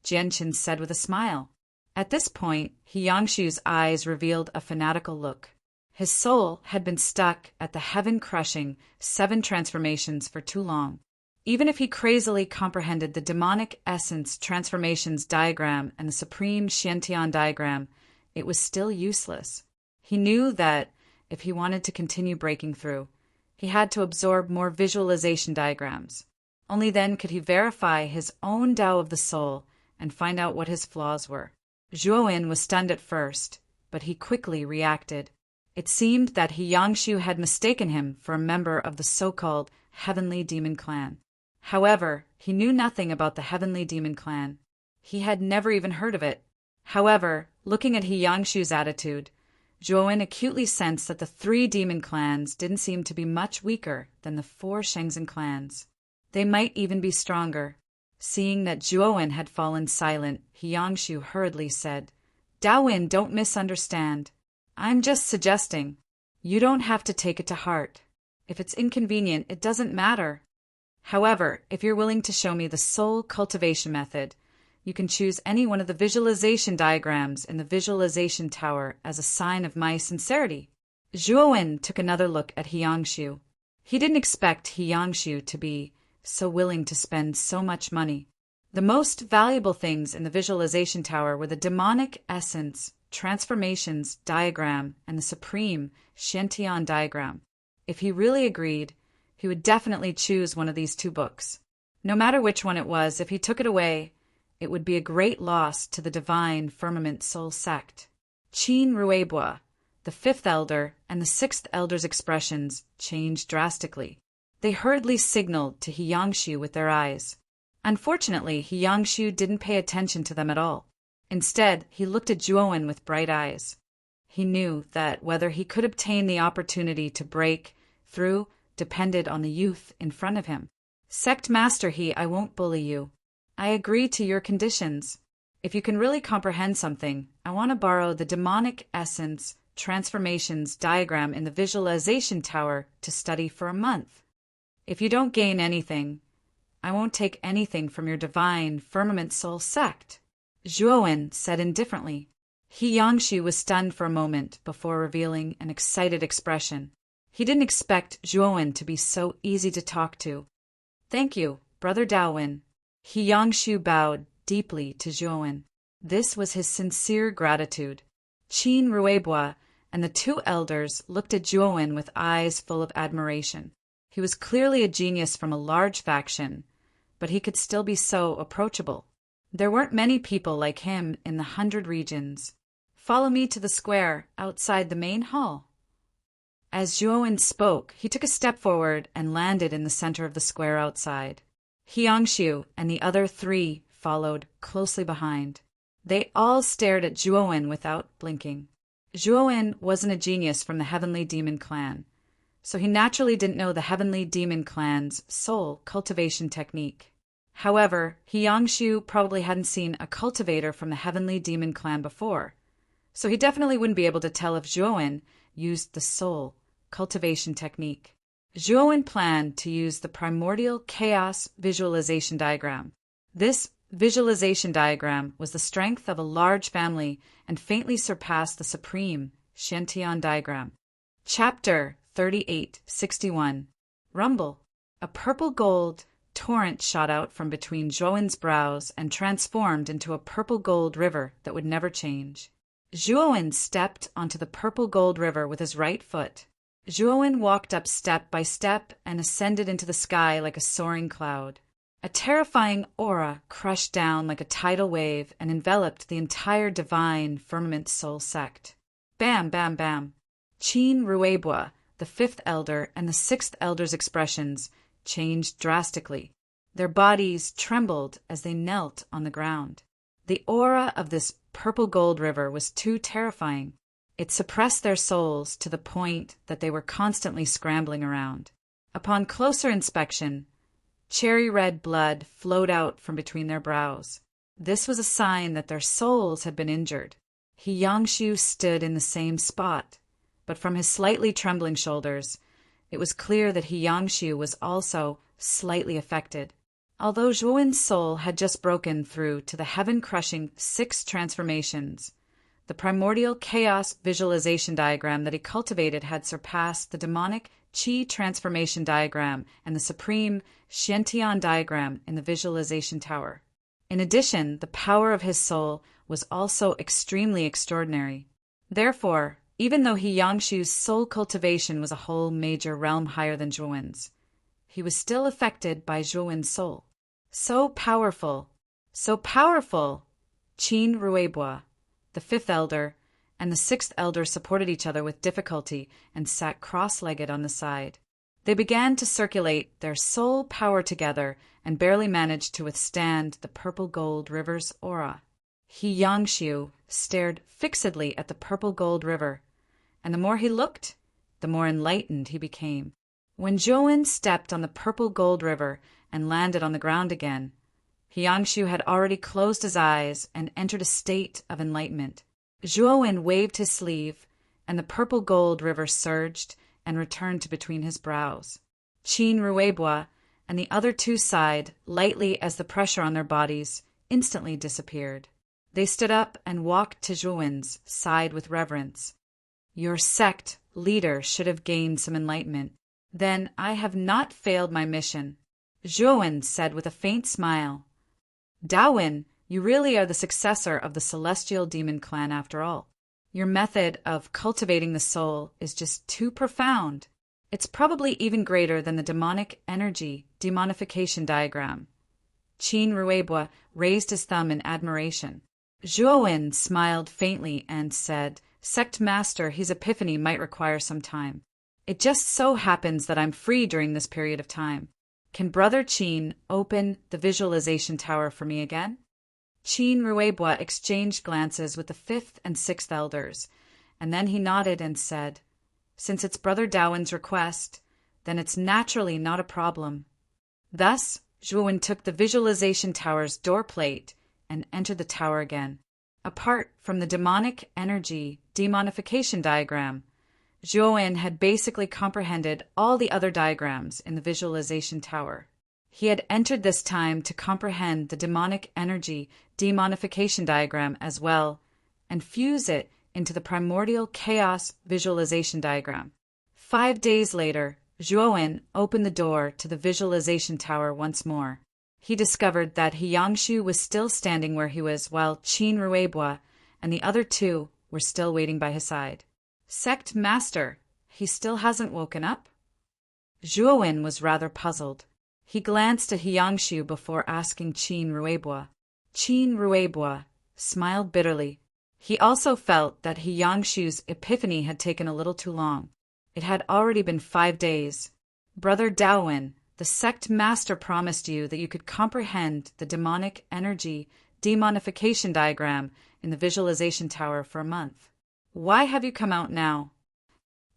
Jianqin said with a smile. At this point, Hiyangshu's eyes revealed a fanatical look. His soul had been stuck at the heaven-crushing 7 transformations for too long. Even if he crazily comprehended the demonic essence transformations diagram and the supreme Xiantian diagram, it was still useless. He knew that, if he wanted to continue breaking through, he had to absorb more visualization diagrams. Only then could he verify his own Tao of the soul and find out what his flaws were. Zhuowen was stunned at first, but he quickly reacted. It seemed that Hiyangshu had mistaken him for a member of the so-called Heavenly Demon Clan. However, he knew nothing about the Heavenly Demon Clan. He had never even heard of it. However, looking at Hiyangshu's attitude, Zhuowen acutely sensed that the 3 demon clans didn't seem to be much weaker than the 4 Shengzhen clans. They might even be stronger. Seeing that Zhuowen had fallen silent, Hiyangshu hurriedly said, Daowin, don't misunderstand. I'm just suggesting. You don't have to take it to heart. If it's inconvenient, it doesn't matter. However, if you're willing to show me the soul cultivation method, you can choose any one of the visualization diagrams in the visualization tower as a sign of my sincerity. Zhuowen took another look at Hiyangshu. He didn't expect Hiyangshu to be so willing to spend so much money. The most valuable things in the visualization tower were the demonic essence transformations diagram and the supreme Xiantian diagram. If he really agreed, he would definitely choose one of these 2 books. No matter which one it was, if he took it away, it would be a great loss to the Divine Firmament Soul sect. Qin Ruebua, the 5th elder, and the 6th elder's expressions changed drastically. They hurriedly signaled to Hiyangshu with their eyes. Unfortunately, Hiyangshu didn't pay attention to them at all. Instead, he looked at Zhuowen with bright eyes. He knew that whether he could obtain the opportunity to break through depended on the youth in front of him. Sect Master, I won't bully you. I agree to your conditions. If you can really comprehend something, I want to borrow the demonic essence transformations diagram in the visualization tower to study for a month. If you don't gain anything, I won't take anything from your divine firmament soul sect. Zhuowen said indifferently. Hiyangshu was stunned for a moment before revealing an excited expression. He didn't expect Zhuowen to be so easy to talk to. Thank you, Brother Daowin. Hiyangshu bowed deeply to Zhuowen. This was his sincere gratitude. Qin Ruebua and the 2 elders looked at Zhuowen with eyes full of admiration. He was clearly a genius from a large faction, but he could still be so approachable. There weren't many people like him in the 100 regions. Follow me to the square outside the main hall. As Zhuowen spoke, he took a step forward and landed in the center of the square outside. Hiyangshu and the other three followed closely behind. They all stared at Zhuowen without blinking. Zhuowen wasn't a genius from the Heavenly Demon Clan, so he naturally didn't know the Heavenly Demon Clan's soul cultivation technique. However, Hiyangshu probably hadn't seen a cultivator from the Heavenly Demon Clan before, so he definitely wouldn't be able to tell if Zhuowen used the soul cultivation technique. Zhuowen planned to use the primordial chaos visualization diagram. This visualization diagram was the strength of a large family and faintly surpassed the supreme Shantian diagram. Chapter 3861. Rumble. A purple-gold torrent shot out from between Zhuowen's brows and transformed into a purple-gold river that would never change. Zhuowen stepped onto the purple-gold river with his right foot. Zhuowen walked up step by step and ascended into the sky like a soaring cloud. A terrifying aura crushed down like a tidal wave and enveloped the entire divine firmament soul sect. Bam, bam, bam. Qin Ruebua, the fifth elder, and the sixth elder's expressions changed drastically. Their bodies trembled as they knelt on the ground. The aura of this purple gold river was too terrifying. It suppressed their souls to the point that they were constantly scrambling around. Upon closer inspection, cherry-red blood flowed out from between their brows. This was a sign that their souls had been injured. Hiyangshu stood in the same spot, but from his slightly trembling shoulders, it was clear that Hiyangshu was also slightly affected. Although Zhuowen's soul had just broken through to the heaven-crushing 6 transformations, the primordial chaos visualization diagram that he cultivated had surpassed the demonic Qi transformation diagram and the supreme Shantian diagram in the visualization tower. In addition, the power of his soul was also extremely extraordinary. Therefore, even though Hiyangshu's soul cultivation was a whole major realm higher than Zhuowen's, he was still affected by Zhuowen's soul. So powerful! Qin Ruebua, the fifth elder, and the sixth elder supported each other with difficulty and sat cross-legged on the side. They began to circulate their soul power together and barely managed to withstand the purple-gold river's aura. Hiyangshu stared fixedly at the purple-gold river, and the more he looked, the more enlightened he became. When Zhuowen stepped on the purple-gold river and landed on the ground again, Hiyangshu had already closed his eyes and entered a state of enlightenment. Zhuowen waved his sleeve, and the purple-gold river surged and returned to between his brows. Qin Ruebua and the other two sighed lightly as the pressure on their bodies instantly disappeared. They stood up and walked to Zhuowen's side with reverence. "Your sect leader should have gained some enlightenment. Then I have not failed my mission," Zhuowen said with a faint smile. "Dawen, you really are the successor of the Celestial Demon Clan after all. Your method of cultivating the soul is just too profound. It's probably even greater than the demonic energy demonification diagram." Qin Ruebua raised his thumb in admiration. Zhuowen smiled faintly and said, "Sect Master, his epiphany might require some time. It just so happens that I'm free during this period of time. Can Brother Qin open the visualization tower for me again?" Qin Ruebua exchanged glances with the fifth and sixth elders, and then he nodded and said, "Since it's Brother Dawen's request, then it's naturally not a problem." Thus, Zhuowen took the visualization tower's door plate and entered the tower again. Apart from the demonic energy demonification diagram, Zhuowen had basically comprehended all the other diagrams in the visualization tower. He had entered this time to comprehend the demonic energy demonification diagram as well and fuse it into the primordial chaos visualization diagram. 5 days later, Zhuowen opened the door to the visualization tower once more. He discovered that Hiyangshu was still standing where he was while Qin Ruebua and the other two were still waiting by his side. "Sect Master, he still hasn't woken up?" Zhuowen was rather puzzled. He glanced at Hiyangshu before asking Qin Ruebua. Qin Ruebua smiled bitterly. He also felt that Hiyangshu's epiphany had taken a little too long. It had already been 5 days. Brother Daowin, the sect master promised you that you could comprehend the demonic energy demonification diagram in the visualization tower for a month. Why have you come out now?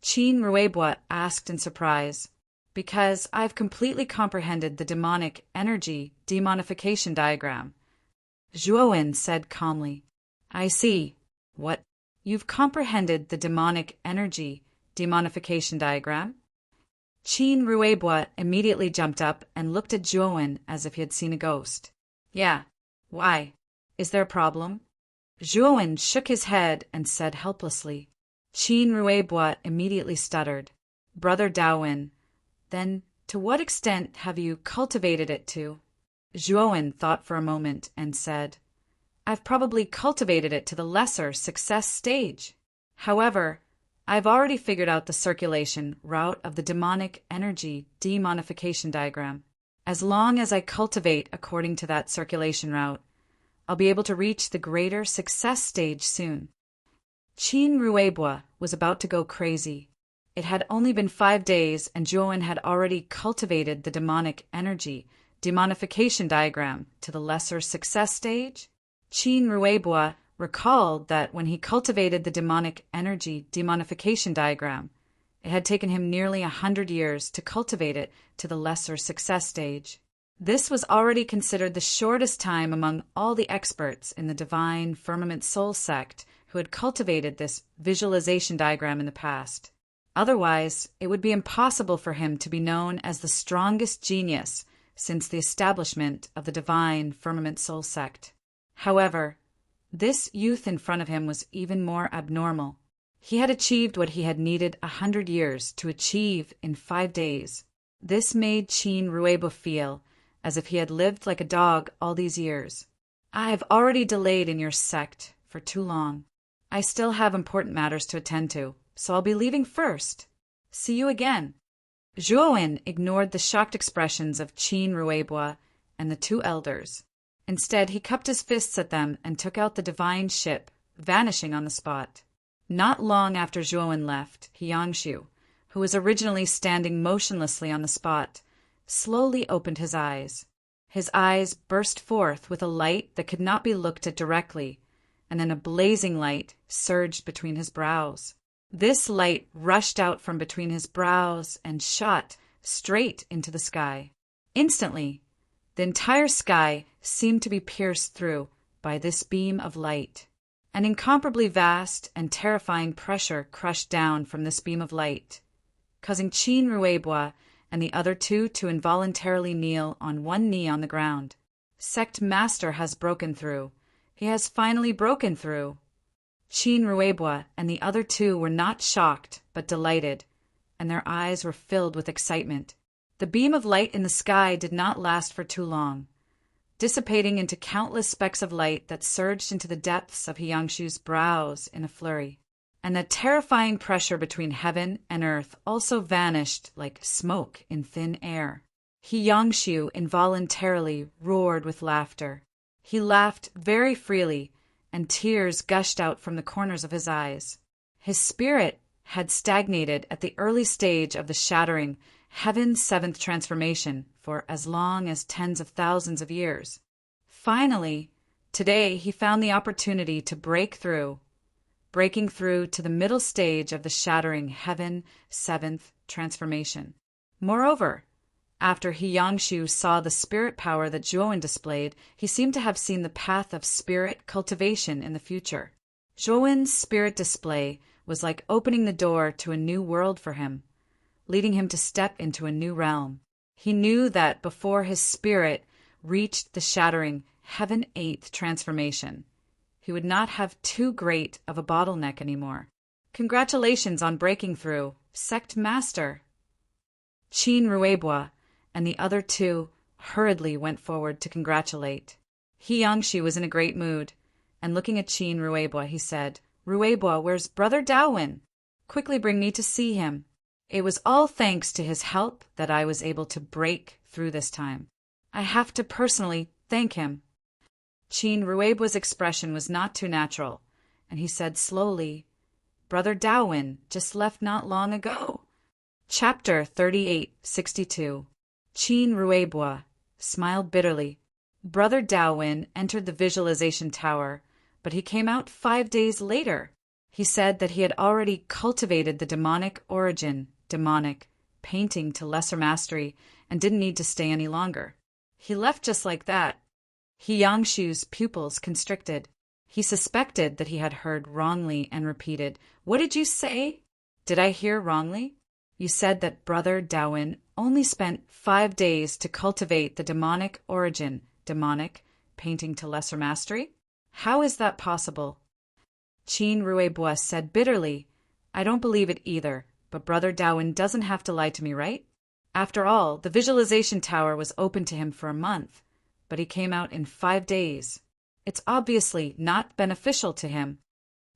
Chin Ruebwa asked in surprise. Because I've completely comprehended the demonic energy demonification diagram. Zhuowen said calmly. I see. What? You've comprehended the demonic energy demonification diagram? Chin Ruebwa immediately jumped up and looked at Zhuowen as if he had seen a ghost. Yeah. Why? Is there a problem? Zhuowen shook his head and said helplessly. Chin Ruebwa immediately stuttered. Brother Daowin, then to what extent have you cultivated it to? Zhuowen thought for a moment and said, I've probably cultivated it to the lesser success stage. However, I've already figured out the circulation route of the demonic energy demonification diagram. As long as I cultivate according to that circulation route, I'll be able to reach the greater success stage soon. Chin Ruebwa was about to go crazy. It had only been 5 days and Zhuowen had already cultivated the demonic energy demonification diagram to the lesser success stage. Chin Ruebwa recalled that when he cultivated the demonic energy demonification diagram, it had taken him nearly 100 years to cultivate it to the lesser success stage. This was already considered the shortest time among all the experts in the Divine Firmament Soul sect who had cultivated this visualization diagram in the past. Otherwise, it would be impossible for him to be known as the strongest genius since the establishment of the Divine Firmament Soul sect. However, this youth in front of him was even more abnormal. He had achieved what he had needed 100 years to achieve in 5 days. This made Chin Ruebwa feel as if he had lived like a dog all these years. I have already delayed in your sect for too long. I still have important matters to attend to, so I'll be leaving first. See you again. Zhuowen ignored the shocked expressions of Chin Ruebwa and the 2 elders. Instead, he cupped his fists at them and took out the divine ship, vanishing on the spot. Not long after Zhuowen left, Hiyangshu, who was originally standing motionlessly on the spot, slowly opened his eyes. His eyes burst forth with a light that could not be looked at directly, and then a blazing light surged between his brows. This light rushed out from between his brows and shot straight into the sky. Instantly, the entire sky seemed to be pierced through by this beam of light. An incomparably vast and terrifying pressure crushed down from this beam of light, causing Chin Ruebwa and the other 2 to involuntarily kneel on one knee on the ground. Sect Master has broken through. He has finally broken through. Chin Ruebwa and the other 2 were not shocked, but delighted, and their eyes were filled with excitement. The beam of light in the sky did not last for too long, dissipating into countless specks of light that surged into the depths of Hiyangshu's brows in a flurry. And the terrifying pressure between heaven and earth also vanished like smoke in thin air. Hiyangshu involuntarily roared with laughter. He laughed very freely, and tears gushed out from the corners of his eyes. His spirit had stagnated at the early stage of the shattering Heaven's 7th transformation for as long as tens of thousands of years. Finally, today he found the opportunity to break through, breaking through to the middle stage of the shattering Heaven 7th transformation. Moreover, after Hiyangshu saw the spirit power that Zhuowen displayed, he seemed to have seen the path of spirit cultivation in the future. Zhuowen's spirit display was like opening the door to a new world for him, leading him to step into a new realm. He knew that before his spirit reached the shattering Heaven 8th transformation, he would not have too great of a bottleneck anymore. Congratulations on breaking through, Sect Master. Chin Ruebwa and the other 2 hurriedly went forward to congratulate. Hiyangshu was in a great mood, and looking at Chin Ruebwa, he said, Ruebwa, where's Brother Daowin? Quickly bring me to see him. It was all thanks to his help that I was able to break through this time. I have to personally thank him. Chin Ruebwa's expression was not too natural, and he said slowly, Brother Daowin just left not long ago. Chapter 3862. Qin Ruibois smiled bitterly. Brother Daowin entered the visualization tower, but he came out 5 days later. He said that he had already cultivated the demonic origin, demonic, painting to lesser mastery, and didn't need to stay any longer. He left just like that. He Yangshu's pupils constricted. He suspected that he had heard wrongly and repeated, "What did you say? Did I hear wrongly? You said that Brother Daowin only spent 5 days to cultivate the demonic origin, demonic, painting to lesser mastery? How is that possible?" Qin Ruibois said bitterly, "I don't believe it either, but Brother Daowin doesn't have to lie to me, right? After all, the visualization tower was open to him for a month, but he came out in 5 days. It's obviously not beneficial to him."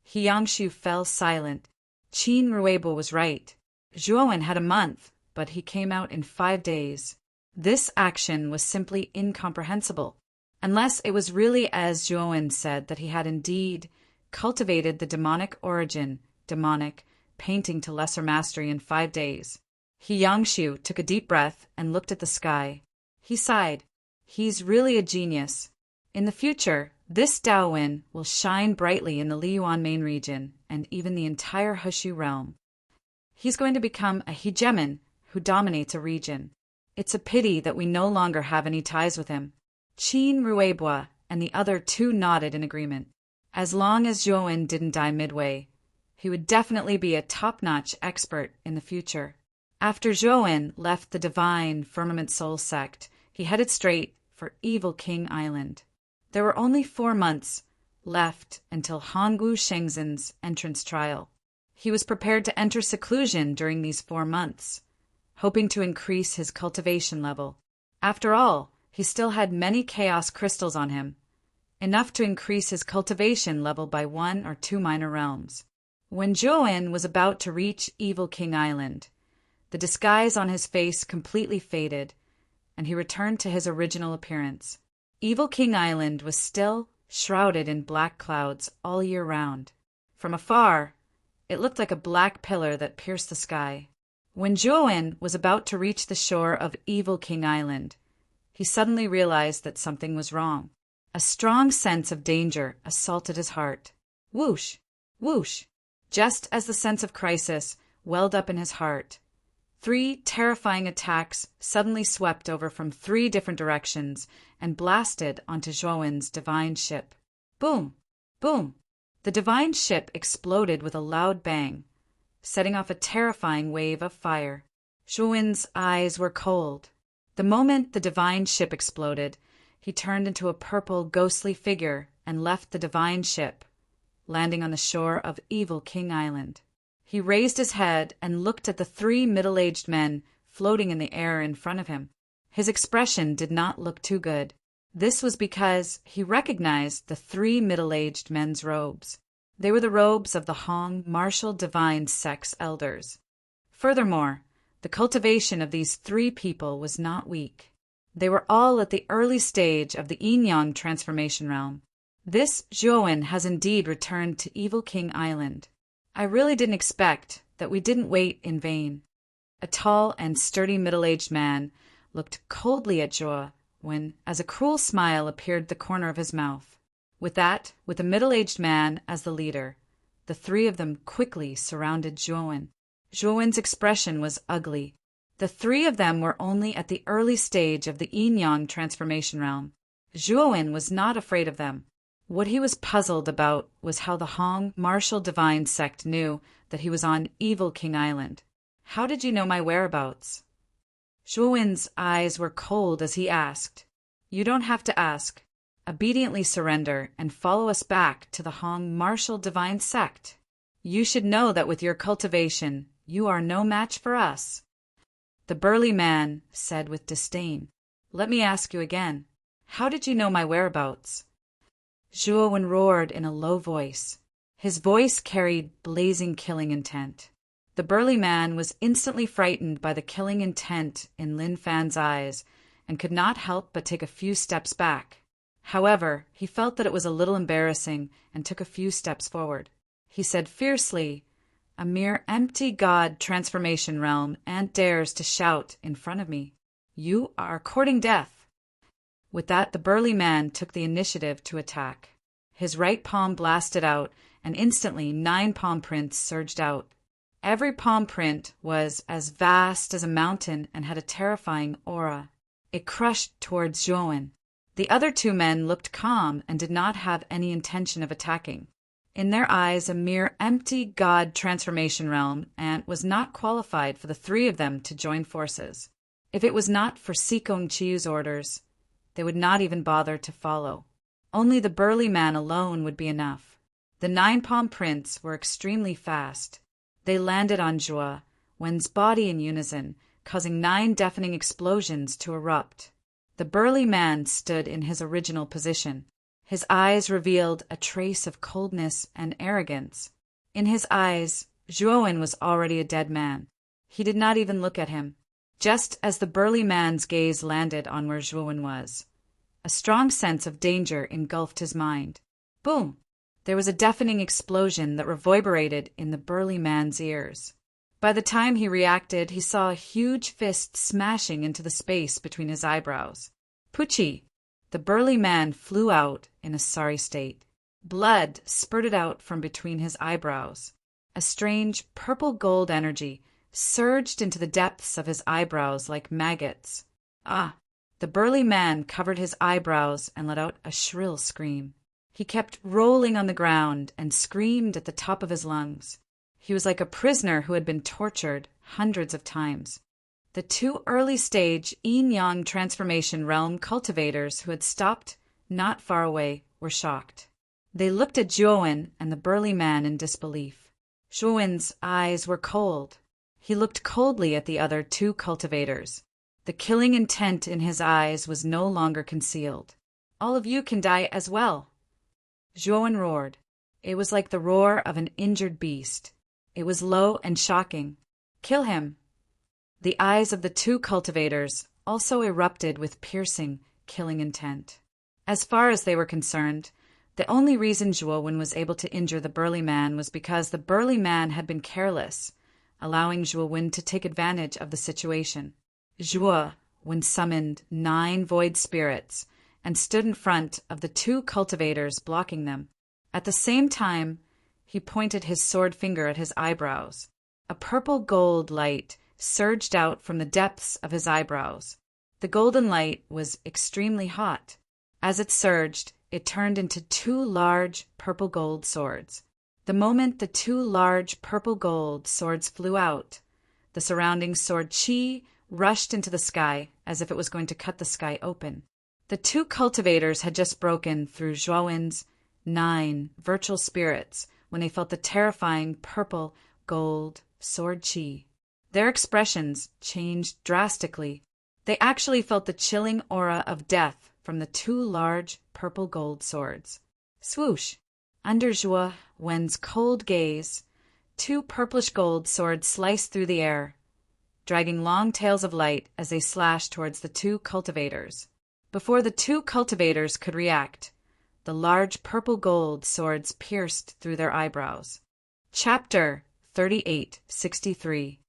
He Yangshu fell silent. Qin Ruibois was right. Zhuowen had a month, but he came out in 5 days. This action was simply incomprehensible, unless it was really as Zhuowen said that he had indeed cultivated the demonic origin, demonic, painting to lesser mastery in 5 days. He Yangshu took a deep breath and looked at the sky. He sighed. He's really a genius. In the future, this Daowin will shine brightly in the Liyuan main region and even the entire Hushu realm. He's going to become a hegemon who dominates a region. It's a pity that we no longer have any ties with him. Qin Ruibois and the other two nodded in agreement. As long as Zhuowen didn't die midway, he would definitely be a top-notch expert in the future. After Zhuowen left the Divine Firmament Soul sect, he headed straight for Evil King Island. There were only 4 months left until Hongwu Shengzhen's entrance trial. He was prepared to enter seclusion during these 4 months, hoping to increase his cultivation level. After all, he still had many chaos crystals on him, enough to increase his cultivation level by 1 or 2 minor realms. When Zhuowen was about to reach Evil King Island, the disguise on his face completely faded, and he returned to his original appearance. Evil King Island was still shrouded in black clouds all year round. From afar, it looked like a black pillar that pierced the sky. When Zhuowen was about to reach the shore of Evil King Island, he suddenly realized that something was wrong. A strong sense of danger assaulted his heart. Whoosh! Whoosh! Just as the sense of crisis welled up in his heart, 3 terrifying attacks suddenly swept over from 3 different directions and blasted onto Zhuowen's divine ship. Boom! Boom! The divine ship exploded with a loud bang, setting off a terrifying wave of fire. Zhuowen's eyes were cold. The moment the divine ship exploded, he turned into a purple, ghostly figure and left the divine ship, landing on the shore of Evil King Island. He raised his head and looked at the 3 middle-aged men floating in the air in front of him. His expression did not look too good. This was because he recognized the 3 middle-aged men's robes. They were the robes of the Hong martial divine sect's elders. Furthermore, the cultivation of these 3 people was not weak. They were all at the early stage of the yin-yang transformation realm. This Zhuowen has indeed returned to Evil King Island. I really didn't expect that we didn't wait in vain. A tall and sturdy middle-aged man looked coldly at Zhuo when, as a cruel smile appeared the corner of his mouth. With a middle-aged man as the leader, the 3 of them quickly surrounded Zhuowen. Zhuowen's expression was ugly. The 3 of them were only at the early stage of the yin-yang transformation realm. Zhuowen was not afraid of them. What he was puzzled about was how the Hong martial divine sect knew that he was on Evil King Island. "How did you know my whereabouts?" Zhuowen's eyes were cold as he asked. "You don't have to ask. Obediently surrender and follow us back to the Hong martial divine sect. You should know that with your cultivation, you are no match for us." The burly man said with disdain, "Let me ask you again. How did you know my whereabouts?" Zhuowen roared in a low voice. His voice carried blazing killing intent. The burly man was instantly frightened by the killing intent in Lin Fan's eyes and could not help but take a few steps back. However, he felt that it was a little embarrassing and took a few steps forward. He said fiercely, a mere empty god transformation realm, and dares to shout in front of me, "You are courting death." With that, the burly man took the initiative to attack. His right palm blasted out, and instantly 9 palm prints surged out. Every palm print was as vast as a mountain and had a terrifying aura. It crushed towards Zhuowen. The other 2 men looked calm and did not have any intention of attacking. In their eyes, a mere empty god transformation realm, and was not qualified for the 3 of them to join forces. If it was not for Sikong Chiu's orders, they would not even bother to follow. Only the burly man alone would be enough. The 9 palm prints were extremely fast. They landed on Zhuo Wen's body in unison, causing 9 deafening explosions to erupt. The burly man stood in his original position. His eyes revealed a trace of coldness and arrogance. In his eyes, Zhuo Wen was already a dead man. He did not even look at him. Just as the burly man's gaze landed on where Zhuo Wen was, a strong sense of danger engulfed his mind. Boom! There was a deafening explosion that reverberated in the burly man's ears. By the time he reacted, he saw a huge fist smashing into the space between his eyebrows. Pucci! The burly man flew out in a sorry state. Blood spurted out from between his eyebrows. A strange purple-gold energy surged into the depths of his eyebrows like maggots. Ah! The burly man covered his eyebrows and let out a shrill scream. He kept rolling on the ground and screamed at the top of his lungs. He was like a prisoner who had been tortured hundreds of times. The 2 early-stage yin-yang transformation realm cultivators who had stopped not far away were shocked. They looked at Zhuo Wen and the burly man in disbelief. Zhuo Wen's eyes were cold. He looked coldly at the other 2 cultivators. The killing intent in his eyes was no longer concealed. "All of you can die as well." Zhuo Wen roared. It was like the roar of an injured beast. It was low and shocking. "Kill him." The eyes of the 2 cultivators also erupted with piercing, killing intent. As far as they were concerned, the only reason Zhuo Wen was able to injure the burly man was because the burly man had been careless, allowing Zhuo Wen to take advantage of the situation. Zhuo Wen summoned 9 void spirits and stood in front of the 2 cultivators, blocking them. At the same time, he pointed his sword finger at his eyebrows. A purple-gold light surged out from the depths of his eyebrows. The golden light was extremely hot. As it surged, it turned into 2 large purple-gold swords. The moment the 2 large purple-gold swords flew out, the surrounding sword chi rushed into the sky as if it was going to cut the sky open. The 2 cultivators had just broken through Zhuo Wen's 9 virtual spirits when they felt the terrifying purple-gold sword chi. Their expressions changed drastically. They actually felt the chilling aura of death from the 2 large purple-gold swords. Swoosh! Under Zhuo Wen's cold gaze, 2 purplish-gold swords sliced through the air, dragging long tails of light as they slashed towards the 2 cultivators. Before the 2 cultivators could react, the large purple-gold swords pierced through their eyebrows. Chapter 3863.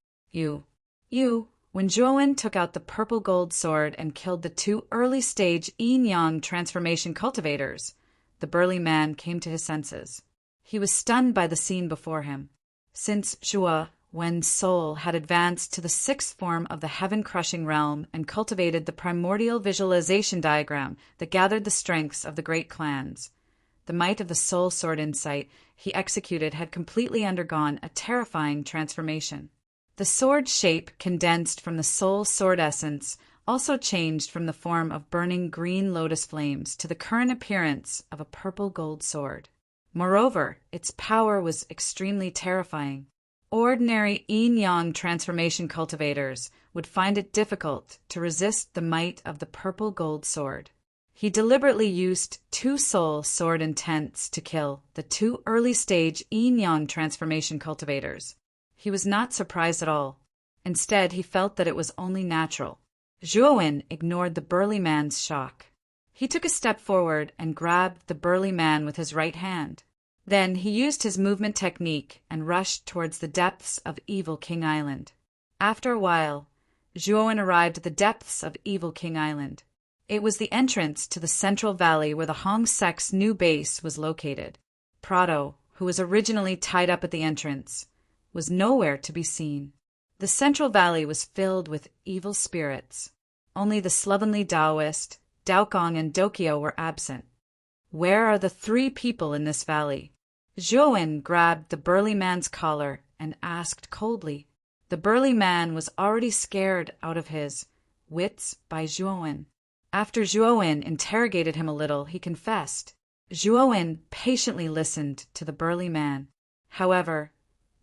When Zhuo Wen took out the purple-gold sword and killed the 2 early-stage yin-yang transformation cultivators, the burly man came to his senses. He was stunned by the scene before him. Since Zhuo Wen's soul had advanced to the 6th form of the heaven-crushing realm and cultivated the primordial visualization diagram that gathered the strengths of the great clans, the might of the soul sword insight he executed had completely undergone a terrifying transformation. The sword shape condensed from the soul sword essence also changed from the form of burning green lotus flames to the current appearance of a purple-gold sword. Moreover, its power was extremely terrifying. Ordinary yin-yang transformation cultivators would find it difficult to resist the might of the purple-gold sword. He deliberately used 2 soul sword intents to kill the 2 early-stage yin-yang transformation cultivators. He was not surprised at all. Instead, he felt that it was only natural. Zhuo Wen ignored the burly man's shock. He took a step forward and grabbed the burly man with his right hand. Then he used his movement technique and rushed towards the depths of Evil King Island. After a while, Zhuowen arrived at the depths of Evil King Island. It was the entrance to the central valley where the Hong sect's new base was located. Prado, who was originally tied up at the entrance, was nowhere to be seen. The central valley was filled with evil spirits. Only the slovenly Taoist, Daokong, and Dokyo were absent. Where are the three people in this valley? Zhuowen grabbed the burly man's collar and asked coldly. The burly man was already scared out of his wits by Zhuowen. After Zhuowen interrogated him a little, he confessed. Zhuowen patiently listened to the burly man. However,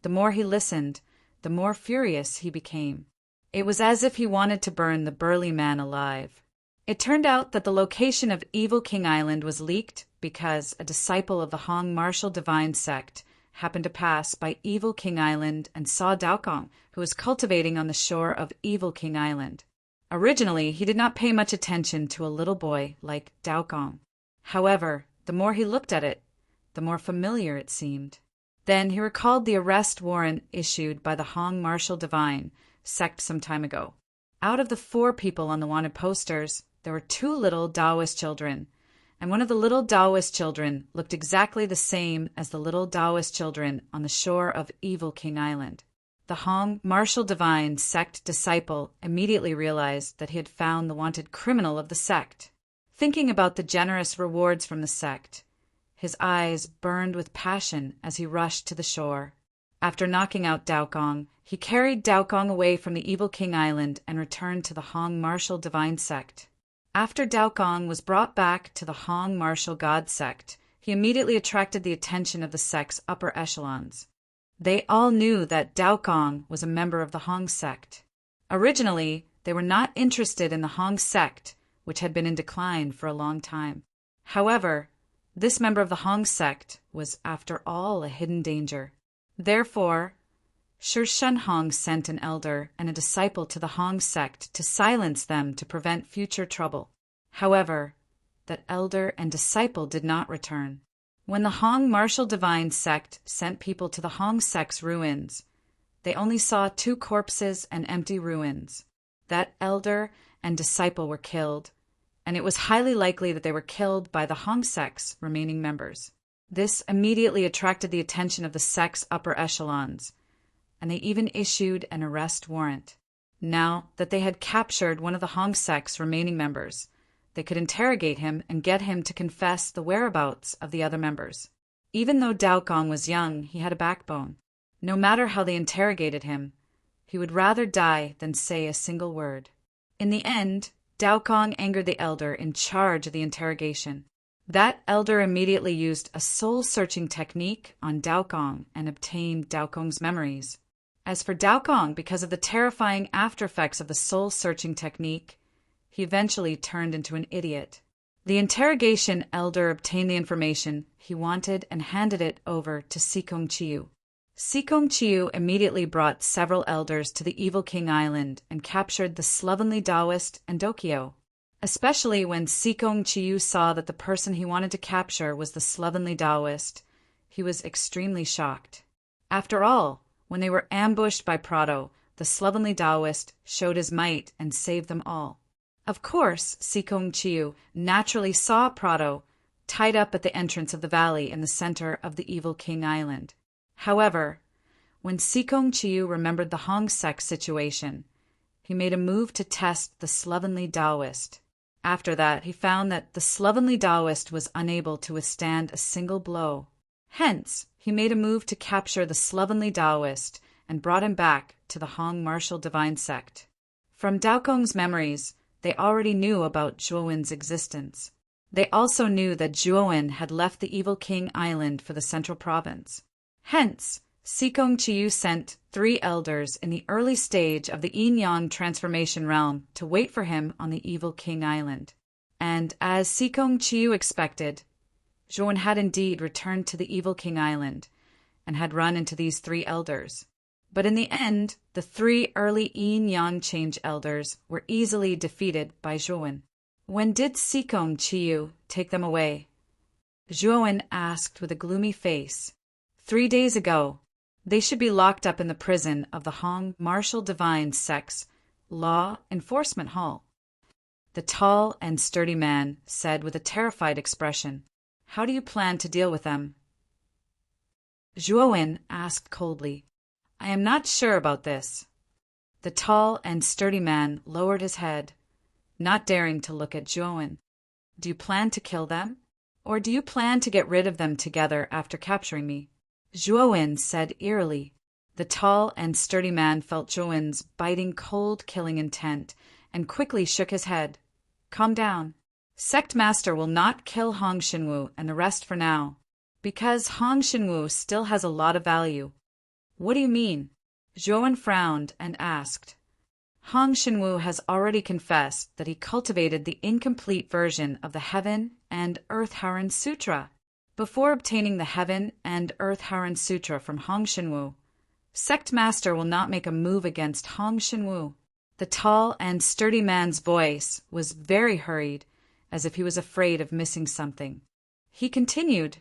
the more he listened, the more furious he became. It was as if he wanted to burn the burly man alive. It turned out that the location of Evil King Island was leaked because a disciple of the Hong martial divine sect happened to pass by Evil King Island and saw Daokong, who was cultivating on the shore of Evil King Island. Originally, he did not pay much attention to a little boy like Daokong. However, the more he looked at it, the more familiar it seemed. Then he recalled the arrest warrant issued by the Hong martial divine sect some time ago. Out of the 4 people on the wanted posters, there were 2 little Taoist children, and one of the little Taoist children looked exactly the same as the little Taoist children on the shore of Evil King Island. The Hong martial divine sect disciple immediately realized that he had found the wanted criminal of the sect. Thinking about the generous rewards from the sect, his eyes burned with passion as he rushed to the shore. After knocking out Daokong, he carried Daokong away from the Evil King Island and returned to the Hong martial divine sect. After Daokong was brought back to the Hong martial god sect, he immediately attracted the attention of the sect's upper echelons. They all knew that Daokong was a member of the Hong sect. Originally, they were not interested in the Hong sect, which had been in decline for a long time. However, this member of the Hong sect was, after all, a hidden danger. Therefore, Shi Hong sent an elder and a disciple to the Hong sect to silence them to prevent future trouble. However, that elder and disciple did not return. When the Hong martial divine sect sent people to the Hong sect's ruins, they only saw 2 corpses and empty ruins. That elder and disciple were killed, and it was highly likely that they were killed by the Hong sect's remaining members. This immediately attracted the attention of the sect's upper echelons, and they even issued an arrest warrant. Now that they had captured one of the Hong sect's remaining members, they could interrogate him and get him to confess the whereabouts of the other members. Even though Daokong was young, he had a backbone. No matter how they interrogated him, he would rather die than say a single word. In the end, Daokong angered the elder in charge of the interrogation. That elder immediately used a soul-searching technique on Daokong and obtained Daokong's memories. As for Daokong, because of the terrifying after-effects of the soul-searching technique, he eventually turned into an idiot. The interrogation elder obtained the information he wanted and handed it over to Sikong Chiu. Sikong Chiu immediately brought several elders to the Evil King Island and captured the slovenly Taoist and Dokyo. Especially when Sikong Chiu saw that the person he wanted to capture was the slovenly Taoist, he was extremely shocked. After all, when they were ambushed by Prado, the slovenly Taoist showed his might and saved them all. Of course, Sikong Chiu naturally saw Prado tied up at the entrance of the valley in the center of the Evil King Island. However, when Sikong Chiu remembered the Hong sect situation, he made a move to test the slovenly Taoist. After that, he found that the slovenly Taoist was unable to withstand a single blow. Hence, he made a move to capture the slovenly Taoist and brought him back to the Hong martial divine sect. From Daokong's memories, they already knew about Zhuowen's existence. They also knew that Zhuowen had left the Evil King Island for the central province. Hence, Sikong Chiu sent 3 elders in the early stage of the Yin-Yang transformation realm to wait for him on the Evil King Island. And as Sikong Chiu expected, Zhuowen had indeed returned to the Evil King Island and had run into these 3 elders. But in the end, the 3 early Yin-Yang change elders were easily defeated by Zhuowen. When did Sikong Chiu take them away? Zhuowen asked with a gloomy face. 3 days ago. They should be locked up in the prison of the Hong Martial Divine Sect's Law Enforcement Hall. The tall and sturdy man said with a terrified expression, How do you plan to deal with them? Zhuowen asked coldly, I am not sure about this. The tall and sturdy man lowered his head, not daring to look at Zhuowen. Do you plan to kill them? Or do you plan to get rid of them together after capturing me? Zhuowen said eerily. The tall and sturdy man felt Zhuowen's biting, cold, killing intent and quickly shook his head. Calm down. Sect Master will not kill Hong Xinwu and the rest for now, because Hong Xinwu still has a lot of value. What do you mean? Zhuowen frowned and asked. Hong Xinwu has already confessed that he cultivated the incomplete version of the Heaven and Earth Haran Sutra. Before obtaining the Heaven and Earth Haran Sutra from Hong Xinwu, Sect Master will not make a move against Hong Xinwu. The tall and sturdy man's voice was very hurried, as if he was afraid of missing something. He continued,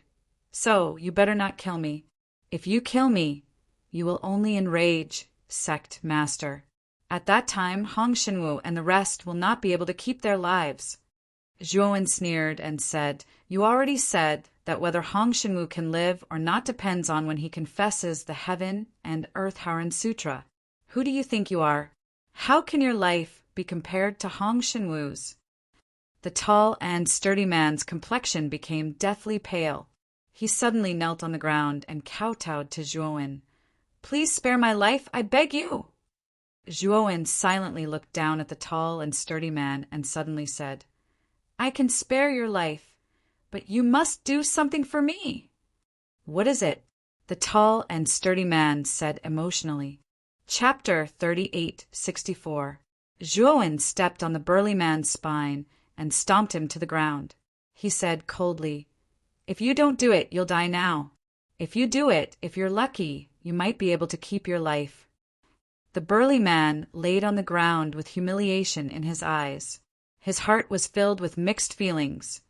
So, you better not kill me. If you kill me, you will only enrage Sect Master. At that time, Hong Xinwu and the rest will not be able to keep their lives. Zhuowen sneered and said, You already said that whether Hong Xinwu can live or not depends on when he confesses the Heaven and Earth Haran Sutra. Who do you think you are? How can your life be compared to Hong Xinwu's? The tall and sturdy man's complexion became deathly pale. He suddenly knelt on the ground and kowtowed to Zhuowen. Please spare my life, I beg you. Zhuowen silently looked down at the tall and sturdy man and suddenly said, I can spare your life, but you must do something for me. What is it? The tall and sturdy man said emotionally. Chapter 3864. Zhuowen stepped on the burly man's spine and stomped him to the ground. He said coldly, If you don't do it, you'll die now. If you do it, if you're lucky, you might be able to keep your life. The burly man laid on the ground with humiliation in his eyes. His heart was filled with mixed feelings,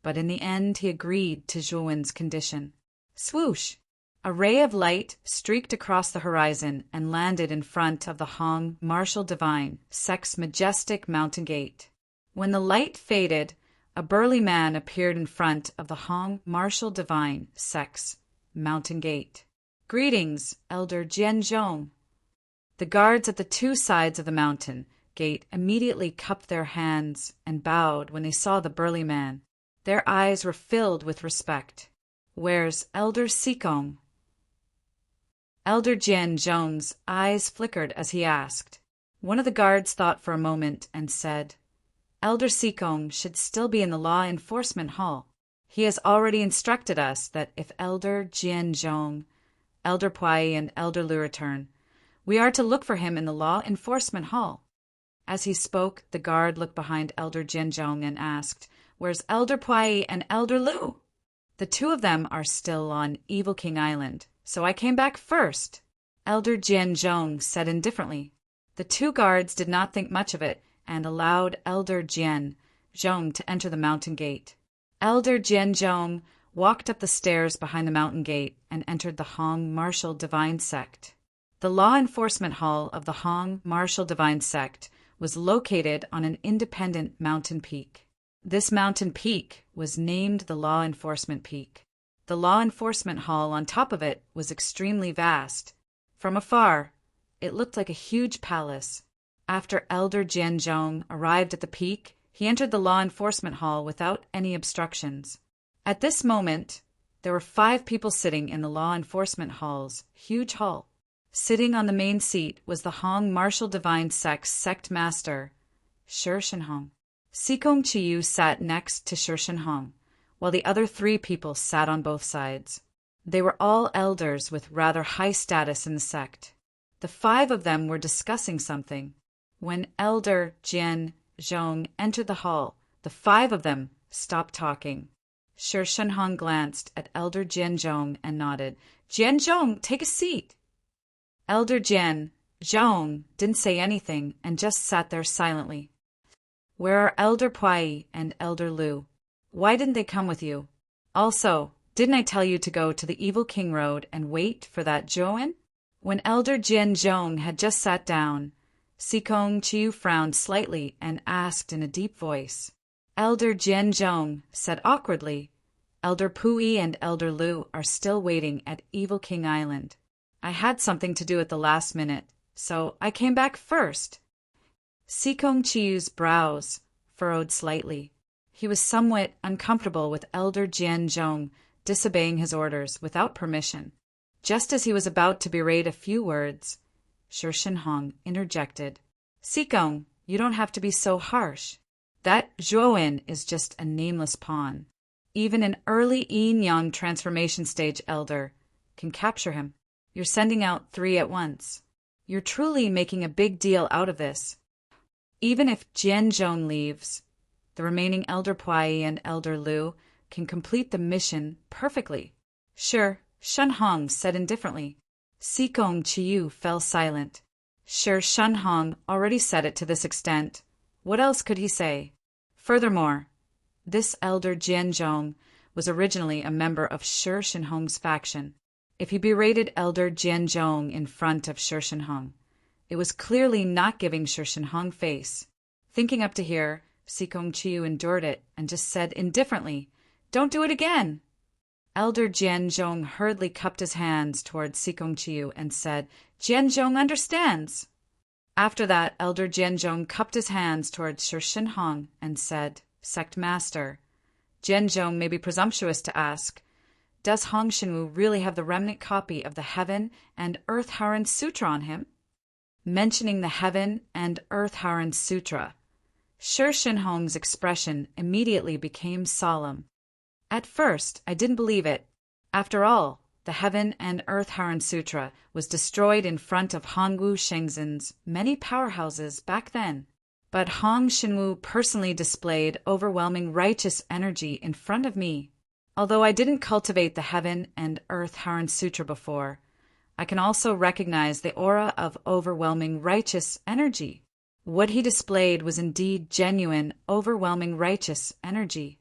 but in the end he agreed to Zhuowen's condition. Swoosh! A ray of light streaked across the horizon and landed in front of the Hong Martial Divine Sect's majestic mountain gate. When the light faded, a burly man appeared in front of the Hong Martial Divine Sect's mountain gate. Greetings, Elder Jianzhong. The guards at the two sides of the mountain gate immediately cupped their hands and bowed when they saw the burly man. Their eyes were filled with respect. Where's Elder Sikong? Elder Jianzhong's eyes flickered as he asked. One of the guards thought for a moment and said, Elder Sikong should still be in the Law Enforcement Hall. He has already instructed us that if Elder Jianzhong, Elder Puai, and Elder Lu return, we are to look for him in the Law Enforcement Hall. As he spoke, the guard looked behind Elder Jianzhong and asked, Where's Elder Puai and Elder Lu? The two of them are still on Evil King Island, so I came back first, Elder Jianzhong said indifferently. The two guards did not think much of it and allowed Elder Jianzhong to enter the mountain gate. Elder Jianzhong walked up the stairs behind the mountain gate and entered the Hong Martial Divine Sect. The Law Enforcement Hall of the Hong Martial Divine Sect was located on an independent mountain peak. This mountain peak was named the Law Enforcement Peak. The Law Enforcement Hall on top of it was extremely vast. From afar, it looked like a huge palace. After Elder Jianzhong arrived at the peak, he entered the Law Enforcement Hall without any obstructions. At this moment, there were 5 people sitting in the Law Enforcement Hall's huge hall. Sitting on the main seat was the Hong Martial Divine Sect's sect master, Shi Shenhong. Sikong Chiyu sat next to Shi Shenhong, while the other 3 people sat on both sides. They were all elders with rather high status in the sect. The 5 of them were discussing something. When Elder Jianzhong entered the hall, the 5 of them stopped talking. Shi Shenhong glanced at Elder Jianzhong and nodded. Jianzhong, take a seat. Elder Jianzhong didn't say anything and just sat there silently. Where are Elder Puai and Elder Lu? Why didn't they come with you? Also, didn't I tell you to go to the Evil King Road and wait for that Joan? When Elder Jianzhong had just sat down, Sikong Chiu frowned slightly and asked in a deep voice. Elder Jianzhong said awkwardly, Elder Pui and Elder Lu are still waiting at Evil King Island. I had something to do at the last minute, so I came back first. Sikong Chiu's brows furrowed slightly. He was somewhat uncomfortable with Elder Jianzhong disobeying his orders without permission. Just as he was about to berate a few words, Shi Shenhong interjected. Sikong, you don't have to be so harsh. That Zhuowen is just a nameless pawn. Even an early yin-yang transformation stage elder can capture him. You're sending out 3 at once. You're truly making a big deal out of this. Even if Jianzhong leaves, the remaining Elder Puai and Elder Lu can complete the mission perfectly. Sure, Shenhong said indifferently. Sikong Chiu fell silent. Sure, Shenhong already said it to this extent. What else could he say? Furthermore, this Elder Jianzhong was originally a member of Shi Shenhong's faction. If he berated Elder Jianzhong in front of Shi Shenhong, it was clearly not giving Shi Shenhong face. Thinking up to here, Sikong Chiu endured it and just said indifferently, Don't do it again! Elder Jianzhong hurriedly cupped his hands toward Sikong Chiu and said, Jianzhong understands. After that, Elder Jianzhong cupped his hands toward Shi Shenhong and said, Sect Master, Jianzhong may be presumptuous to ask, does Hong Shenwu really have the remnant copy of the Heaven and Earth Haran Sutra on him? Mentioning the Heaven and Earth Haran Sutra, Shi Shenhong's expression immediately became solemn. At first, I didn't believe it. After all, the Heaven and Earth Haran Sutra was destroyed in front of Hongwu Shengzhen's many powerhouses back then. But Hong Shenwu personally displayed overwhelming righteous energy in front of me. Although I didn't cultivate the Heaven and Earth Haran Sutra before, I can also recognize the aura of overwhelming righteous energy. What he displayed was indeed genuine, overwhelming righteous energy.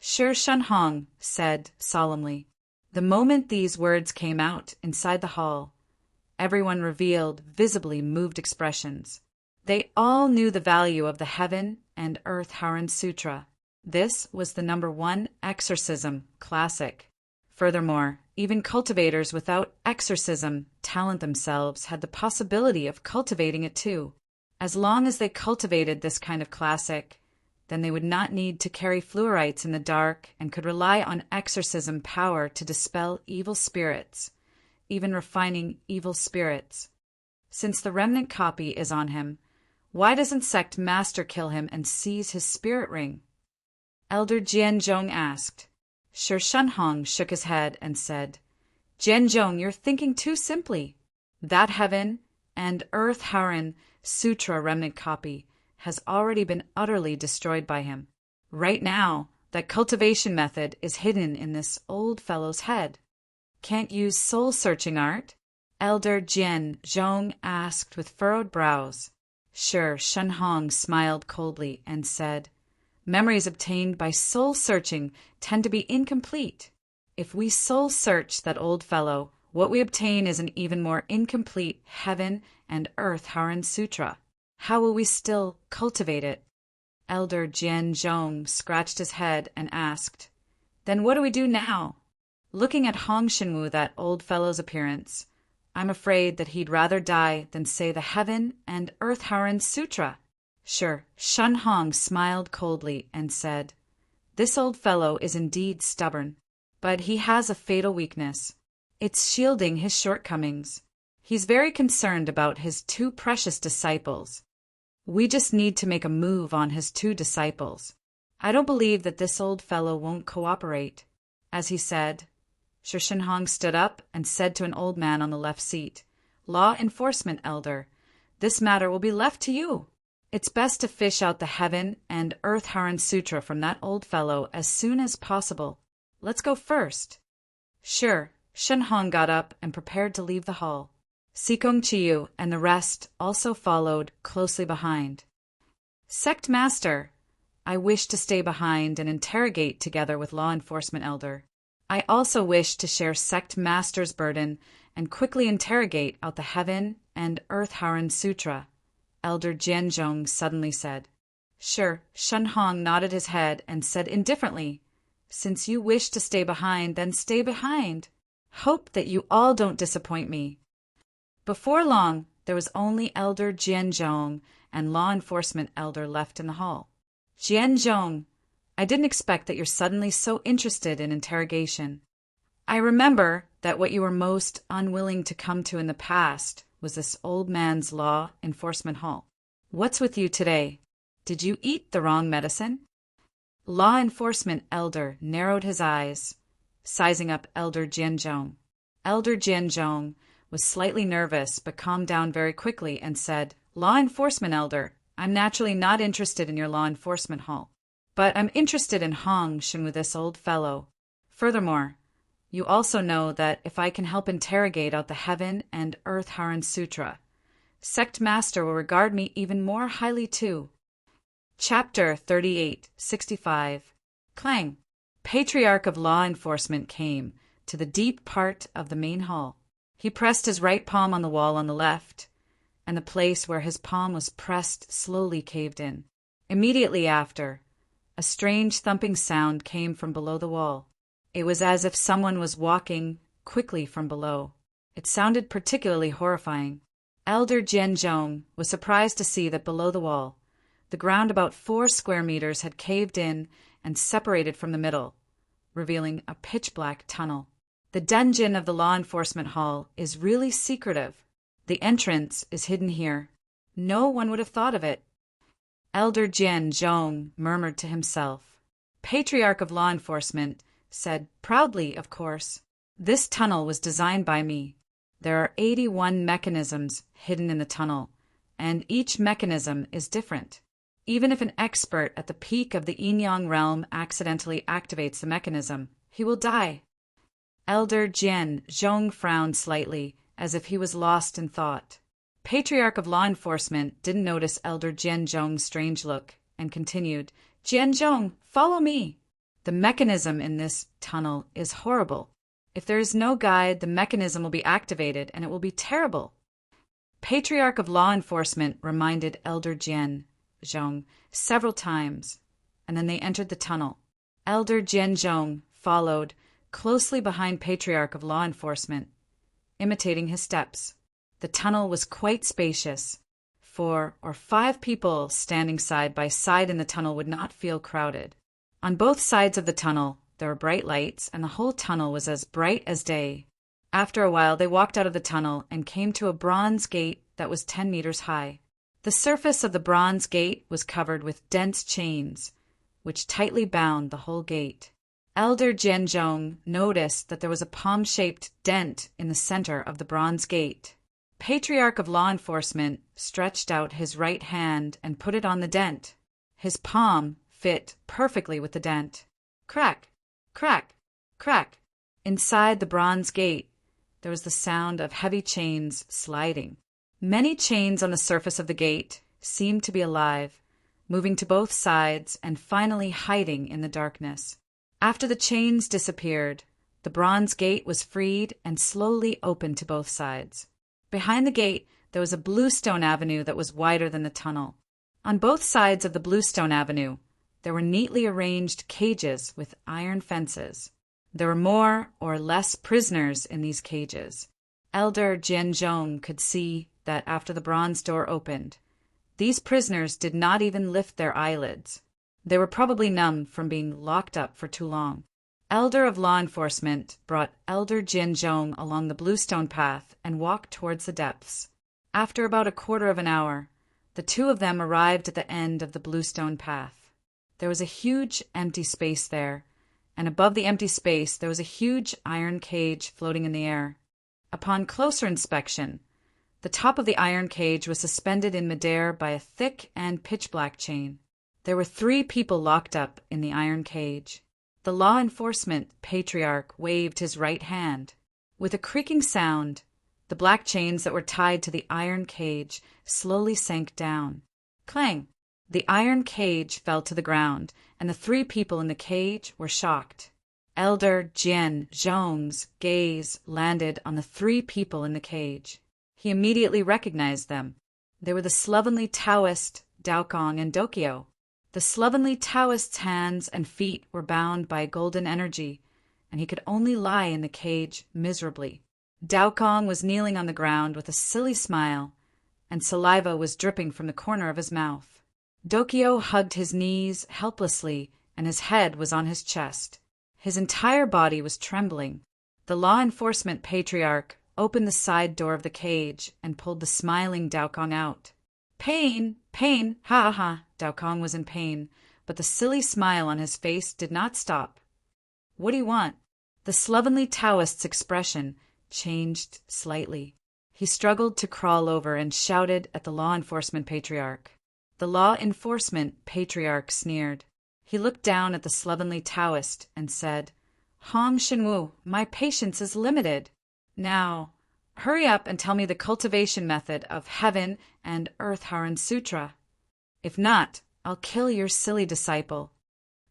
Shi Shenhong said solemnly. The moment these words came out inside the hall, everyone revealed visibly moved expressions. They all knew the value of the Heaven and Earth Haran Sutra. This was the #1 exorcism classic. Furthermore, even cultivators without exorcism talent themselves had the possibility of cultivating it too. As long as they cultivated this kind of classic, then they would not need to carry fluorites in the dark and could rely on exorcism power to dispel evil spirits, even refining evil spirits. Since the remnant copy is on him, why doesn't Sect Master kill him and seize his spirit ring? Elder Jianzhong asked. Shi Shenhong shook his head and said, Jianzhong, you're thinking too simply. That Heaven and Earth Haran Sutra remnant copy has already been utterly destroyed by him. Right now, that cultivation method is hidden in this old fellow's head. Can't use soul-searching art? Elder Jianzhong asked with furrowed brows. Shi Shenhong smiled coldly and said, Memories obtained by soul-searching tend to be incomplete. If we soul-search that old fellow, what we obtain is an even more incomplete Heaven and Earth Haran Sutra. How will we still cultivate it? Elder Jianzhong scratched his head and asked, Then what do we do now? Looking at Hong Shenwu, that old fellow's appearance, I'm afraid that he'd rather die than say the Heaven and Earth Haran Sutra. Shi Shenhong smiled coldly and said, This old fellow is indeed stubborn, but he has a fatal weakness. It's shielding his shortcomings. He's very concerned about his 2 precious disciples. We just need to make a move on his 2 disciples. I don't believe that this old fellow won't cooperate. As he said, Shi Shenhong stood up and said to an old man on the left seat, Law enforcement elder, this matter will be left to you. It's best to fish out the Heaven and Earth Haran Sutra from that old fellow as soon as possible. Let's go first. Sure, Shenhong got up and prepared to leave the hall. Sikong Chiu and the rest also followed closely behind. Sect Master, I wish to stay behind and interrogate together with law enforcement elder. I also wish to share sect master's burden and quickly interrogate out the Heaven and Earth Haran Sutra, Elder Jianzhong suddenly said. Sure, Shen Hong nodded his head and said indifferently, Since you wish to stay behind, then stay behind. Hope that you all don't disappoint me. Before long, there was only Elder Jianzhong and law enforcement elder left in the hall. Jianzhong, I didn't expect that you're suddenly so interested in interrogation. I remember that what you were most unwilling to come to in the past was this old man's law enforcement hall. What's with you today? Did you eat the wrong medicine? Law enforcement elder narrowed his eyes, sizing up Elder Jianzhong. Elder Jianzhong was slightly nervous but calmed down very quickly and said, Law enforcement elder, I'm naturally not interested in your law enforcement hall, but I'm interested in Hong Shun with this old fellow. Furthermore, you also know that if I can help interrogate out the Heaven and Earth Haran Sutra, Sect Master will regard me even more highly too. Chapter 3865 Clang. Patriarch of Law Enforcement came to the deep part of the main hall. He pressed his right palm on the wall on the left, and the place where his palm was pressed slowly caved in. Immediately after, a strange thumping sound came from below the wall. It was as if someone was walking quickly from below. It sounded particularly horrifying. Elder Jianzhong was surprised to see that below the wall, the ground about 4 square meters had caved in and separated from the middle, revealing a pitch-black tunnel. The dungeon of the law enforcement hall is really secretive. The entrance is hidden here. No one would have thought of it. Elder Jianzhong murmured to himself. Patriarch of Law Enforcement said, proudly, of course, this tunnel was designed by me. There are 81 mechanisms hidden in the tunnel, and each mechanism is different. Even if an expert at the peak of the Yin-Yang realm accidentally activates the mechanism, he will die. Elder Jianzhong frowned slightly, as if he was lost in thought. Patriarch of Law Enforcement didn't notice Elder Jianzhong's strange look, and continued, Jianzhong, follow me. The mechanism in this tunnel is horrible. If there is no guide, the mechanism will be activated, and it will be terrible. Patriarch of Law Enforcement reminded Elder Jianzhong several times, and then they entered the tunnel. Elder Jianzhong followed closely behind Patriarch of Law Enforcement, imitating his steps. The tunnel was quite spacious. 4 or 5 people standing side by side in the tunnel would not feel crowded. On both sides of the tunnel, there were bright lights, and the whole tunnel was as bright as day. After a while, they walked out of the tunnel and came to a bronze gate that was 10 meters high. The surface of the bronze gate was covered with dense chains, which tightly bound the whole gate. Elder Jianzhong noticed that there was a palm-shaped dent in the center of the bronze gate. Patriarch of Law Enforcement stretched out his right hand and put it on the dent. His palm fit perfectly with the dent. Crack, crack, crack. Inside the bronze gate, there was the sound of heavy chains sliding. Many chains on the surface of the gate seemed to be alive, moving to both sides and finally hiding in the darkness. After the chains disappeared, the bronze gate was freed and slowly opened to both sides. Behind the gate, there was a bluestone avenue that was wider than the tunnel. On both sides of the bluestone avenue, there were neatly arranged cages with iron fences. There were more or less prisoners in these cages. Elder Jianzhong could see that after the bronze door opened, these prisoners did not even lift their eyelids. They were probably numb from being locked up for too long. Elder of Law Enforcement brought Elder Jianzhong along the bluestone path and walked towards the depths. After about a quarter of an hour, the two of them arrived at the end of the bluestone path. There was a huge empty space there, and above the empty space there was a huge iron cage floating in the air. Upon closer inspection, the top of the iron cage was suspended in midair by a thick and pitch-black chain. There were 3 people locked up in the iron cage. The law enforcement patriarch waved his right hand. With a creaking sound, the black chains that were tied to the iron cage slowly sank down. Clang! The iron cage fell to the ground, and the three people in the cage were shocked. Elder Jian Zhong's gaze landed on the three people in the cage. He immediately recognized them. They were the slovenly Taoist, Daokong and Dokyo. The slovenly Taoist's hands and feet were bound by golden energy, and he could only lie in the cage miserably. Daokong was kneeling on the ground with a silly smile, and saliva was dripping from the corner of his mouth. Dokyo hugged his knees helplessly, and his head was on his chest. His entire body was trembling. The law enforcement patriarch opened the side door of the cage and pulled the smiling Daokong out. Pain, pain, ha ha. Daokong was in pain, but the silly smile on his face did not stop. What do you want? The slovenly Taoist's expression changed slightly. He struggled to crawl over and shouted at the law enforcement patriarch. The law enforcement patriarch sneered. He looked down at the slovenly Taoist and said, Hong Shenwu, my patience is limited. Now, hurry up and tell me the cultivation method of Heaven and Earth Haran Sutra. If not, I'll kill your silly disciple.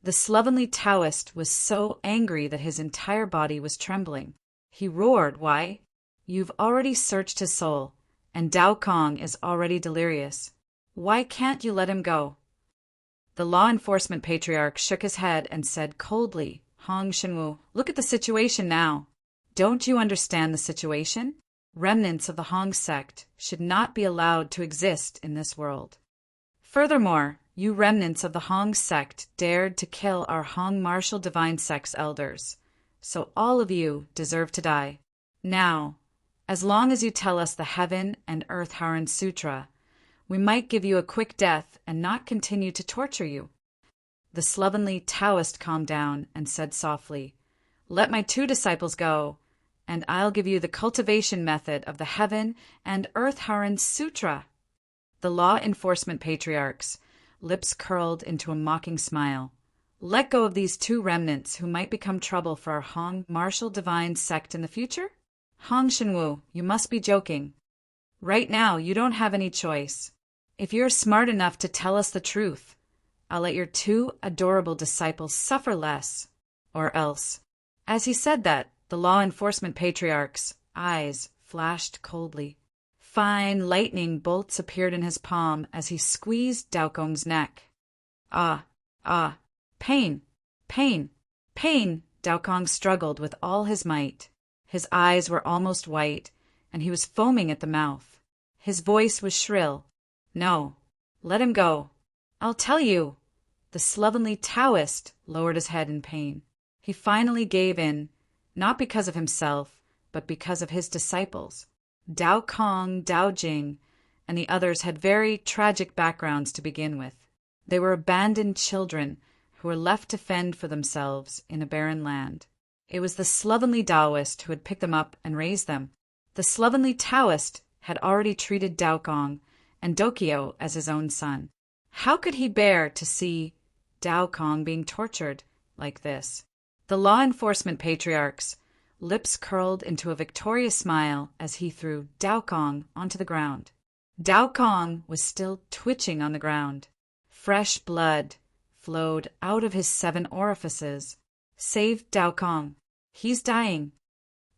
The slovenly Taoist was so angry that his entire body was trembling. He roared, Why? You've already searched his soul, and Daokong is already delirious. Why can't you let him go? The law enforcement patriarch shook his head and said coldly, Hong Shenwu, look at the situation now. Don't you understand the situation? Remnants of the Hong sect should not be allowed to exist in this world. Furthermore, you remnants of the Hong sect dared to kill our Hong martial divine sect's elders, so all of you deserve to die. Now, as long as you tell us the Heaven and Earth Haran Sutra, we might give you a quick death and not continue to torture you. The slovenly Taoist calmed down and said softly, Let my two disciples go, and I'll give you the cultivation method of the Heaven and Earth Haran Sutra. The law enforcement patriarch's lips curled into a mocking smile. Let go of these two remnants who might become trouble for our Hong martial divine sect in the future? Hong Shenwu, you must be joking. Right now, you don't have any choice. If you're smart enough to tell us the truth, I'll let your two adorable disciples suffer less, or else. As he said that, the law enforcement patriarch's eyes flashed coldly. Fine lightning bolts appeared in his palm as he squeezed Daokong's neck. Ah, pain, pain, pain! Daokong struggled with all his might. His eyes were almost white, and he was foaming at the mouth. His voice was shrill. No, let him go. I'll tell you. The slovenly Taoist lowered his head in pain. He finally gave in, not because of himself, but because of his disciples. Daokong, Daojing, and the others had very tragic backgrounds to begin with. They were abandoned children who were left to fend for themselves in a barren land. It was the slovenly Taoist who had picked them up and raised them. The slovenly Taoist had already treated Daokong and Dokyo as his own son. How could he bear to see Daokong being tortured like this? The law enforcement patriarch's lips curled into a victorious smile as he threw Daokong onto the ground. Daokong was still twitching on the ground. Fresh blood flowed out of his 7 orifices. Save Daokong. He's dying.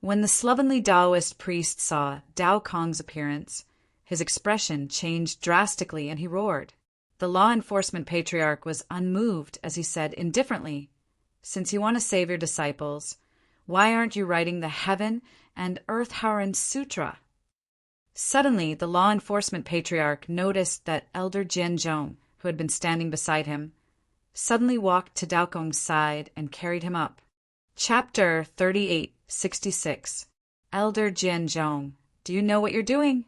When the slovenly Taoist priest saw Daokong's appearance, his expression changed drastically and he roared. The law enforcement patriarch was unmoved as he said indifferently, Since you want to save your disciples, why aren't you writing the Heaven and Earth Haran Sutra? Suddenly, the law enforcement patriarch noticed that Elder Jian Zhong, who had been standing beside him, suddenly walked to Daokong's side and carried him up. Chapter 3866. Elder Jian Zhong, do you know what you're doing?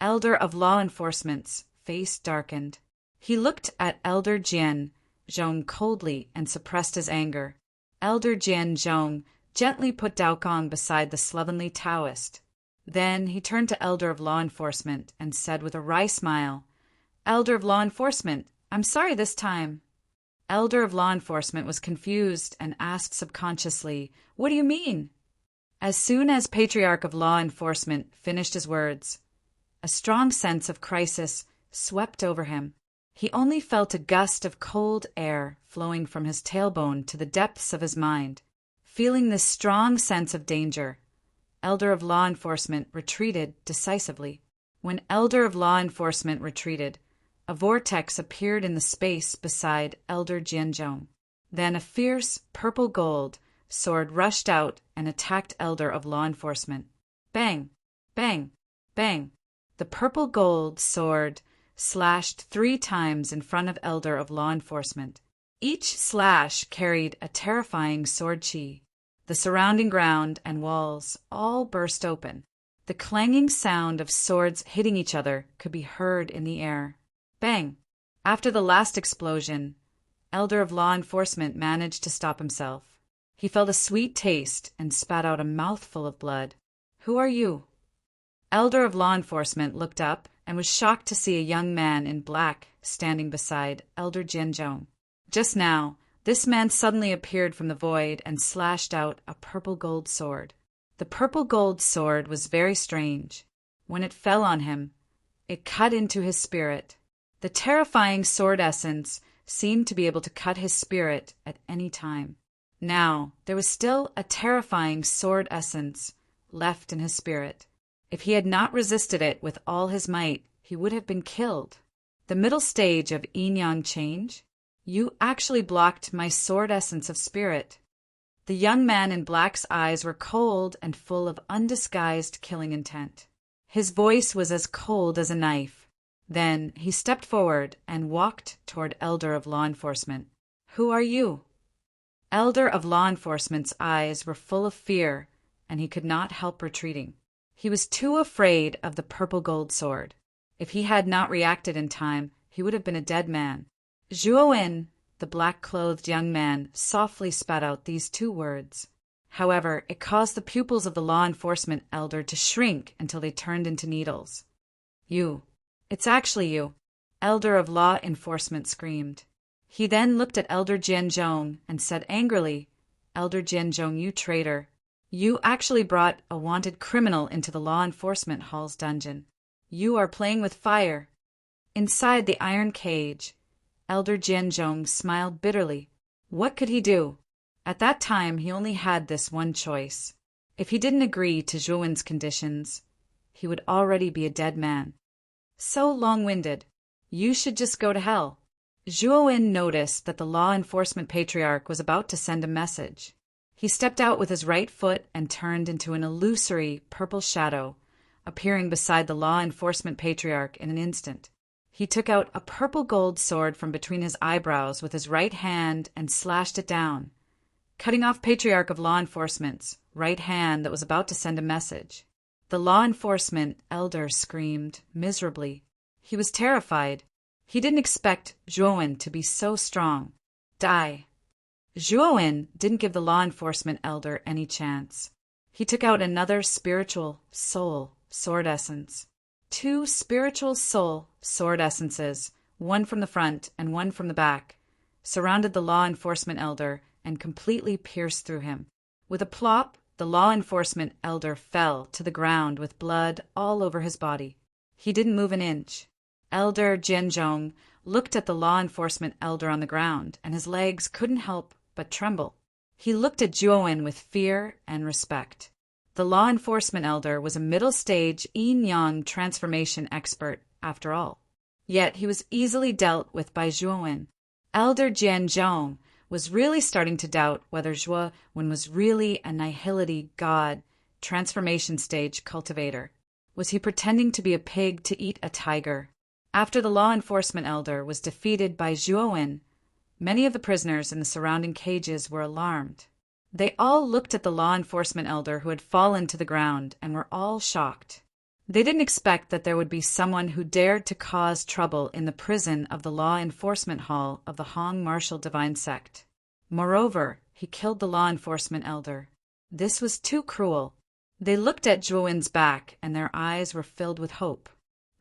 Elder of Law Enforcement's face darkened. He looked at Elder Jian Zhong coldly and suppressed his anger. Elder Jian Zhong gently put Daokong beside the slovenly Taoist. Then he turned to Elder of Law Enforcement and said with a wry smile, Elder of Law Enforcement, I'm sorry this time. Elder of Law Enforcement was confused and asked subconsciously, What do you mean? As soon as Patriarch of Law Enforcement finished his words, a strong sense of crisis swept over him. He only felt a gust of cold air flowing from his tailbone to the depths of his mind. Feeling this strong sense of danger, Elder of Law Enforcement retreated decisively. When Elder of Law Enforcement retreated, a vortex appeared in the space beside Elder Jianzhong. Then a fierce purple-gold sword rushed out and attacked Elder of Law Enforcement. Bang! Bang! Bang! The purple-gold sword slashed 3 times in front of Elder of Law Enforcement. Each slash carried a terrifying sword chi. The surrounding ground and walls all burst open. The clanging sound of swords hitting each other could be heard in the air. Bang! After the last explosion, Elder of Law Enforcement managed to stop himself. He felt a sweet taste and spat out a mouthful of blood. "Who are you?" Elder of Law Enforcement looked up and was shocked to see a young man in black standing beside Elder Jianzhong. Just now, this man suddenly appeared from the void and slashed out a purple-gold sword. The purple-gold sword was very strange. When it fell on him, it cut into his spirit. The terrifying sword essence seemed to be able to cut his spirit at any time. Now, there was still a terrifying sword essence left in his spirit. If he had not resisted it with all his might, he would have been killed. The middle stage of yin-yang change? You actually blocked my sword essence of spirit. The young man in black's eyes were cold and full of undisguised killing intent. His voice was as cold as a knife. Then he stepped forward and walked toward Elder of Law Enforcement. "Who are you?" Elder of Law Enforcement's eyes were full of fear, and he could not help retreating. He was too afraid of the purple-gold sword. If he had not reacted in time, he would have been a dead man. Zhuowen, the black-clothed young man, softly spat out these 2 words. However, it caused the pupils of the law enforcement elder to shrink until they turned into needles. "You. It's actually you," Elder of Law Enforcement screamed. He then looked at Elder Jianzhong and said angrily, "Elder Jianzhong, you traitor. You actually brought a wanted criminal into the law enforcement hall's dungeon. You are playing with fire." Inside the iron cage, Elder Jianzhong smiled bitterly. What could he do? At that time, he only had this one choice. If he didn't agree to Zhuowen's conditions, he would already be a dead man. So long-winded. You should just go to hell. Zhuowen noticed that the law enforcement patriarch was about to send a message. He stepped out with his right foot and turned into an illusory purple shadow, appearing beside the law enforcement patriarch in an instant. He took out a purple-gold sword from between his eyebrows with his right hand and slashed it down, cutting off Patriarch of Law Enforcement's right hand that was about to send a message. The law enforcement elder screamed miserably. He was terrified. He didn't expect Zhuowen to be so strong. Die. Zhuowen didn't give the law enforcement elder any chance. He took out another spiritual soul sword essence. 2 spiritual soul sword essences, one from the front and one from the back, surrounded the law enforcement elder and completely pierced through him. With a plop, the law enforcement elder fell to the ground with blood all over his body. He didn't move an inch. Elder Jianzhong looked at the law enforcement elder on the ground, and his legs couldn't help but tremble. He looked at Zhuowen with fear and respect. The law enforcement elder was a middle-stage yin-yang transformation expert, after all. Yet he was easily dealt with by Zhuowen. Elder Jianzhong was really starting to doubt whether Zhuowen was really a nihility god, transformation stage cultivator. Was he pretending to be a pig to eat a tiger? After the law enforcement elder was defeated by Zhuowen, many of the prisoners in the surrounding cages were alarmed. They all looked at the law enforcement elder who had fallen to the ground and were all shocked. They didn't expect that there would be someone who dared to cause trouble in the prison of the law enforcement hall of the Hong Martial Divine Sect. Moreover, he killed the law enforcement elder. This was too cruel. They looked at Zhuowen's back and their eyes were filled with hope.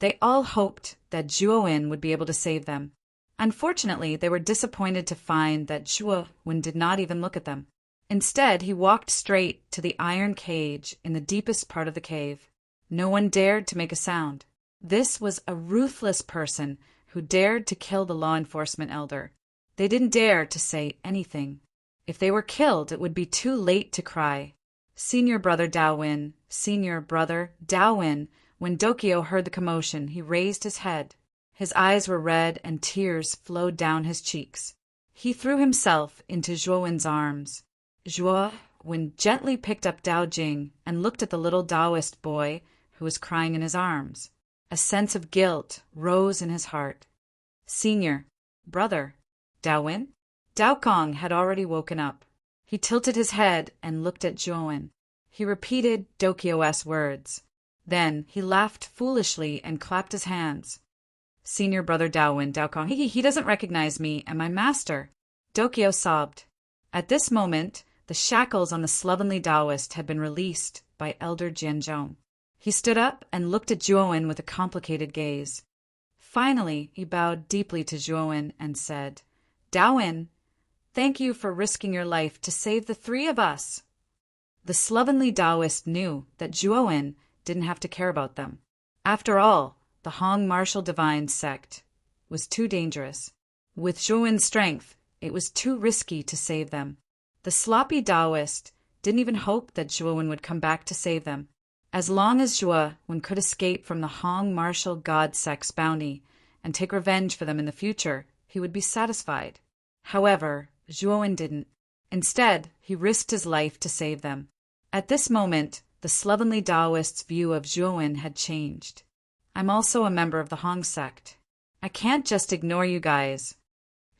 They all hoped that Zhuowen would be able to save them. Unfortunately, they were disappointed to find that Zhuowen did not even look at them. Instead, he walked straight to the iron cage in the deepest part of the cave. No one dared to make a sound. This was a ruthless person who dared to kill the law enforcement elder. They didn't dare to say anything. If they were killed, it would be too late to cry. Senior brother Daowin, senior brother Daowin. When Dokyo heard the commotion, he raised his head. His eyes were red and tears flowed down his cheeks. He threw himself into Zhuowin's arms. Zhuowin gently picked up Dao Jing and looked at the little Taoist boy who was crying in his arms. A sense of guilt rose in his heart. Senior brother Daowin? Dao Kong had already woken up. He tilted his head and looked at Zhuowin. He repeated Dokyo's words. Then he laughed foolishly and clapped his hands. Senior brother Daowin, Dao Kong, he doesn't recognize me and my master. Dokyo sobbed. At this moment, the shackles on the slovenly Taoist had been released by Elder Jianzhong. He stood up and looked at Zhuowin with a complicated gaze. Finally, he bowed deeply to Zhuowin and said, Daowin, thank you for risking your life to save the three of us. The slovenly Taoist knew that Zhuowin didn't have to care about them. After all, the Hong martial divine sect was too dangerous. With Zhuowin's strength, it was too risky to save them. The sloppy Taoist didn't even hope that Zhuowin would come back to save them. As long as Zhuowin could escape from the Hong martial god sect's bounty and take revenge for them in the future, he would be satisfied. However, Zhuowin didn't. Instead, he risked his life to save them. At this moment, the slovenly Taoist's view of Zhuowin had changed. I'm also a member of the Hong sect. I can't just ignore you guys.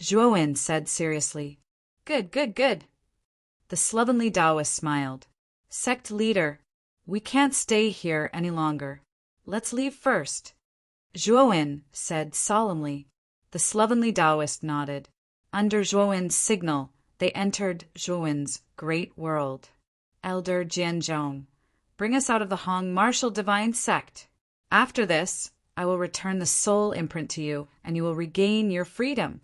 Zhuowin said seriously. Good. The slovenly Taoist smiled. Sect leader, we can't stay here any longer. Let's leave first. Zhuowin said solemnly. The slovenly Taoist nodded. Under Zhuowin's signal, they entered Zhuowin's great world. Elder Jianzhong, bring us out of the Hong martial divine sect. After this, I will return the soul imprint to you, and you will regain your freedom.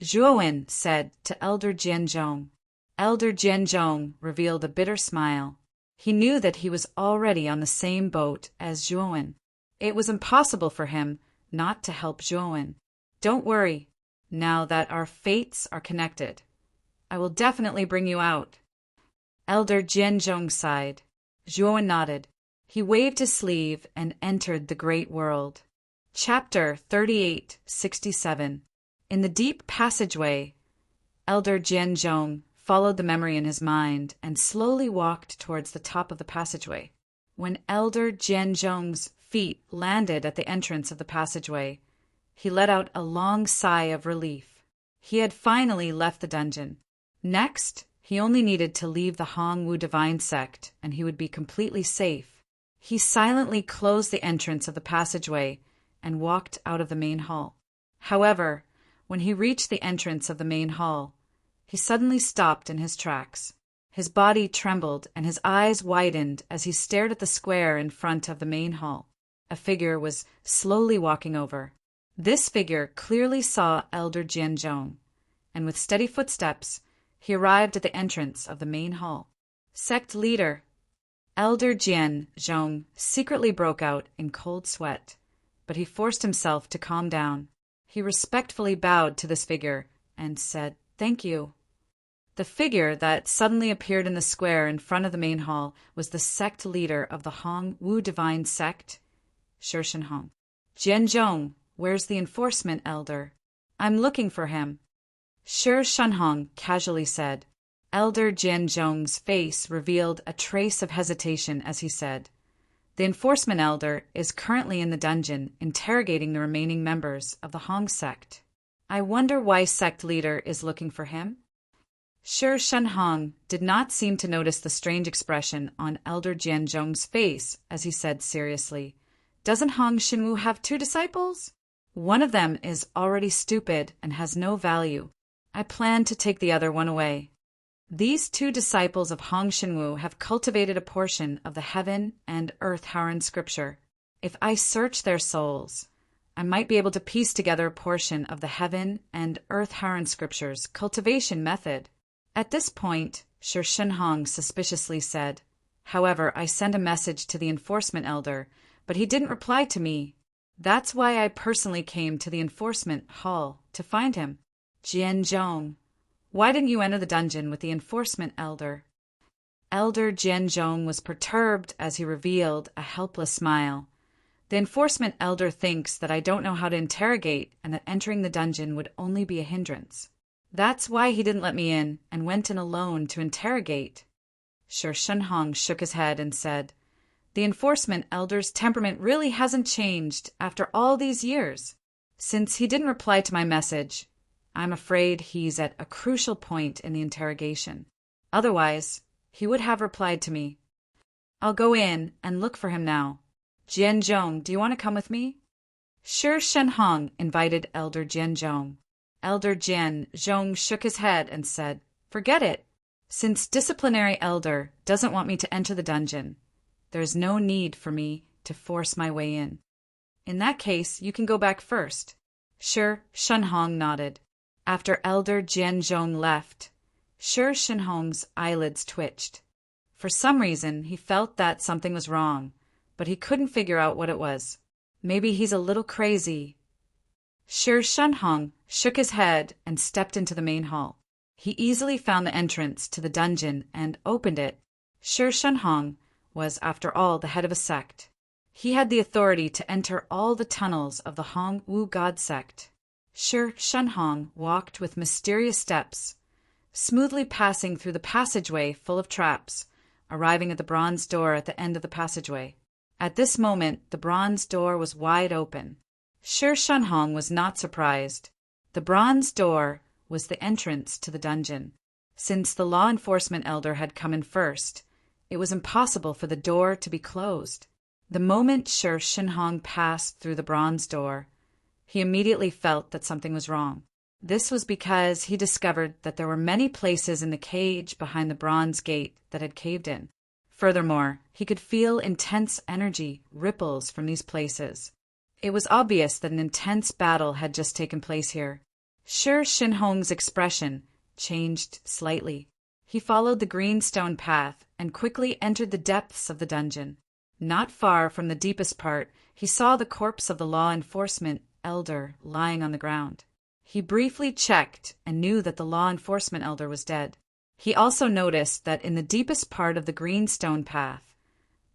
Zhuowin said to Elder Jianzhong. Elder Jianzhong revealed a bitter smile. He knew that he was already on the same boat as Zhuowin. It was impossible for him not to help Zhuowin. Don't worry, now that our fates are connected. I will definitely bring you out. Elder Jianzhong sighed. Zhuowin nodded. He waved his sleeve and entered the great world. Chapter 3867. In the deep passageway, Elder Jianzhong followed the memory in his mind and slowly walked towards the top of the passageway. When Elder Jianzhong's feet landed at the entrance of the passageway, he let out a long sigh of relief. He had finally left the dungeon. Next, he only needed to leave the Hongwu Divine Sect, and he would be completely safe. He silently closed the entrance of the passageway and walked out of the main hall. However, when he reached the entrance of the main hall, he suddenly stopped in his tracks. His body trembled and his eyes widened as he stared at the square in front of the main hall. A figure was slowly walking over. This figure clearly saw Elder Jianzhong, and with steady footsteps, he arrived at the entrance of the main hall. Sect leader, Elder Jianzhong secretly broke out in cold sweat, but he forced himself to calm down. He respectfully bowed to this figure and said, "Thank you." The figure that suddenly appeared in the square in front of the main hall was the sect leader of the Hongwu Divine Sect, Shishan. Jianzhong, where's the enforcement elder? I'm looking for him. Shishan casually said. Elder Jianzhong's face revealed a trace of hesitation as he said, "The enforcement elder is currently in the dungeon interrogating the remaining members of the Hong sect. I wonder why sect leader is looking for him?" Shishan did not seem to notice the strange expression on Elder Jianzhong's face as he said seriously, "Doesn't Hong Xinwu have 2 disciples? One of them is already stupid and has no value. I plan to take the other one away. These 2 disciples of Hong Xinwu have cultivated a portion of the heaven and earth Haran scripture. If I search their souls, I might be able to piece together a portion of the heaven and earth Haran scripture's cultivation method." At this point, Shishan suspiciously said, "However, I sent a message to the enforcement elder, but he didn't reply to me. That's why I personally came to the enforcement hall to find him. Jianzhong, why didn't you enter the dungeon with the enforcement elder? Elder Jianzhong was perturbed as he revealed a helpless smile. The enforcement elder thinks that I don't know how to interrogate and that entering the dungeon would only be a hindrance. That's why he didn't let me in and went in alone to interrogate. Shi Shenhong shook his head and said, "The enforcement elder's temperament really hasn't changed after all these years. Since he didn't reply to my message, I'm afraid he's at a crucial point in the interrogation. Otherwise, he would have replied to me. I'll go in and look for him now. Jianzhong, do you want to come with me?" Shi Shenhong invited Elder Jianzhong. Elder Jianzhong shook his head and said, "Forget it. Since disciplinary elder doesn't want me to enter the dungeon, there's no need for me to force my way in. In that case, you can go back first." Shi Shenhong nodded. After Elder Jianzhong left, Shi Shenhong's eyelids twitched. For some reason, he felt that something was wrong, but he couldn't figure out what it was. Maybe he's a little crazy. Shi Shenhong shook his head and stepped into the main hall. He easily found the entrance to the dungeon and opened it. Shi Shenhong was, after all, the head of a sect. He had the authority to enter all the tunnels of the Hongwu God sect. Shi Shenhong walked with mysterious steps, smoothly passing through the passageway full of traps, arriving at the bronze door at the end of the passageway. At this moment, the bronze door was wide open. Shi Shenhong was not surprised. The bronze door was the entrance to the dungeon. Since the law enforcement elder had come in first, it was impossible for the door to be closed. The moment Shi Shenhong passed through the bronze door, he immediately felt that something was wrong. This was because he discovered that there were many places in the cage behind the bronze gate that had caved in. Furthermore, he could feel intense energy ripples from these places. It was obvious that an intense battle had just taken place here. Shi Shenhong's expression changed slightly. He followed the green stone path and quickly entered the depths of the dungeon. Not far from the deepest part, he saw the corpse of the law enforcement elder lying on the ground. He briefly checked and knew that the law enforcement elder was dead. He also noticed that in the deepest part of the green stone path,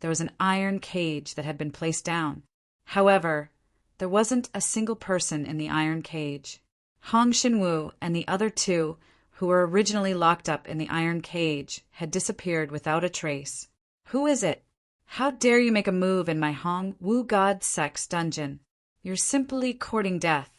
there was an iron cage that had been placed down. However, there wasn't a single person in the iron cage. Hong Xinwu and the other two, who were originally locked up in the iron cage, had disappeared without a trace. "Who is it? How dare you make a move in my Hongwu God sect's dungeon? You're simply courting death."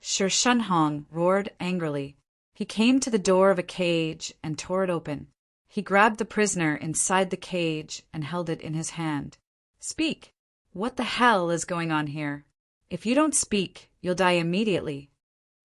Shi Shenhong roared angrily. He came to the door of a cage and tore it open. He grabbed the prisoner inside the cage and held it in his hand. "Speak! What the hell is going on here? If you don't speak, you'll die immediately."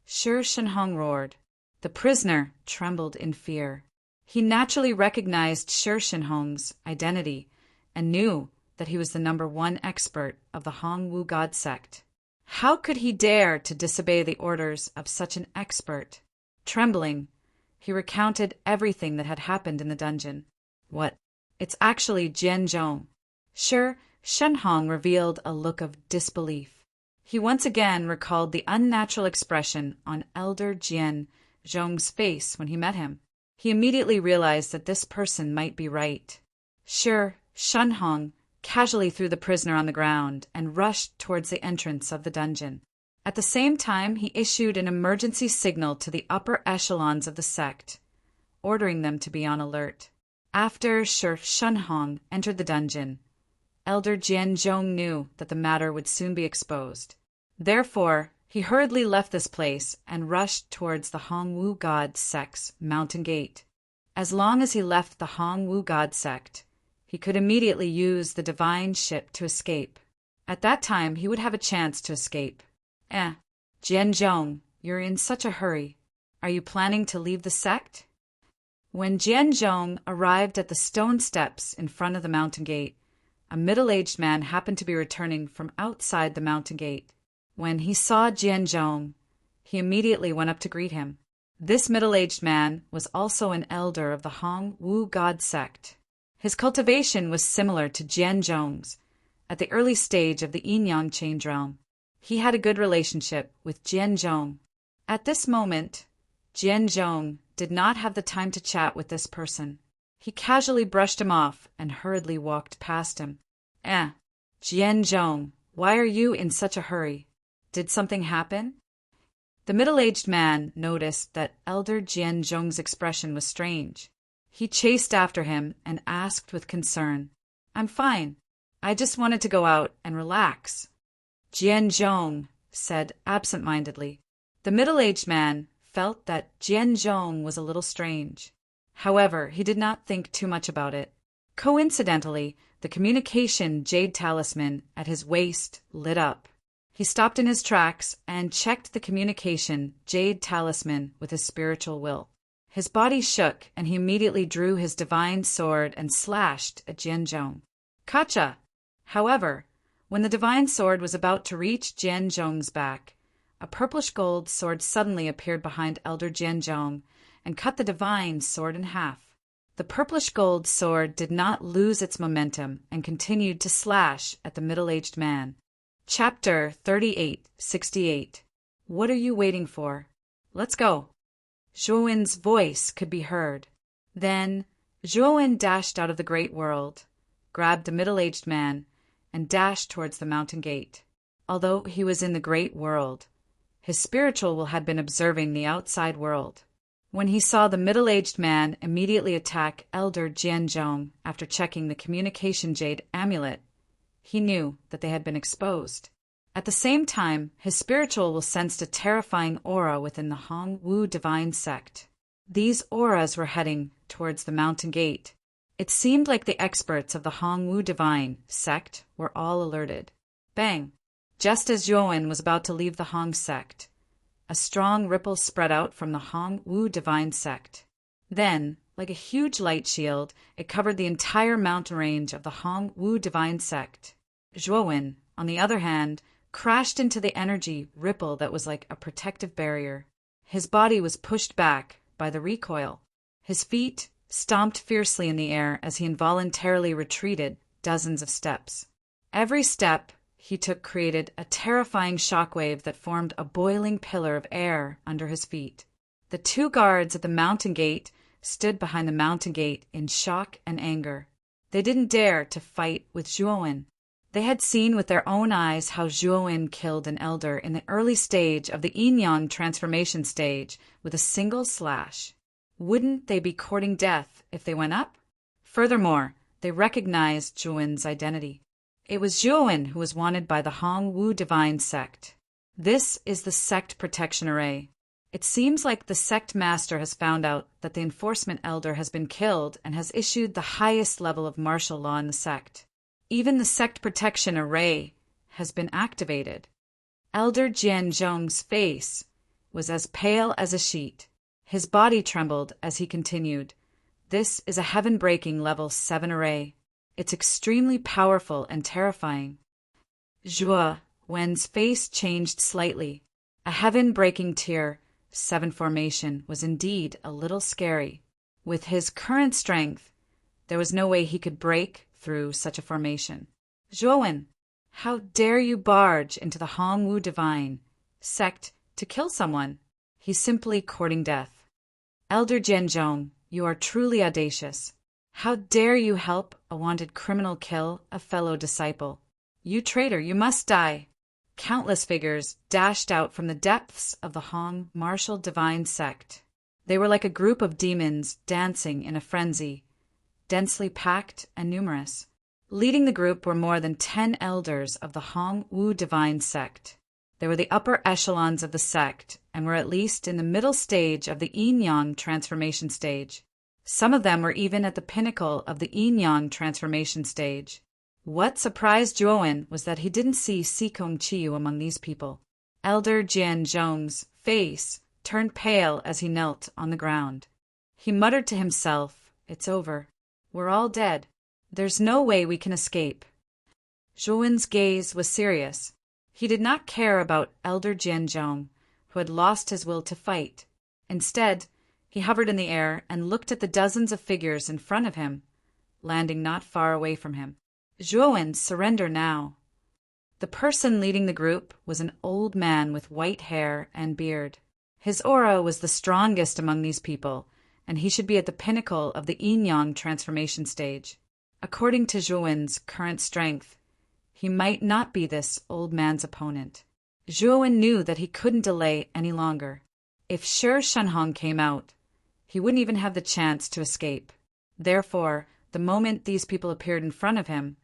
Shi Shenhong roared. The prisoner trembled in fear. He naturally recognized Shi Shenhong's identity and knew that he was the #1 expert of the Hongwu God sect. How could he dare to disobey the orders of such an expert? Trembling, he recounted everything that had happened in the dungeon. "What? It's actually Jianzhong." Shi Shenhong revealed a look of disbelief. He once again recalled the unnatural expression on Elder Jianzhong's face when he met him. He immediately realized that this person might be right. Shi Shenhong casually threw the prisoner on the ground and rushed towards the entrance of the dungeon. At the same time, he issued an emergency signal to the upper echelons of the sect, ordering them to be on alert. After Shi Shenhong entered the dungeon, Elder Jianzhong knew that the matter would soon be exposed. Therefore, he hurriedly left this place and rushed towards the Hongwu God sect's mountain gate. As long as he left the Hongwu God sect, he could immediately use the divine ship to escape. At that time, he would have a chance to escape. Jianzhong, you're in such a hurry. Are you planning to leave the sect? When Jianzhong arrived at the stone steps in front of the mountain gate, a middle-aged man happened to be returning from outside the mountain gate. When he saw Jianzhong, he immediately went up to greet him. This middle-aged man was also an elder of the Hongwu God sect. His cultivation was similar to Jianzhong's, at the early stage of the Yin-Yang change realm. He had a good relationship with Jian Zhong. At this moment, Jian Zhong did not have the time to chat with this person. He casually brushed him off and hurriedly walked past him. Jian Zhong, why are you in such a hurry? Did something happen? The middle-aged man noticed that elder Jian Zhong's expression was strange. He chased after him and asked with concern, I'm fine. I just wanted to go out and relax. Jian Zhong said absent-mindedly. The middle-aged man felt that Jian Zhong was a little strange. However, he did not think too much about it. Coincidentally, the communication jade talisman at his waist lit up. He stopped in his tracks and checked the communication jade talisman with his spiritual will. His body shook, and he immediately drew his divine sword and slashed at Jian Zhong. Kacha! However, when the divine sword was about to reach Jian Zhong's back, a purplish gold sword suddenly appeared behind elder Jian Zhong and cut the divine sword in half. The purplish gold sword did not lose its momentum and continued to slash at the middle-aged man. Chapter 3868. What are you waiting for? Let's go. Zhuowen's voice could be heard. Then Zhuowen dashed out of the great world, grabbed the middle-aged man, and dashed towards the mountain gate. Although he was in the great world, his spiritual will had been observing the outside world. When he saw the middle-aged man immediately attack elder Jian Zhong after checking the communication jade amulet, he knew that they had been exposed. At the same time, his spiritual will sensed a terrifying aura within the Hong Wu divine sect. These auras were heading towards the mountain gate. It seemed like the experts of the Hong Wu divine sect were all alerted. Bang! Just as Zhuowen was about to leave the Hong sect, a strong ripple spread out from the Hong Wu divine sect. Then, like a huge light shield, it covered the entire mountain range of the Hong Wu divine sect. Zhuowen, on the other hand, crashed into the energy ripple that was like a protective barrier. His body was pushed back by the recoil. His feet stomped fiercely in the air as he involuntarily retreated dozens of steps. Every step he took created a terrifying shockwave that formed a boiling pillar of air under his feet. The two guards at the mountain gate stood behind the mountain gate in shock and anger. They didn't dare to fight with Zhuowen. They had seen with their own eyes how Zhuowen killed an elder in the early stage of the Yin-Yang transformation stage with a single slash. Wouldn't they be courting death if they went up? Furthermore, they recognized Zhuowen's identity. It was Zhuowen who was wanted by the Hong Wu divine sect. This is the sect protection array. It seems like the sect master has found out that the enforcement elder has been killed and has issued the highest level of martial law in the sect. Even the sect protection array has been activated. Elder Jian Zhong's face was as pale as a sheet. His body trembled as he continued. This is a heaven-breaking level 7 array. It's extremely powerful and terrifying. Zhuowen's face changed slightly. A heaven-breaking tier 7 formation was indeed a little scary. With his current strength, there was no way he could break through such a formation. Zhuowen, how dare you barge into the Hong Wu divine sect to kill someone? He's simply courting death. Elder Jian Zhong, you are truly audacious. How dare you help a wanted criminal kill a fellow disciple? You traitor, you must die. Countless figures dashed out from the depths of the Hong martial divine sect. They were like a group of demons dancing in a frenzy, densely packed and numerous. Leading the group were more than 10 elders of the Hong Wu divine sect. They were the upper echelons of the sect and were at least in the middle stage of the Yin-Yang transformation stage. Some of them were even at the pinnacle of the Yin-Yang transformation stage. What surprised Zhuowen was that he didn't see Sikong Chiyu among these people. Elder Jian Zhong's face turned pale as he knelt on the ground. He muttered to himself, "It's over. We're all dead. There's no way we can escape." Zhuowen's gaze was serious. He did not care about Elder Jian Zhong, who had lost his will to fight. Instead, he hovered in the air and looked at the dozens of figures in front of him, landing not far away from him. Zhuowen, surrender now. The person leading the group was an old man with white hair and beard. His aura was the strongest among these people, and he should be at the pinnacle of the yin-yang transformation stage. According to Zhuowen's current strength, he might not be this old man's opponent. Zhuowen knew that he couldn't delay any longer. If Shi Shenhong came out, he wouldn't even have the chance to escape. Therefore, the moment these people appeared in front of him,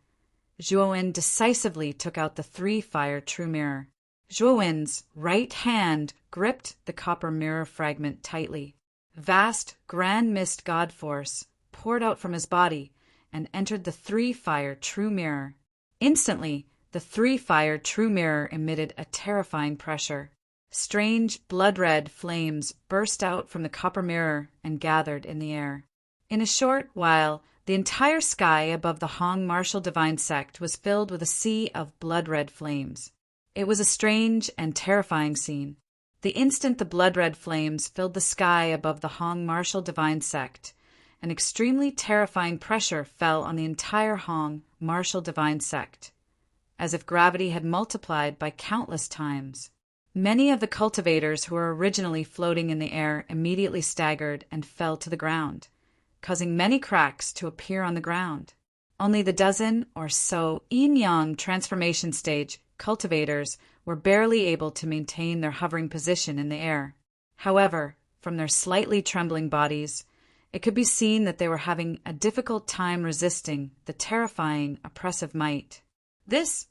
Zhuowen decisively took out the three-fire true mirror. Zhuowen's right hand gripped the copper mirror fragment tightly. Vast, grand mist god force poured out from his body and entered the three-fire true mirror. Instantly, the three-fire true mirror emitted a terrifying pressure. Strange, blood-red flames burst out from the copper mirror and gathered in the air. In a short while, the entire sky above the Hong Martial Divine Sect was filled with a sea of blood-red flames. It was a strange and terrifying scene. The instant the blood-red flames filled the sky above the Hong Martial Divine Sect, an extremely terrifying pressure fell on the entire Hong Martial Divine Sect, as if gravity had multiplied by countless times. Many of the cultivators who were originally floating in the air immediately staggered and fell to the ground, causing many cracks to appear on the ground. Only the dozen or so yin-yang transformation stage cultivators were barely able to maintain their hovering position in the air. However, from their slightly trembling bodies, it could be seen that they were having a difficult time resisting the terrifying, oppressive might. This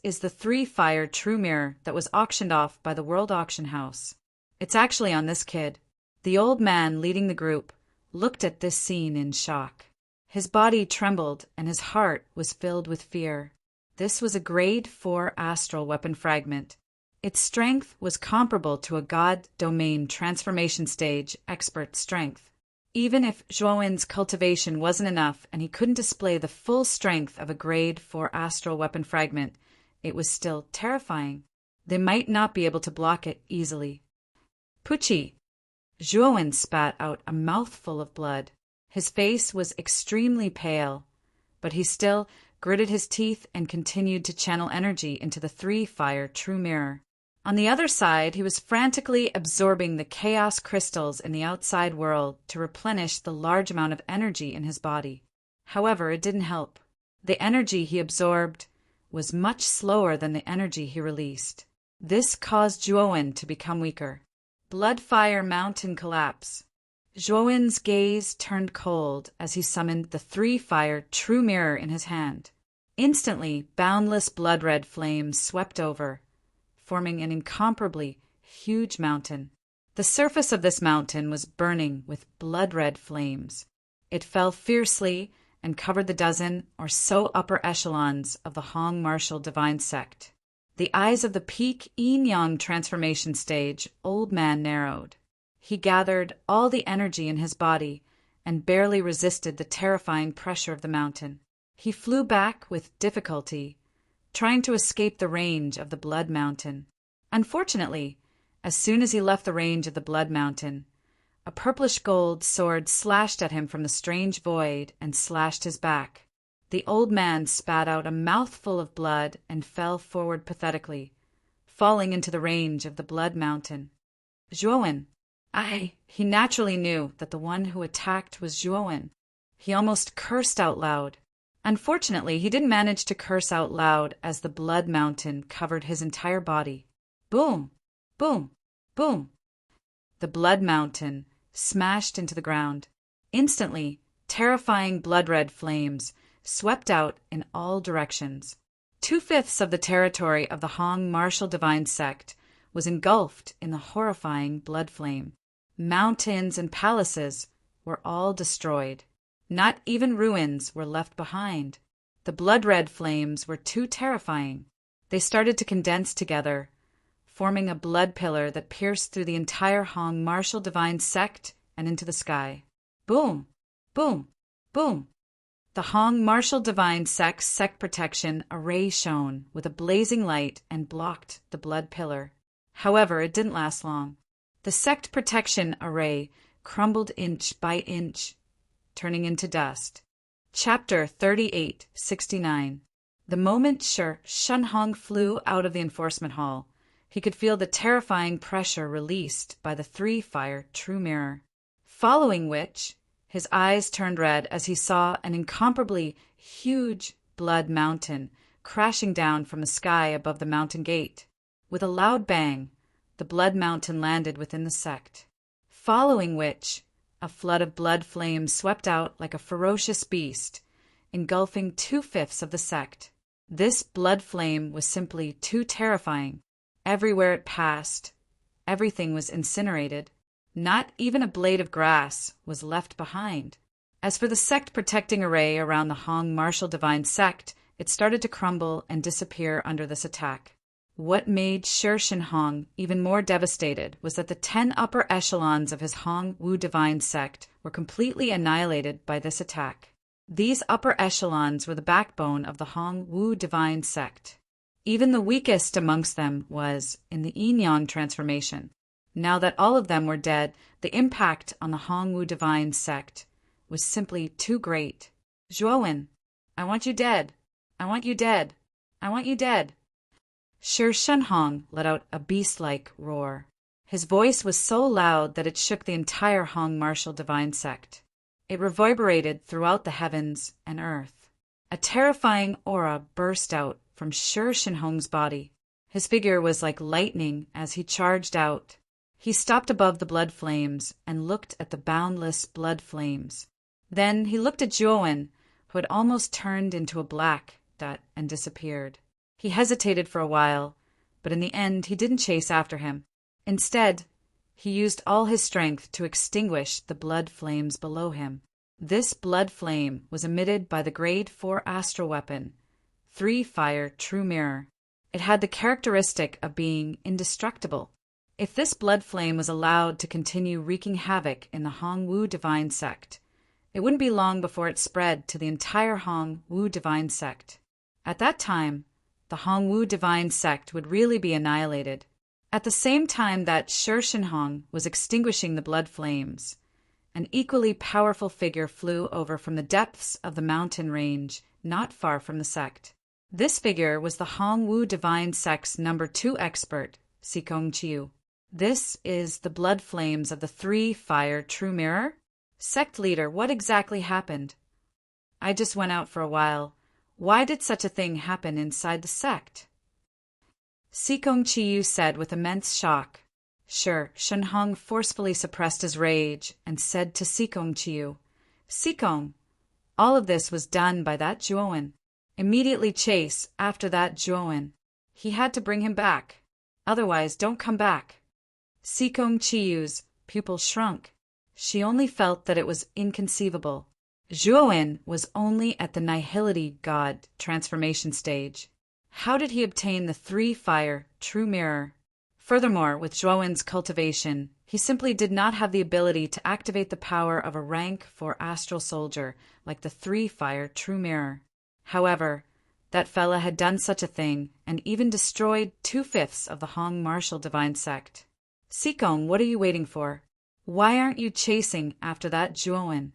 is the three-fire true mirror that was auctioned off by the World Auction House. It's actually on this kid. The old man leading the group looked at this scene in shock. His body trembled and his heart was filled with fear. This was a grade 4 astral weapon fragment. Its strength was comparable to a god domain transformation stage expert strength. Even if Zhuowen's cultivation wasn't enough and he couldn't display the full strength of a grade 4 astral weapon fragment, it was still terrifying. They might not be able to block it easily. Pucci! Zhuowen spat out a mouthful of blood. His face was extremely pale, but he still gritted his teeth and continued to channel energy into the three-fire true mirror. On the other side, he was frantically absorbing the chaos crystals in the outside world to replenish the large amount of energy in his body. However, it didn't help. The energy he absorbed was much slower than the energy he released. This caused Zhuowen to become weaker. Blood-fire mountain collapse. Zhuowen's gaze turned cold as he summoned the three-fire true mirror in his hand. Instantly, boundless blood-red flames swept over, forming an incomparably huge mountain. The surface of this mountain was burning with blood-red flames. It fell fiercely and covered the dozen or so upper echelons of the Hong Martial Divine Sect. The eyes of the peak yin-yang transformation stage old man narrowed. He gathered all the energy in his body and barely resisted the terrifying pressure of the mountain. He flew back with difficulty, trying to escape the range of the Blood Mountain. Unfortunately, as soon as he left the range of the Blood Mountain, a purplish gold sword slashed at him from the strange void and slashed his back. The old man spat out a mouthful of blood and fell forward pathetically, falling into the range of the Blood Mountain. Zhuowen! He naturally knew that the one who attacked was Zhuowen. He almost cursed out loud. Unfortunately, he didn't manage to curse out loud as the Blood Mountain covered his entire body. Boom! Boom! Boom! The Blood Mountain smashed into the ground. Instantly, terrifying blood-red flames swept out in all directions. 2/5 of the territory of the Hong Martial Divine Sect was engulfed in the horrifying blood flame. Mountains and palaces were all destroyed. Not even ruins were left behind. The blood-red flames were too terrifying. They started to condense together, forming a blood pillar that pierced through the entire Hong Martial Divine Sect and into the sky. Boom! Boom! Boom! The Hong Martial Divine Sect's sect protection array shone with a blazing light and blocked the blood pillar. However, it didn't last long. The sect protection array crumbled inch by inch, turning into dust. Chapter 3869. The moment Shunhong flew out of the enforcement hall, he could feel the terrifying pressure released by the three-fire true mirror, following which his eyes turned red as he saw an incomparably huge blood mountain crashing down from the sky above the mountain gate. With a loud bang, the blood mountain landed within the sect, following which a flood of blood flames swept out like a ferocious beast, engulfing 2/5 of the sect. This blood flame was simply too terrifying. Everywhere it passed, everything was incinerated. Not even a blade of grass was left behind. As for the sect protecting array around the Hong martial divine sect, it started to crumble and disappear under this attack. What made Shunhong even more devastated was that the 10 upper echelons of his Hong Wu divine sect were completely annihilated by this attack. These upper echelons were the backbone of the Hong Wu divine sect. Even the weakest amongst them was in the yin-yang transformation. Now that all of them were dead, the impact on the Hong Wu divine sect was simply too great. Zhuowen, I want you dead. I want you dead. I want you dead. Shunhong let out a beast-like roar. His voice was so loud that it shook the entire Hong martial divine sect. It reverberated throughout the heavens and earth. A terrifying aura burst out from Shunhong's body. His figure was like lightning as he charged out. He stopped above the blood flames and looked at the boundless blood flames. Then he looked at Zhuowen, who had almost turned into a black dot and disappeared. He hesitated for a while, but in the end he didn't chase after him. Instead, he used all his strength to extinguish the blood flames below him. This blood flame was emitted by the Grade 4 astral weapon, Three-Fire True Mirror. It had the characteristic of being indestructible. If this blood flame was allowed to continue wreaking havoc in the Hong Wu divine sect, it wouldn't be long before it spread to the entire Hong Wu divine sect. At that time, the Hong Wu divine sect would really be annihilated. At the same time that Shunhong was extinguishing the blood flames, an equally powerful figure flew over from the depths of the mountain range not far from the sect. This figure was the Hong Wu divine sect's number 2 expert, Sikong Chiu. This is the blood flames of the Three-Fire True Mirror? Sect leader, what exactly happened? I just went out for a while. Why did such a thing happen inside the sect? Sikong Chiu said with immense shock. Shunhong forcefully suppressed his rage and said to Sikong Chiu, Sikong, all of this was done by that Zhuowen. Immediately chase after that Zhuowen. He had to bring him back. Otherwise, don't come back. Sikong Chiu's pupil shrunk. She only felt that it was inconceivable. Zhuowen was only at the nihility god transformation stage. How did he obtain the Three-Fire True Mirror? Furthermore, with Zhuowen's cultivation, he simply did not have the ability to activate the power of a rank 4 astral soldier like the Three-Fire True Mirror. However, that fella had done such a thing and even destroyed 2/5 of the Hong martial divine sect. Sikong, what are you waiting for? Why aren't you chasing after that Zhuowen?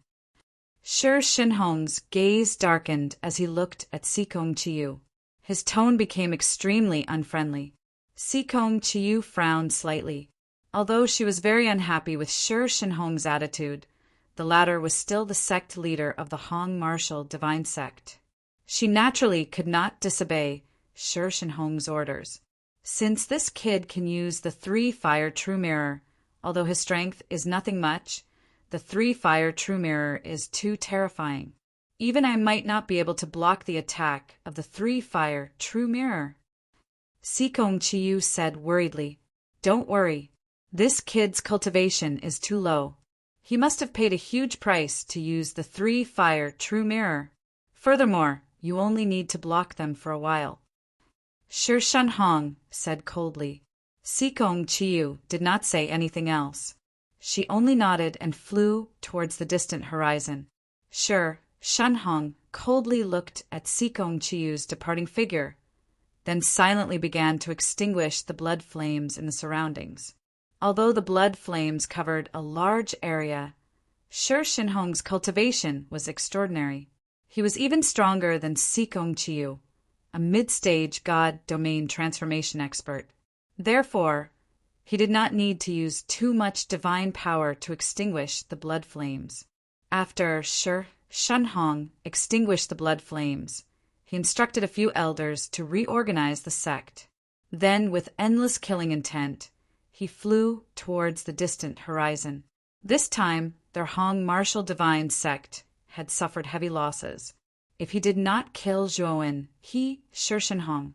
Shunhong's gaze darkened as he looked at Sikong Chiu. His tone became extremely unfriendly. Sikong Chiu frowned slightly. Although she was very unhappy with Shunhong's attitude, the latter was still the sect leader of the Hong martial divine sect. She naturally could not disobey Shunhong's orders. Since this kid can use the Three-Fire True Mirror, although his strength is nothing much, the Three-Fire True Mirror is too terrifying. Even I might not be able to block the attack of the Three-Fire True Mirror. Sikong Chiu said worriedly, Don't worry. This kid's cultivation is too low. He must have paid a huge price to use the Three-Fire True Mirror. Furthermore, you only need to block them for a while. Shunhong said coldly. Sikong Chiu did not say anything else. She only nodded and flew towards the distant horizon. Shunhong coldly looked at Sikong Chiu's departing figure, then silently began to extinguish the blood flames in the surroundings. Although the blood flames covered a large area, Shunhong's cultivation was extraordinary. He was even stronger than Sikong Chiyu, a mid-stage god domain transformation expert. Therefore, he did not need to use too much divine power to extinguish the blood flames. After Shenhong extinguished the blood flames, he instructed a few elders to reorganize the sect. Then, with endless killing intent, he flew towards the distant horizon. This time, their Hong martial divine sect had suffered heavy losses. If he did not kill Zhuowen, he, Shenhong,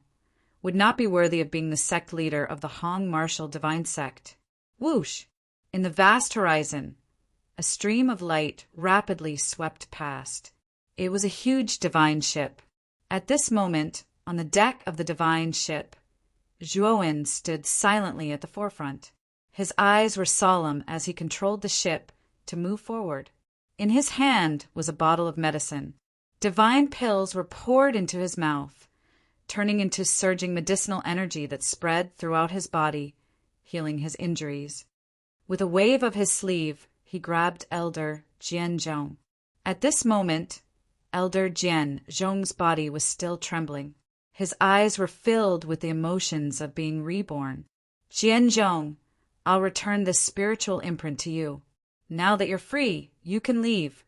would not be worthy of being the sect leader of the Hong martial divine sect. Whoosh! In the vast horizon, a stream of light rapidly swept past. It was a huge divine ship. At this moment, on the deck of the divine ship, Zhuowen stood silently at the forefront. His eyes were solemn as he controlled the ship to move forward. In his hand was a bottle of medicine. Divine pills were poured into his mouth, turning into surging medicinal energy that spread throughout his body, healing his injuries. With a wave of his sleeve, he grabbed Elder Jian Zhong. At this moment, Elder Jian Zhong's body was still trembling. His eyes were filled with the emotions of being reborn. Jian Zhong, I'll return this spiritual imprint to you. Now that you're free, you can leave.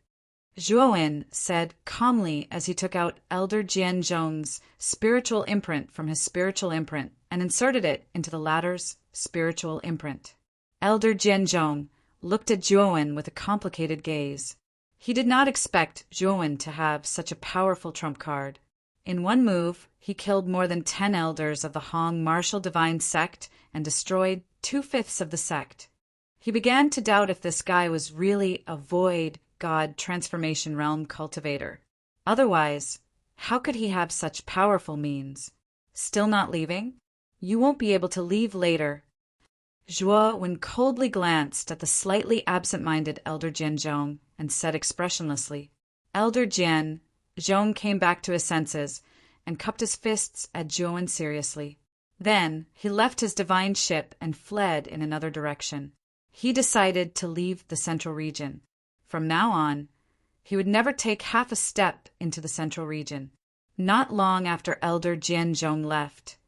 Zhuowen said calmly as he took out Elder Jian Zhong's spiritual imprint from his spiritual imprint and inserted it into the latter's spiritual imprint. Elder Jian Zhong looked at Zhuowen with a complicated gaze. He did not expect Zhuowen to have such a powerful trump card. In one move, he killed more than 10 elders of the Hong martial divine sect and destroyed 2/5 of the sect. He began to doubt if this guy was really a void god transformation realm cultivator. Otherwise, how could he have such powerful means? Still not leaving? You won't be able to leave later. Zhuowen coldly glanced at the slightly absent-minded Elder Jian Zhong and said expressionlessly. Elder Jian Zhong came back to his senses and cupped his fists at Zhuowen seriously. Then he left his divine ship and fled in another direction. He decided to leave the central region. From now on, he would never take half a step into the central region. Not long after Elder Jian Zhong left,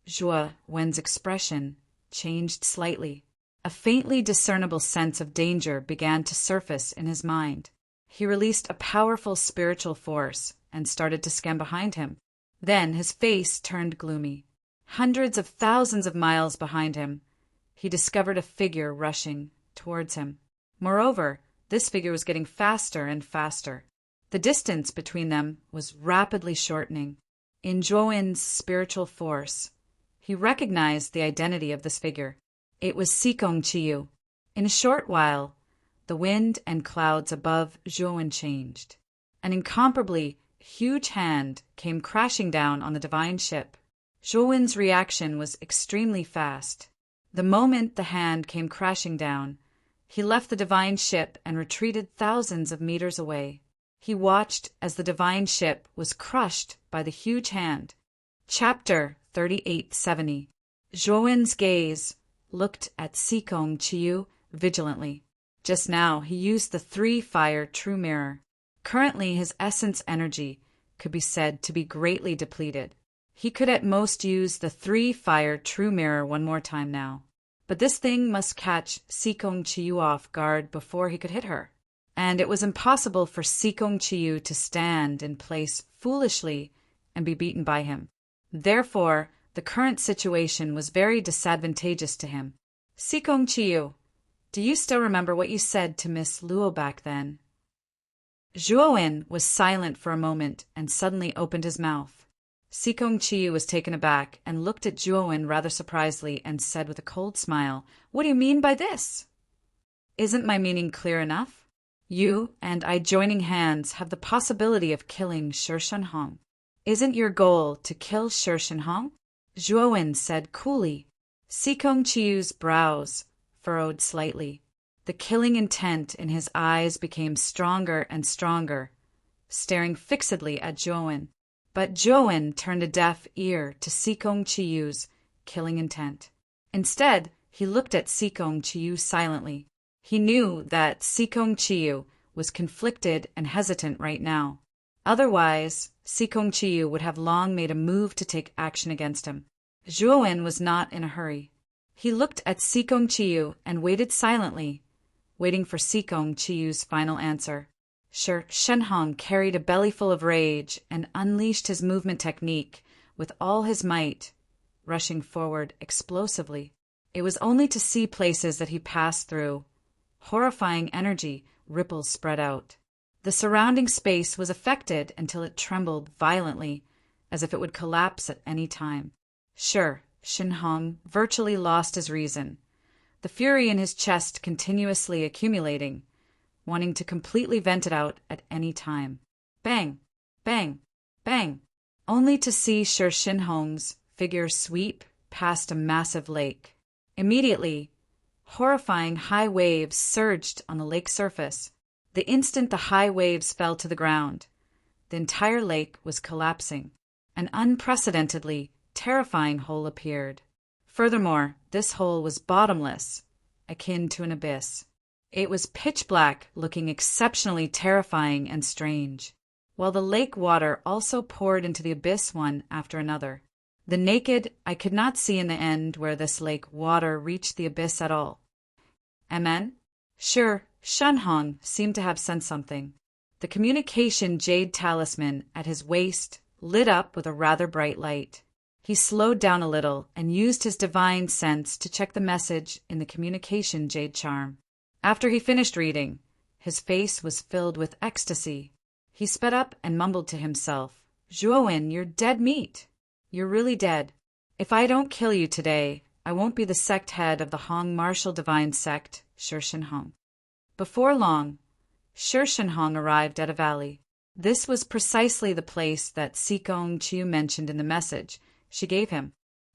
Zhuowen's expression changed slightly. A faintly discernible sense of danger began to surface in his mind. He released a powerful spiritual force and started to scan behind him. Then his face turned gloomy. Hundreds of thousands of miles behind him, he discovered a figure rushing towards him. Moreover, this figure was getting faster and faster. The distance between them was rapidly shortening. In Zhuowen's spiritual force, he recognized the identity of this figure. It was Sikong Chiyu. In a short while, the wind and clouds above Zhuowen changed. An incomparably huge hand came crashing down on the divine ship. Zhuowen's reaction was extremely fast. The moment the hand came crashing down, he left the divine ship and retreated thousands of meters away. He watched as the divine ship was crushed by the huge hand. Chapter 3870. Zhuowen's gaze looked at Sikong Chiyu vigilantly. Just now, he used the 3-fire true mirror. Currently, his essence energy could be said to be greatly depleted. He could at most use the 3-fire true mirror one more time now. But this thing must catch Sikong Chiyu off guard before he could hit her. And it was impossible for Sikong Chiyu to stand in place foolishly and be beaten by him. Therefore, the current situation was very disadvantageous to him. Sikong Chiyu, do you still remember what you said to Miss Luo back then? Zhuowen was silent for a moment and suddenly opened his mouth. Sikong Chiyu was taken aback and looked at Zhuowen rather surprisedly and said with a cold smile, "What do you mean by this?" "Isn't my meaning clear enough? You and I joining hands have the possibility of killing Shenhong. Isn't your goal to kill Shenhong?" Zhuowen said coolly. Sikong Chiyu's brows furrowed slightly. The killing intent in his eyes became stronger and stronger, staring fixedly at Zhuowen. But Zhuowen turned a deaf ear to Sikong Chiyu's killing intent. Instead, he looked at Sikong Chiyu silently. He knew that Sikong Chiyu was conflicted and hesitant right now. Otherwise, Sikong Chiyu would have long made a move to take action against him. Zhuowen was not in a hurry. He looked at Sikong Chiyu and waited silently, waiting for Sikong Chiyu's final answer. Shi Shenhong carried a bellyful of rage and unleashed his movement technique with all his might, rushing forward explosively. It was only to see places that he passed through. Horrifying energy ripples spread out. The surrounding space was affected until it trembled violently, as if it would collapse at any time. Shi Shenhong virtually lost his reason, the fury in his chest continuously accumulating, wanting to completely vent it out at any time. Bang! Bang! Bang! Only to see Shi Shenhong's figure sweep past a massive lake. Immediately, horrifying high waves surged on the lake surface. The instant the high waves fell to the ground, the entire lake was collapsing. An unprecedentedly terrifying hole appeared. Furthermore, this hole was bottomless, akin to an abyss. It was pitch black, looking exceptionally terrifying and strange, while the lake water also poured into the abyss one after another. The naked eye could not see in the end where this lake water reached the abyss at all. Amen? Shi Shenhong seemed to have sensed something. The communication jade talisman at his waist lit up with a rather bright light. He slowed down a little and used his divine sense to check the message in the communication jade charm. After he finished reading, his face was filled with ecstasy. He sped up and mumbled to himself, "Zhuowen, you're dead meat. You're really dead. If I don't kill you today, I won't be the sect head of the Hong martial divine sect, Shi Shenhong." Before long, Shi Shenhong arrived at a valley. This was precisely the place that Sikong Chiyu mentioned in the message she gave him.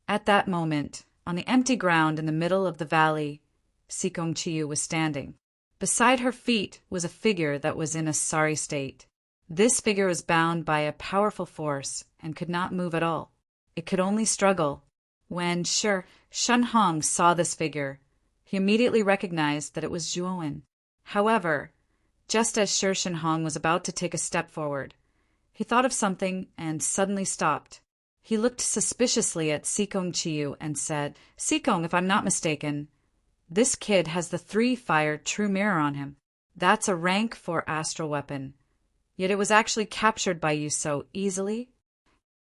At that moment, on the empty ground in the middle of the valley, Sikong Chiyu was standing. Beside her feet was a figure that was in a sorry state. This figure was bound by a powerful force and could not move at all. It could only struggle. When Shi Shenhong saw this figure, he immediately recognized that it was Zhuowen. However, just as Shi Shenhong was about to take a step forward, he thought of something and suddenly stopped. He looked suspiciously at Sikong Chiyu and said, "Sikong, if I'm not mistaken, this kid has the 3-fired true mirror on him. That's a rank 4 astral weapon. Yet it was actually captured by you so easily?"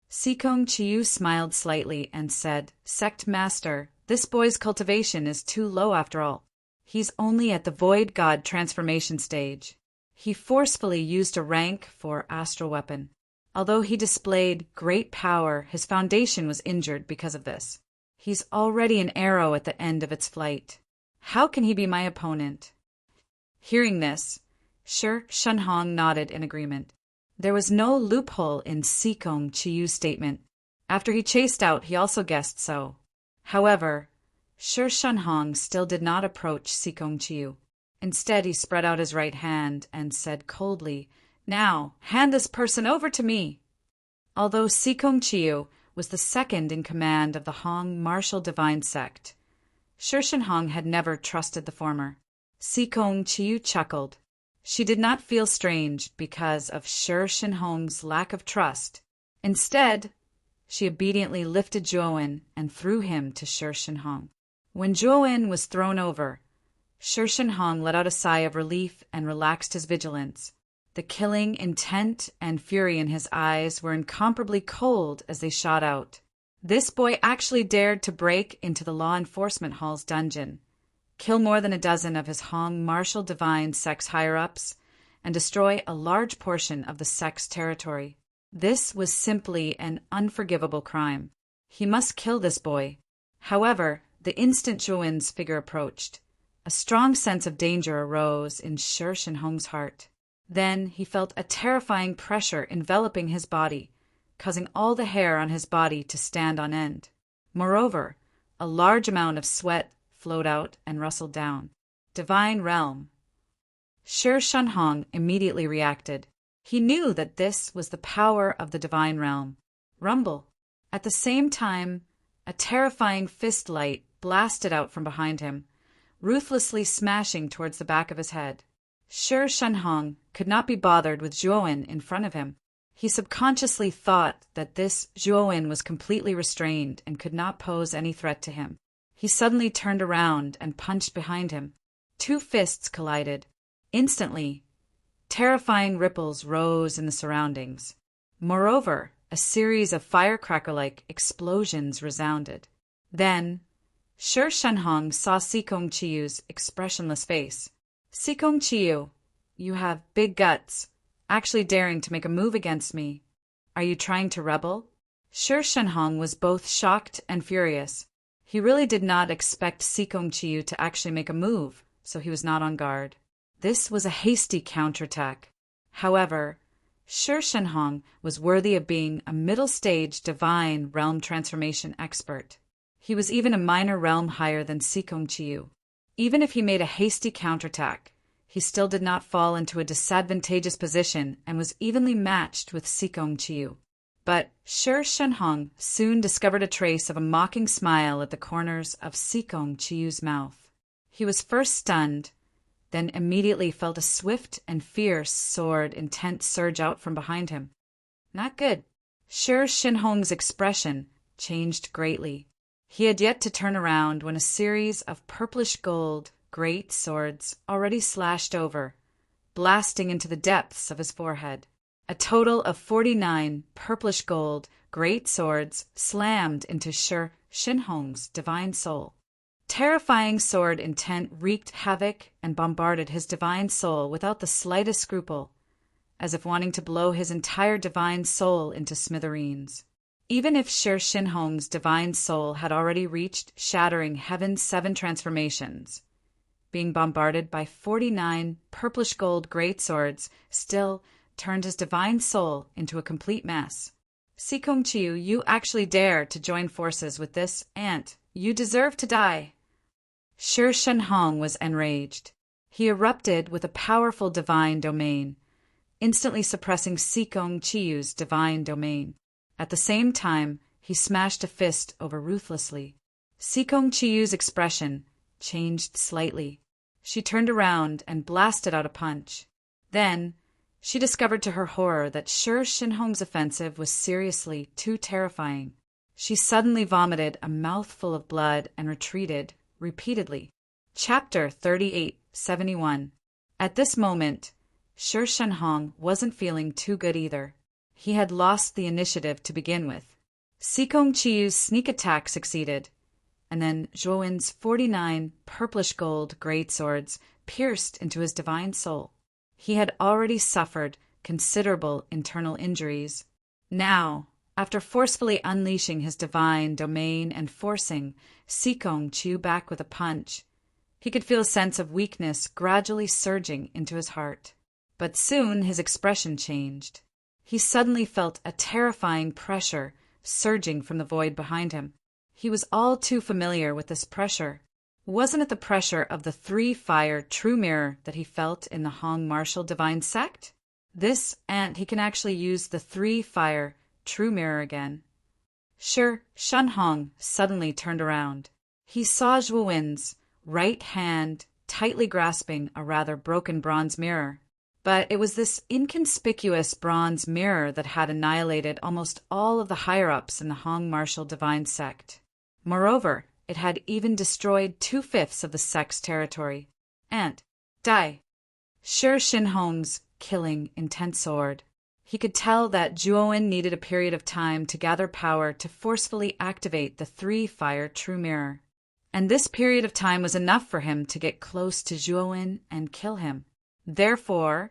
Sikong Chiyu smiled slightly and said, "Sect Master, this boy's cultivation is too low after all. He's only at the Void God transformation stage." He forcefully used a rank 4 astral weapon. Although he displayed great power, his foundation was injured because of this. He's already an arrow at the end of its flight. How can he be my opponent? Hearing this, Shi Shenhong nodded in agreement. There was no loophole in Sikong Chiyu's statement. After he chased out, he also guessed so. However, Shi Shenhong still did not approach Sikong Chiyu. Instead, he spread out his right hand and said coldly, "Now, hand this person over to me." Although Sikong Chiyu was the second in command of the Hong martial divine sect, Shi Shenhong had never trusted the former. Sikong Chiyu chuckled. She did not feel strange because of Shi Shenhong's lack of trust. Instead, she obediently lifted Zhuowen and threw him to Shi Shenhong. When Zhuowen was thrown over, Shi Shenhong let out a sigh of relief and relaxed his vigilance. The killing intent and fury in his eyes were incomparably cold as they shot out. This boy actually dared to break into the law enforcement hall's dungeon, kill more than a dozen of his Hong martial divine sect's higher-ups, and destroy a large portion of the sect's territory. This was simply an unforgivable crime. He must kill this boy. However, the instant Zhuowen's figure approached, a strong sense of danger arose in Shi Shenhong's heart. Then he felt a terrifying pressure enveloping his body, causing all the hair on his body to stand on end. Moreover, a large amount of sweat flowed out and rustled down. Divine realm. Shi Shenhong immediately reacted. He knew that this was the power of the divine realm. Rumble. At the same time, a terrifying fist light blasted out from behind him, ruthlessly smashing towards the back of his head. Shi Shenhong could not be bothered with Zhuowen in front of him. He subconsciously thought that this Zhuowen was completely restrained and could not pose any threat to him. He suddenly turned around and punched behind him. Two fists collided. Instantly, terrifying ripples rose in the surroundings. Moreover, a series of firecracker-like explosions resounded. Then, Shi Shenhong saw Sikong Chiyu's expressionless face. Sikong Chiyu, you have big guts, actually daring to make a move against me. Are you trying to rebel? Shi Shenhong was both shocked and furious. He really did not expect Sikong Chiyu to actually make a move, so he was not on guard. This was a hasty counterattack. However, Shi Shenhong was worthy of being a middle-stage divine realm transformation expert. He was even a minor realm higher than Sikong Chiyu. Even if he made a hasty counterattack, he still did not fall into a disadvantageous position and was evenly matched with Sikong Chiyu. But Shi Shenhong soon discovered a trace of a mocking smile at the corners of Sikong Chiyu's mouth. He was first stunned, then immediately felt a swift and fierce sword intent surge out from behind him. Not good. Shi Shenhong's expression changed greatly. He had yet to turn around when a series of purplish-gold great swords already slashed over, blasting into the depths of his forehead. A total of 49 purplish-gold great swords slammed into Shi Shenhong's divine soul. Terrifying sword intent wreaked havoc and bombarded his divine soul without the slightest scruple, as if wanting to blow his entire divine soul into smithereens. Even if Shi Shenhong's divine soul had already reached shattering heaven's 7 transformations, being bombarded by 49 purplish-gold great swords still turned his divine soul into a complete mess. Sikong Chiyu, you actually dare to join forces with this ant. You deserve to die. Shi Shenhong was enraged. He erupted with a powerful divine domain, instantly suppressing Sikong Chiyu's divine domain. At the same time, he smashed a fist over ruthlessly. Sikong Chiyu's expression changed slightly. She turned around and blasted out a punch. Then, she discovered to her horror that Shi Shenhong's offensive was seriously too terrifying. She suddenly vomited a mouthful of blood and retreated repeatedly. Chapter 3871. At this moment, Shi Shenhong wasn't feeling too good either. He had lost the initiative to begin with. Sikong Chiyu's sneak attack succeeded, and then Zhuowen's 49 purplish-gold great swords pierced into his divine soul. He had already suffered considerable internal injuries. Now, after forcefully unleashing his divine domain and forcing Sikong Chiyu back with a punch, he could feel a sense of weakness gradually surging into his heart. But soon his expression changed. He suddenly felt a terrifying pressure surging from the void behind him. He was all too familiar with this pressure. Wasn't it the pressure of the 3-fire true mirror that he felt in the Hong Martial Divine Sect? And he can actually use the 3-fire true mirror again. Shi Shenhong suddenly turned around. He saw Zhuowen's right hand tightly grasping a rather broken bronze mirror. But it was this inconspicuous bronze mirror that had annihilated almost all of the higher-ups in the Hong Martial Divine Sect. Moreover, it had even destroyed 2/5 of the sect's territory. And, die! Shi Shenhong's killing intense sword. He could tell that Zhuowen needed a period of time to gather power to forcefully activate the 3-fire true mirror. And this period of time was enough for him to get close to Zhuowen and kill him. Therefore,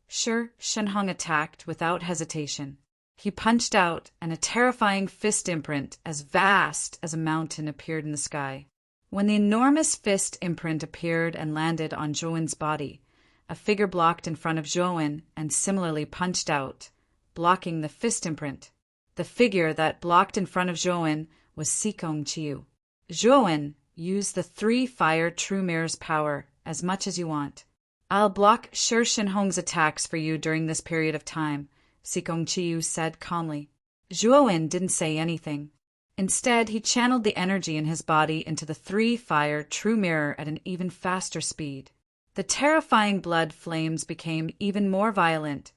Shi Shenhong attacked without hesitation. He punched out, and a terrifying fist imprint as vast as a mountain appeared in the sky. When the enormous fist imprint appeared and landed on Zhuowen's body, a figure blocked in front of Zhuowen and similarly punched out, blocking the fist imprint. The figure that blocked in front of Zhuowen was Sikong Chiyu. Zhuowen, use the 3-fire true mirror's power as much as you want. I'll block Shi Shenhong's attacks for you during this period of time, Sikong Chiyu said calmly. Zhuowen didn't say anything. Instead, he channeled the energy in his body into the 3-fire true mirror at an even faster speed. The terrifying blood flames became even more violent.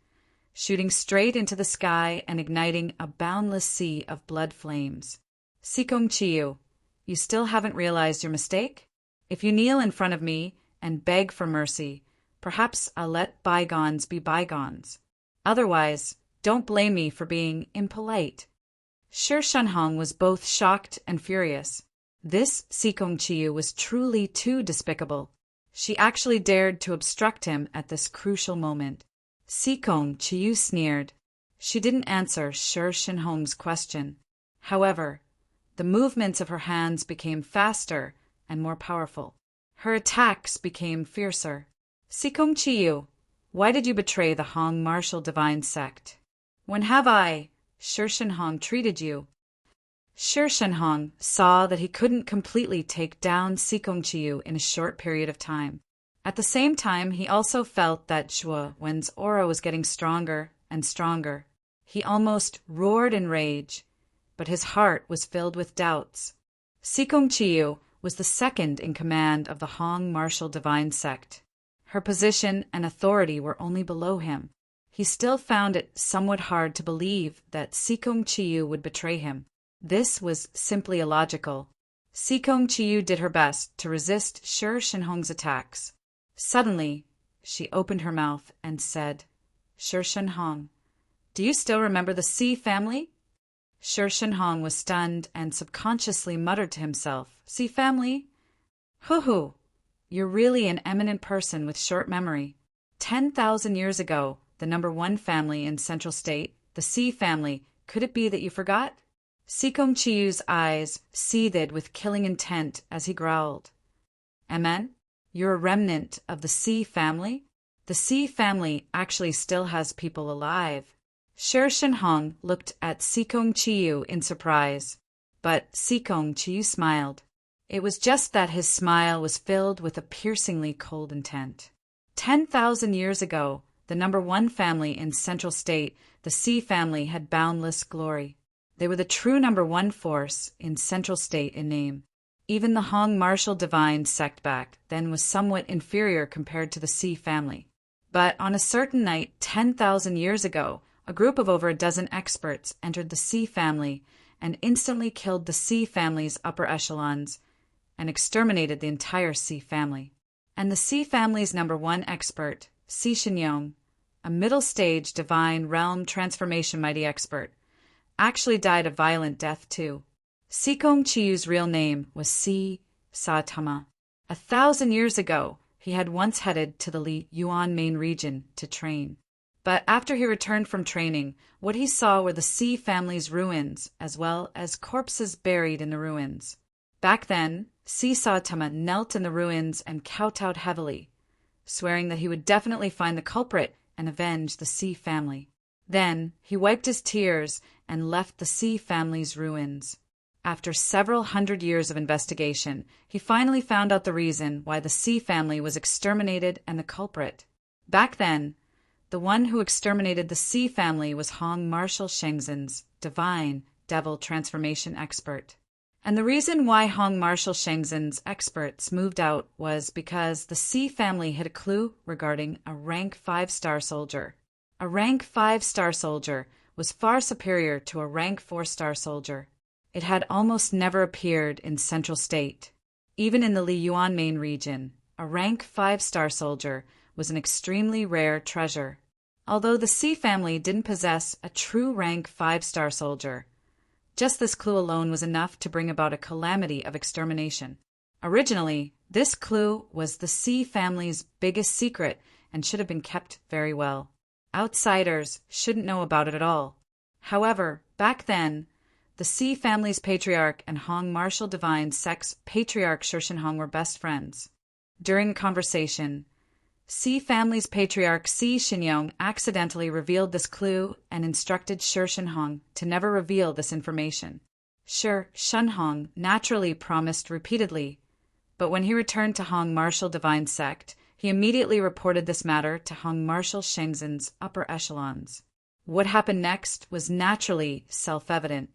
shooting straight into the sky and igniting a boundless sea of blood flames. Sikong Chiyu, you still haven't realized your mistake? If you kneel in front of me and beg for mercy, perhaps I'll let bygones be bygones. Otherwise, don't blame me for being impolite. Shi Shenhong was both shocked and furious. This Sikong Chiyu was truly too despicable. She actually dared to obstruct him at this crucial moment. Sikong Chiyu sneered. She didn't answer Shi Shenhong's question. However, the movements of her hands became faster and more powerful. Her attacks became fiercer. Sikong Chiyu, why did you betray the Hong martial divine sect? When have I, Shi Shenhong, treated you? Shi Shenhong saw that he couldn't completely take down Sikong Chiyu in a short period of time. At the same time, he also felt that Zhuo Wen's aura was getting stronger and stronger. He almost roared in rage, but his heart was filled with doubts. Sikong Chiyu was the second in command of the Hong martial divine sect. Her position and authority were only below him. He still found it somewhat hard to believe that Sikong Chiyu would betray him. This was simply illogical. Sikong Chiyu did her best to resist Shi Shenhong's attacks. Suddenly, she opened her mouth and said, Shi Shenhong, do you still remember the Si family? Shi Shenhong was stunned and subconsciously muttered to himself, Si family? Hoo-hoo, you're really an eminent person with short memory. 10,000 years ago, the number one family in Central State, the Si family, could it be that you forgot? Sikong Chiyu's eyes seethed with killing intent as he growled. Amen? You're a remnant of the Si family? The Si family actually still has people alive. Shi Shenhong looked at Sikong Chiyu in surprise, but Sikong Chiyu smiled. It was just that his smile was filled with a piercingly cold intent. 10,000 years ago, the number one family in Central State, the Si family, had boundless glory. They were the true number one force in Central State in name. Even the Hong martial divine sect back then was somewhat inferior compared to the Si family. But on a certain night 10,000 years ago, a group of over a dozen experts entered the Si family and instantly killed the Si family's upper echelons and exterminated the entire Si family. And the Si family's number one expert, Si Shinyong, a middle-stage divine realm transformation mighty expert, actually died a violent death too. Sikong Chiyu's real name was Si Saitama. 1,000 years ago, he had once headed to the Li Yuan main region to train. But after he returned from training, what he saw were the Si family's ruins, as well as corpses buried in the ruins. Back then, Si Saitama knelt in the ruins and kowtowed heavily, swearing that he would definitely find the culprit and avenge the Si family. Then, he wiped his tears and left the Si family's ruins. After several hundred years of investigation, he finally found out the reason why the Si family was exterminated and the culprit. Back then, the one who exterminated the Si family was Hong Marshal Shengzhen's divine devil transformation expert. And the reason why Hong Marshal Shengzhen's experts moved out was because the Si family had a clue regarding a rank 5-star soldier. A rank 5-star soldier was far superior to a rank 4-star soldier. It had almost never appeared in Central State. Even in the Li Yuan main region, a rank 5-star soldier was an extremely rare treasure. Although the Si family didn't possess a true rank 5-star soldier, just this clue alone was enough to bring about a calamity of extermination. Originally, this clue was the Si family's biggest secret and should have been kept very well. Outsiders shouldn't know about it at all. However, back then, the Si family's patriarch and Hong martial divine sect's patriarch Shi Shenhong were best friends. During a conversation, Si family's patriarch Si Shinyong accidentally revealed this clue and instructed Shi Shenhong to never reveal this information. Shi Shenhong naturally promised repeatedly, but when he returned to Hong martial divine sect, he immediately reported this matter to Hong martial Shengzhen's upper echelons. What happened next was naturally self-evident.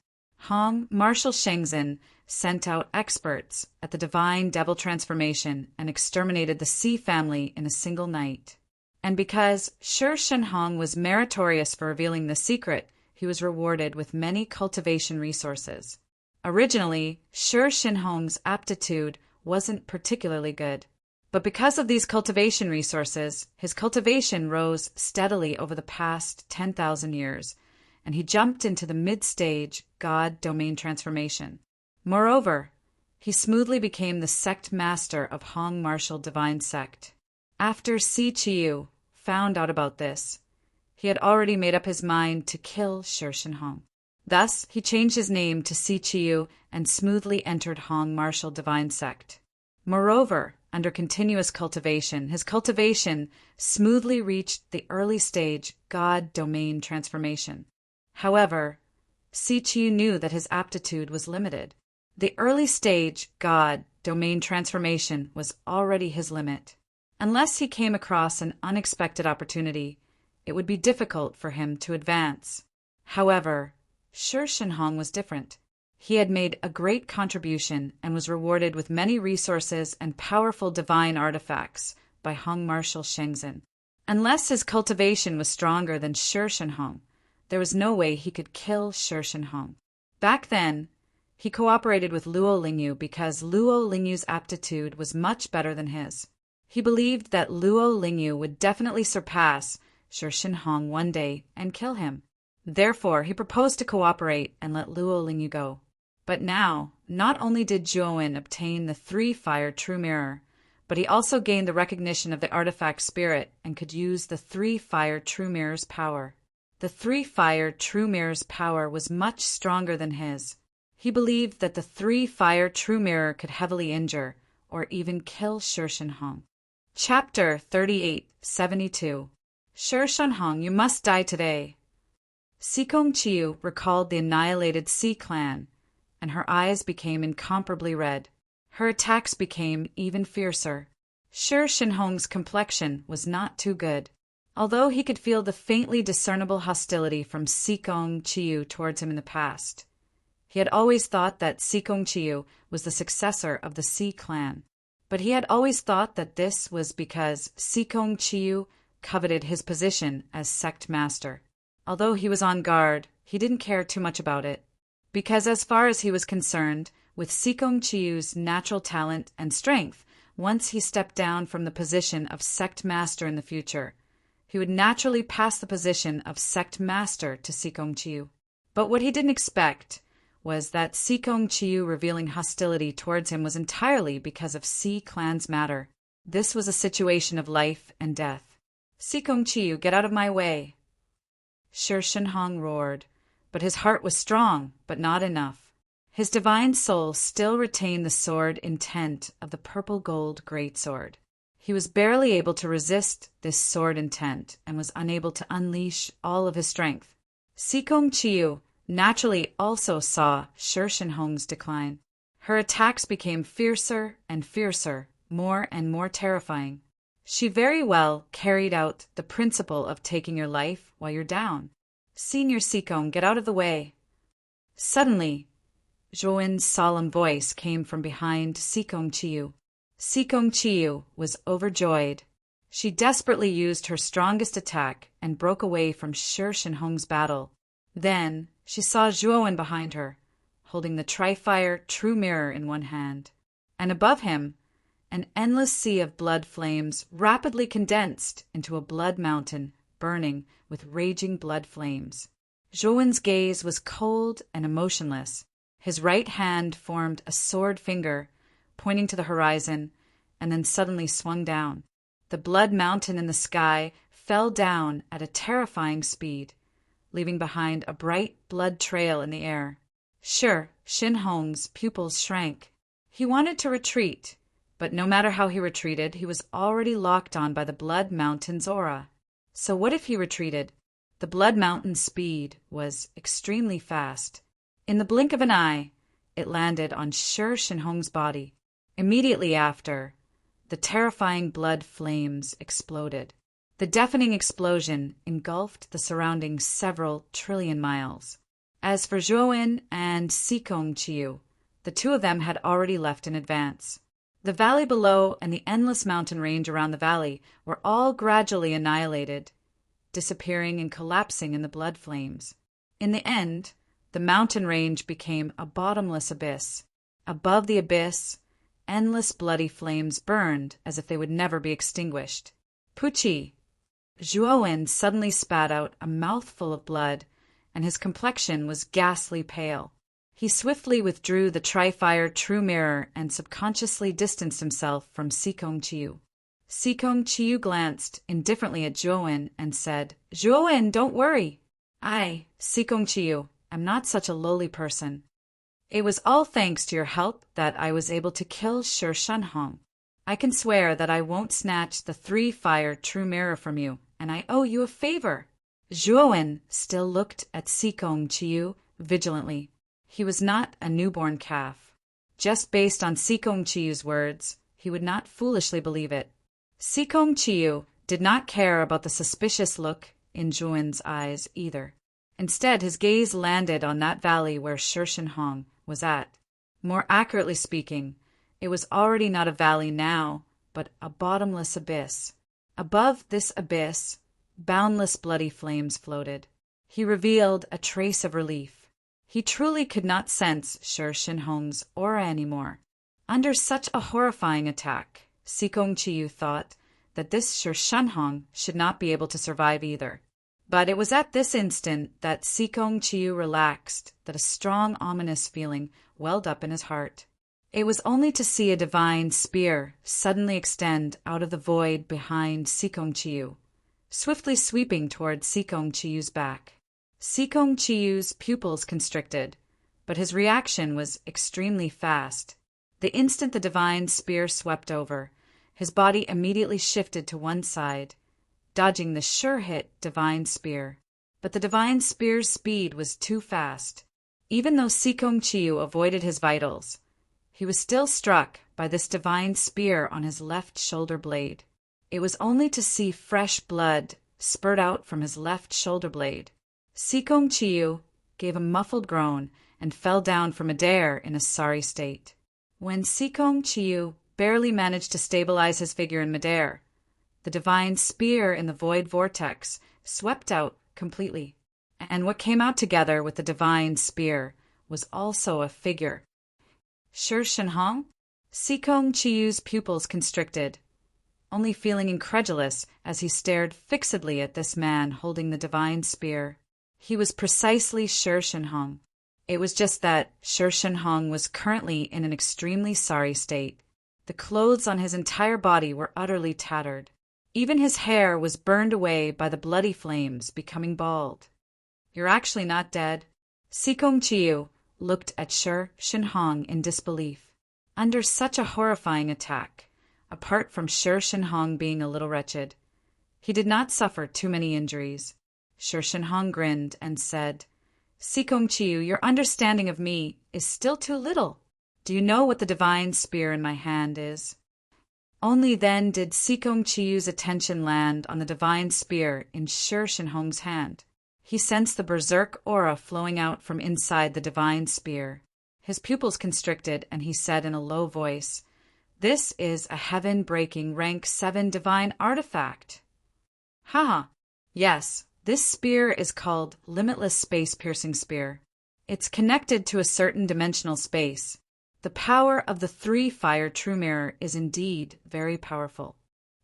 Hong martial Shengzhen sent out experts at the divine devil transformation and exterminated the Si family in a single night. And because Shi Shenhong was meritorious for revealing the secret, he was rewarded with many cultivation resources. Originally, Shi Shenhong's aptitude wasn't particularly good. But because of these cultivation resources, his cultivation rose steadily over the past 10,000 years, and he jumped into the mid-stage God domain transformation. Moreover, he smoothly became the sect master of Hong Martial Divine Sect. After Si Chiyu found out about this, he had already made up his mind to kill Shi Shenhong. Thus, he changed his name to Si Chiyu and smoothly entered Hong Martial Divine Sect. Moreover, under continuous cultivation, his cultivation smoothly reached the early stage God domain transformation. However, Si Chiyu knew that his aptitude was limited. The early stage God domain transformation was already his limit. Unless he came across an unexpected opportunity, it would be difficult for him to advance. However, Shi Shenhong was different. He had made a great contribution and was rewarded with many resources and powerful divine artifacts by Hong Martial Shenzhen. Unless his cultivation was stronger than Shi Shenhong, there was no way he could kill Shi Shenhong. Back then, he cooperated with Luo Lingyu because Luo Lingyu's aptitude was much better than his. He believed that Luo Lingyu would definitely surpass Shi Shenhong one day and kill him. Therefore, he proposed to cooperate and let Luo Lingyu go. But now, not only did Zhuowen obtain the three-fire true mirror, but he also gained the recognition of the artifact spirit and could use the three-fire true mirror's power. The three-fire true mirror's power was much stronger than his. He believed that the three-fire true mirror could heavily injure or even kill Shi Shenhong. Chapter 38-72. Shi Shenhong, you must die today. Sikong Chiyu recalled the annihilated Si clan, and her eyes became incomparably red. Her attacks became even fiercer. Shi Shenhong's complexion was not too good. Although he could feel the faintly discernible hostility from Sikong Chiyu towards him in the past, he had always thought that Sikong Chiyu was the successor of the Si clan. But he had always thought that this was because Sikong Chiyu coveted his position as sect master. Although he was on guard, he didn't care too much about it, because as far as he was concerned, with Sikong Chiyu's natural talent and strength, once he stepped down from the position of sect master in the future, he would naturally pass the position of sect master to Sikong Chiyu. But what he didn't expect was that Sikong Chiyu revealing hostility towards him was entirely because of Si clan's matter. This was a situation of life and death. Sikong Chiyu, get out of my way! Shi Shenhong roared, but his heart was strong, but not enough. His divine soul still retained the sword intent of the purple-gold greatsword. He was barely able to resist this sword intent and was unable to unleash all of his strength. Sikong Chiyu naturally also saw Shi Shenhong's decline. Her attacks became fiercer and fiercer, more and more terrifying. She very well carried out the principle of taking your life while you're down. Senior Sikong, get out of the way. Suddenly, Zhuowen's solemn voice came from behind Sikong Chiyu. Sikong Chiyu was overjoyed. She desperately used her strongest attack and broke away from Shi Shenhong's battle. Then, she saw Zhuowen behind her, holding the tri-fire true mirror in one hand. And above him, an endless sea of blood flames rapidly condensed into a blood mountain burning with raging blood flames. Zhuowen's gaze was cold and emotionless. His right hand formed a sword finger, pointing to the horizon, and then suddenly swung down. The blood mountain in the sky fell down at a terrifying speed, leaving behind a bright blood trail in the air. Shi Shenhong's pupils shrank. He wanted to retreat, but no matter how he retreated, he was already locked on by the blood mountain's aura. So what if he retreated? The blood mountain's speed was extremely fast. In the blink of an eye, it landed on Shi Shenhong's body. Immediately after, the terrifying blood flames exploded. The deafening explosion engulfed the surrounding several trillion miles. As for Zhuowen and Sikong Chiyu, the two of them had already left in advance. The valley below and the endless mountain range around the valley were all gradually annihilated, disappearing and collapsing in the blood flames. In the end, the mountain range became a bottomless abyss. Above the abyss, endless bloody flames burned as if they would never be extinguished. Pucci! Zhuowen suddenly spat out a mouthful of blood, and his complexion was ghastly pale. He swiftly withdrew the tri-fire true mirror and subconsciously distanced himself from Sikong Chiu. Sikong Chiu glanced indifferently at Zhuowen and said, "Zhuowen, don't worry. I, Sikong Chiu, am not such a lowly person. It was all thanks to your help that I was able to kill Shi Shenhong. I can swear that I won't snatch the three-fire true mirror from you, and I owe you a favor." Zhuowen still looked at Sikong Chiu vigilantly. He was not a newborn calf. Just based on Sikong Chiu's words, he would not foolishly believe it. Sikong Chiu did not care about the suspicious look in Zhuowen's eyes either. Instead, his gaze landed on that valley where Shi Shenhong was at. More accurately speaking, it was already not a valley now, but a bottomless abyss. Above this abyss, boundless bloody flames floated. He revealed a trace of relief. He truly could not sense Shi Shenhong's aura anymore. Under such a horrifying attack, Sikong Chiu thought that this Shi Shenhong should not be able to survive either. But it was at this instant that Sikong Chiu relaxed, that a strong, ominous feeling welled up in his heart. It was only to see a divine spear suddenly extend out of the void behind Sikong Chiu, swiftly sweeping toward Sikong Chiu's back. Sikong Chiu's pupils constricted, but his reaction was extremely fast. The instant the divine spear swept over, his body immediately shifted to one side, dodging the sure-hit divine spear. But the divine spear's speed was too fast. Even though Sikong Chiu avoided his vitals, he was still struck by this divine spear on his left shoulder blade. It was only to see fresh blood spurt out from his left shoulder blade. Sikong Chiu gave a muffled groan and fell down from midair in a sorry state. When Sikong Chiu barely managed to stabilize his figure in midair, the divine spear in the void vortex swept out completely, and what came out together with the divine spear was also a figure. Shi Shenhong? Sikong Chiu's pupils constricted, only feeling incredulous as he stared fixedly at this man holding the divine spear. He was precisely Shi Shenhong. It was just that Shi Shenhong was currently in an extremely sorry state. The clothes on his entire body were utterly tattered. Even his hair was burned away by the bloody flames, becoming bald. "You're actually not dead." Sikong Chiu looked at Shi Shenhong in disbelief. Under such a horrifying attack, apart from Shi Shenhong being a little wretched, he did not suffer too many injuries. Shi Shenhong grinned and said, "Sikong Chiu, your understanding of me is still too little. Do you know what the divine spear in my hand is?" Only then did Sikong Chiu's attention land on the divine spear in Shi Shenhong's hand. He sensed the berserk aura flowing out from inside the divine spear. His pupils constricted, and he said in a low voice, "This is a heaven-breaking rank 7 divine artifact." "Haha, yes, this spear is called Limitless Space-Piercing Spear. It's connected to a certain dimensional space. The power of the three-fire true mirror is indeed very powerful.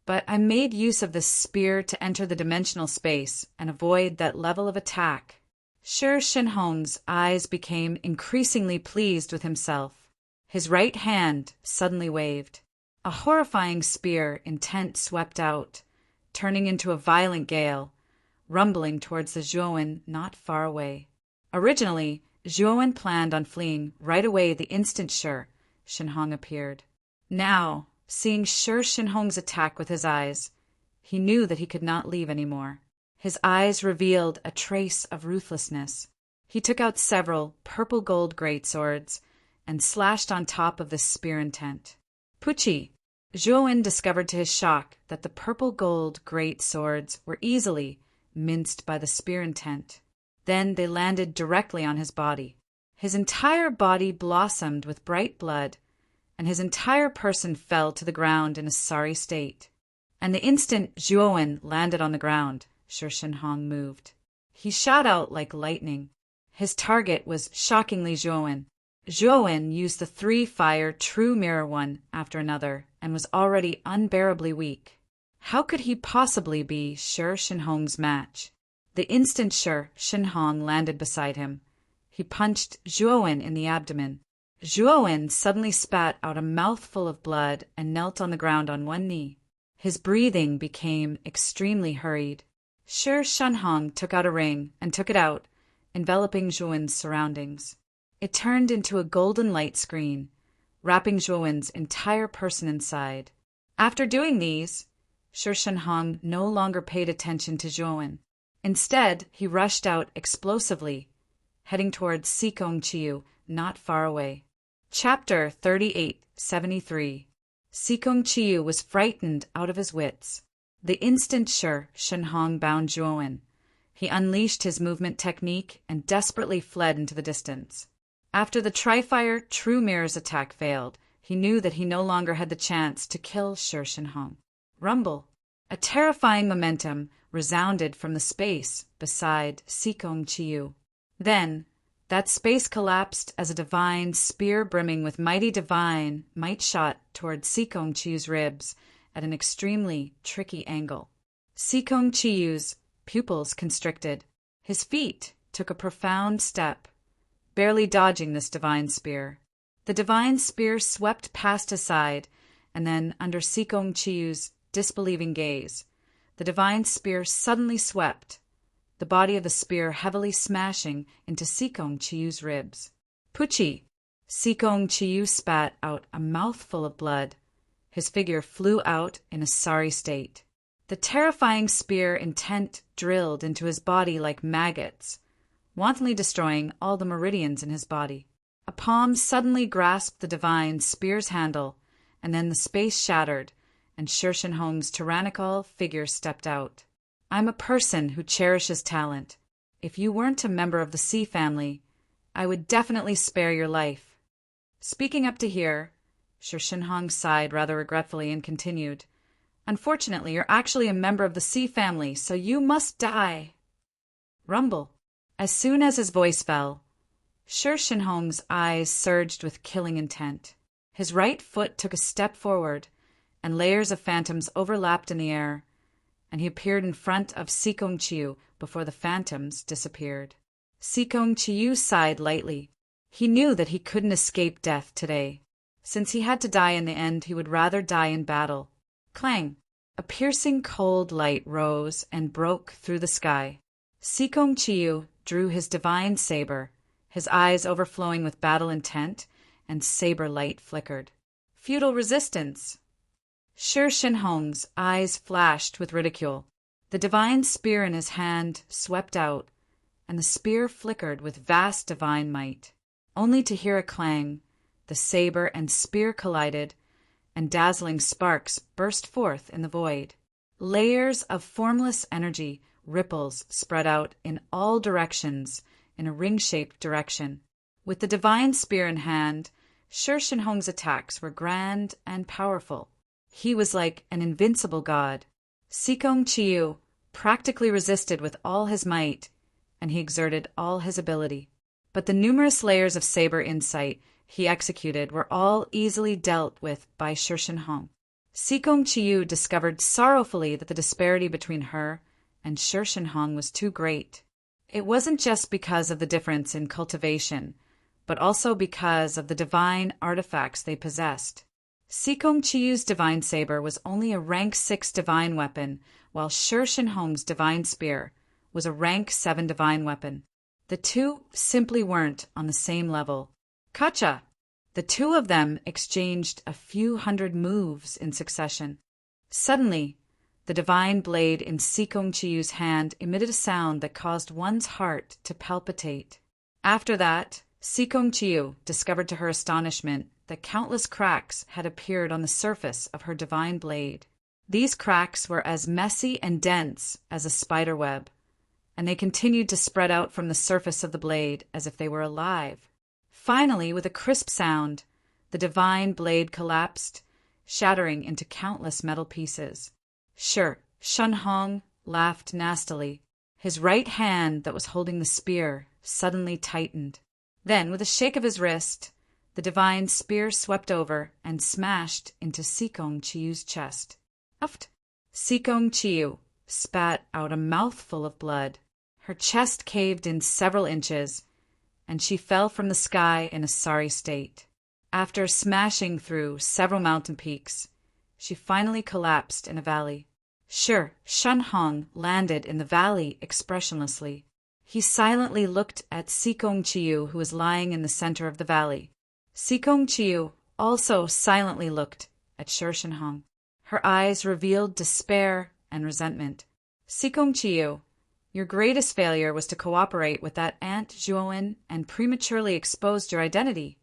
But I made use of this spear to enter the dimensional space and avoid that level of attack." Shi Shenhong's eyes became increasingly pleased with himself. His right hand suddenly waved. A horrifying spear intent swept out, turning into a violent gale, rumbling towards the Zhuowen not far away. Originally, Zhuowen planned on fleeing right away the instant Shi Shenhong appeared. Now, seeing Shi Shenhong's attack with his eyes, he knew that he could not leave any more. His eyes revealed a trace of ruthlessness. He took out several purple-gold greatswords and slashed on top of the spear intent. "Pucci!" Zhuowen discovered to his shock that the purple-gold greatswords were easily minced by the spear intent. Then they landed directly on his body. His entire body blossomed with bright blood, and his entire person fell to the ground in a sorry state. And the instant Zhuowen landed on the ground, Shi Shenhong moved. He shot out like lightning. His target was shockingly Zhuowen. Zhuowen used the 3-fire true mirror one after another and was already unbearably weak. How could he possibly be Shi Shenhong's match? The instant Shi Shenhong landed beside him, he punched Zhuowen in the abdomen. Zhuowen suddenly spat out a mouthful of blood and knelt on the ground on one knee. His breathing became extremely hurried. Shi Shenhong took out a ring and took it out, enveloping Zhuowen's surroundings. It turned into a golden light screen, wrapping Zhuowen's entire person inside. After doing these, Shi Shenhong no longer paid attention to Zhuowen. Instead, he rushed out explosively, heading towards Sikong Chiyu, not far away. Chapter 3873. Sikong Chiyu was frightened out of his wits. The instant Shi Shenhong bound Zhuowen, he unleashed his movement technique and desperately fled into the distance. After the Tri-Fire True Mirror's attack failed, he knew that he no longer had the chance to kill Shi Shenhong. Rumble! A terrifying momentum resounded from the space beside Sikong Chiyu. Then, that space collapsed as a divine spear brimming with mighty divine might shot toward Sikong Chiyu's ribs at an extremely tricky angle. Sikong Chiyu's pupils constricted. His feet took a profound step, barely dodging this divine spear. The divine spear swept past his side, and then, under Sikong Chiyu's disbelieving gaze, the divine spear suddenly swept, the body of the spear heavily smashing into Sikong Chiyu's ribs. Puchi! Sikong Chiyu spat out a mouthful of blood. His figure flew out in a sorry state. The terrifying spear intent drilled into his body like maggots, wantonly destroying all the meridians in his body. A palm suddenly grasped the divine spear's handle, and then the space shattered, and Shi Shenhong's tyrannical figure stepped out. I'm a person who cherishes talent. If you weren't a member of the Sea family, I would definitely spare your life. Speaking up to here, Shi Shenhong sighed rather regretfully and continued, Unfortunately, you're actually a member of the Sea family, so you must die. Rumble. As soon as his voice fell, Shi Shenhong's eyes surged with killing intent. His right foot took a step forward, and layers of phantoms overlapped in the air, and he appeared in front of Sikong Chiyu before the phantoms disappeared. Sikong Chiyu sighed lightly. He knew that he couldn't escape death today. Since he had to die in the end, he would rather die in battle. Clang! A piercing cold light rose and broke through the sky. Sikong Chiyu drew his divine saber, his eyes overflowing with battle intent, and saber light flickered. Futile resistance! Shi Shenhong's eyes flashed with ridicule. The divine spear in his hand swept out, and the spear flickered with vast divine might. Only to hear a clang, the saber and spear collided, and dazzling sparks burst forth in the void. Layers of formless energy, ripples spread out in all directions in a ring-shaped direction. With the divine spear in hand, Shi Shenhong's attacks were grand and powerful. He was like an invincible god. Sikong Chiyu practically resisted with all his might, and he exerted all his ability. But the numerous layers of saber insight he executed were all easily dealt with by Shi Shenhong. Sikong Chiyu discovered sorrowfully that the disparity between her and Shi Shenhong was too great. It wasn't just because of the difference in cultivation, but also because of the divine artifacts they possessed. Sikong Chiyu's divine saber was only a rank 6 divine weapon, while Shi Shenhong's divine spear was a rank 7 divine weapon. The two simply weren't on the same level. Kacha! The two of them exchanged a few hundred moves in succession. Suddenly, the divine blade in Sikong Chiyu's hand emitted a sound that caused one's heart to palpitate. After that, Sikong Chiyu discovered to her astonishment that countless cracks had appeared on the surface of her divine blade. These cracks were as messy and dense as a spider web, and they continued to spread out from the surface of the blade as if they were alive. Finally, with a crisp sound, the divine blade collapsed, shattering into countless metal pieces. Shun Hong laughed nastily. His right hand that was holding the spear suddenly tightened. Then, with a shake of his wrist, the divine spear swept over and smashed into Sikong Chiyu's chest. Uft! Sikong Chiyu spat out a mouthful of blood. Her chest caved in several inches, and she fell from the sky in a sorry state. After smashing through several mountain peaks, she finally collapsed in a valley. Shun Hong landed in the valley expressionlessly. He silently looked at Sikong Chiyu, who was lying in the center of the valley. Sikong Chiyu also silently looked at Shin Hong. Her eyes revealed despair and resentment. Sikong Chiyu, your greatest failure was to cooperate with that Aunt Zhuowen and prematurely exposed your identity.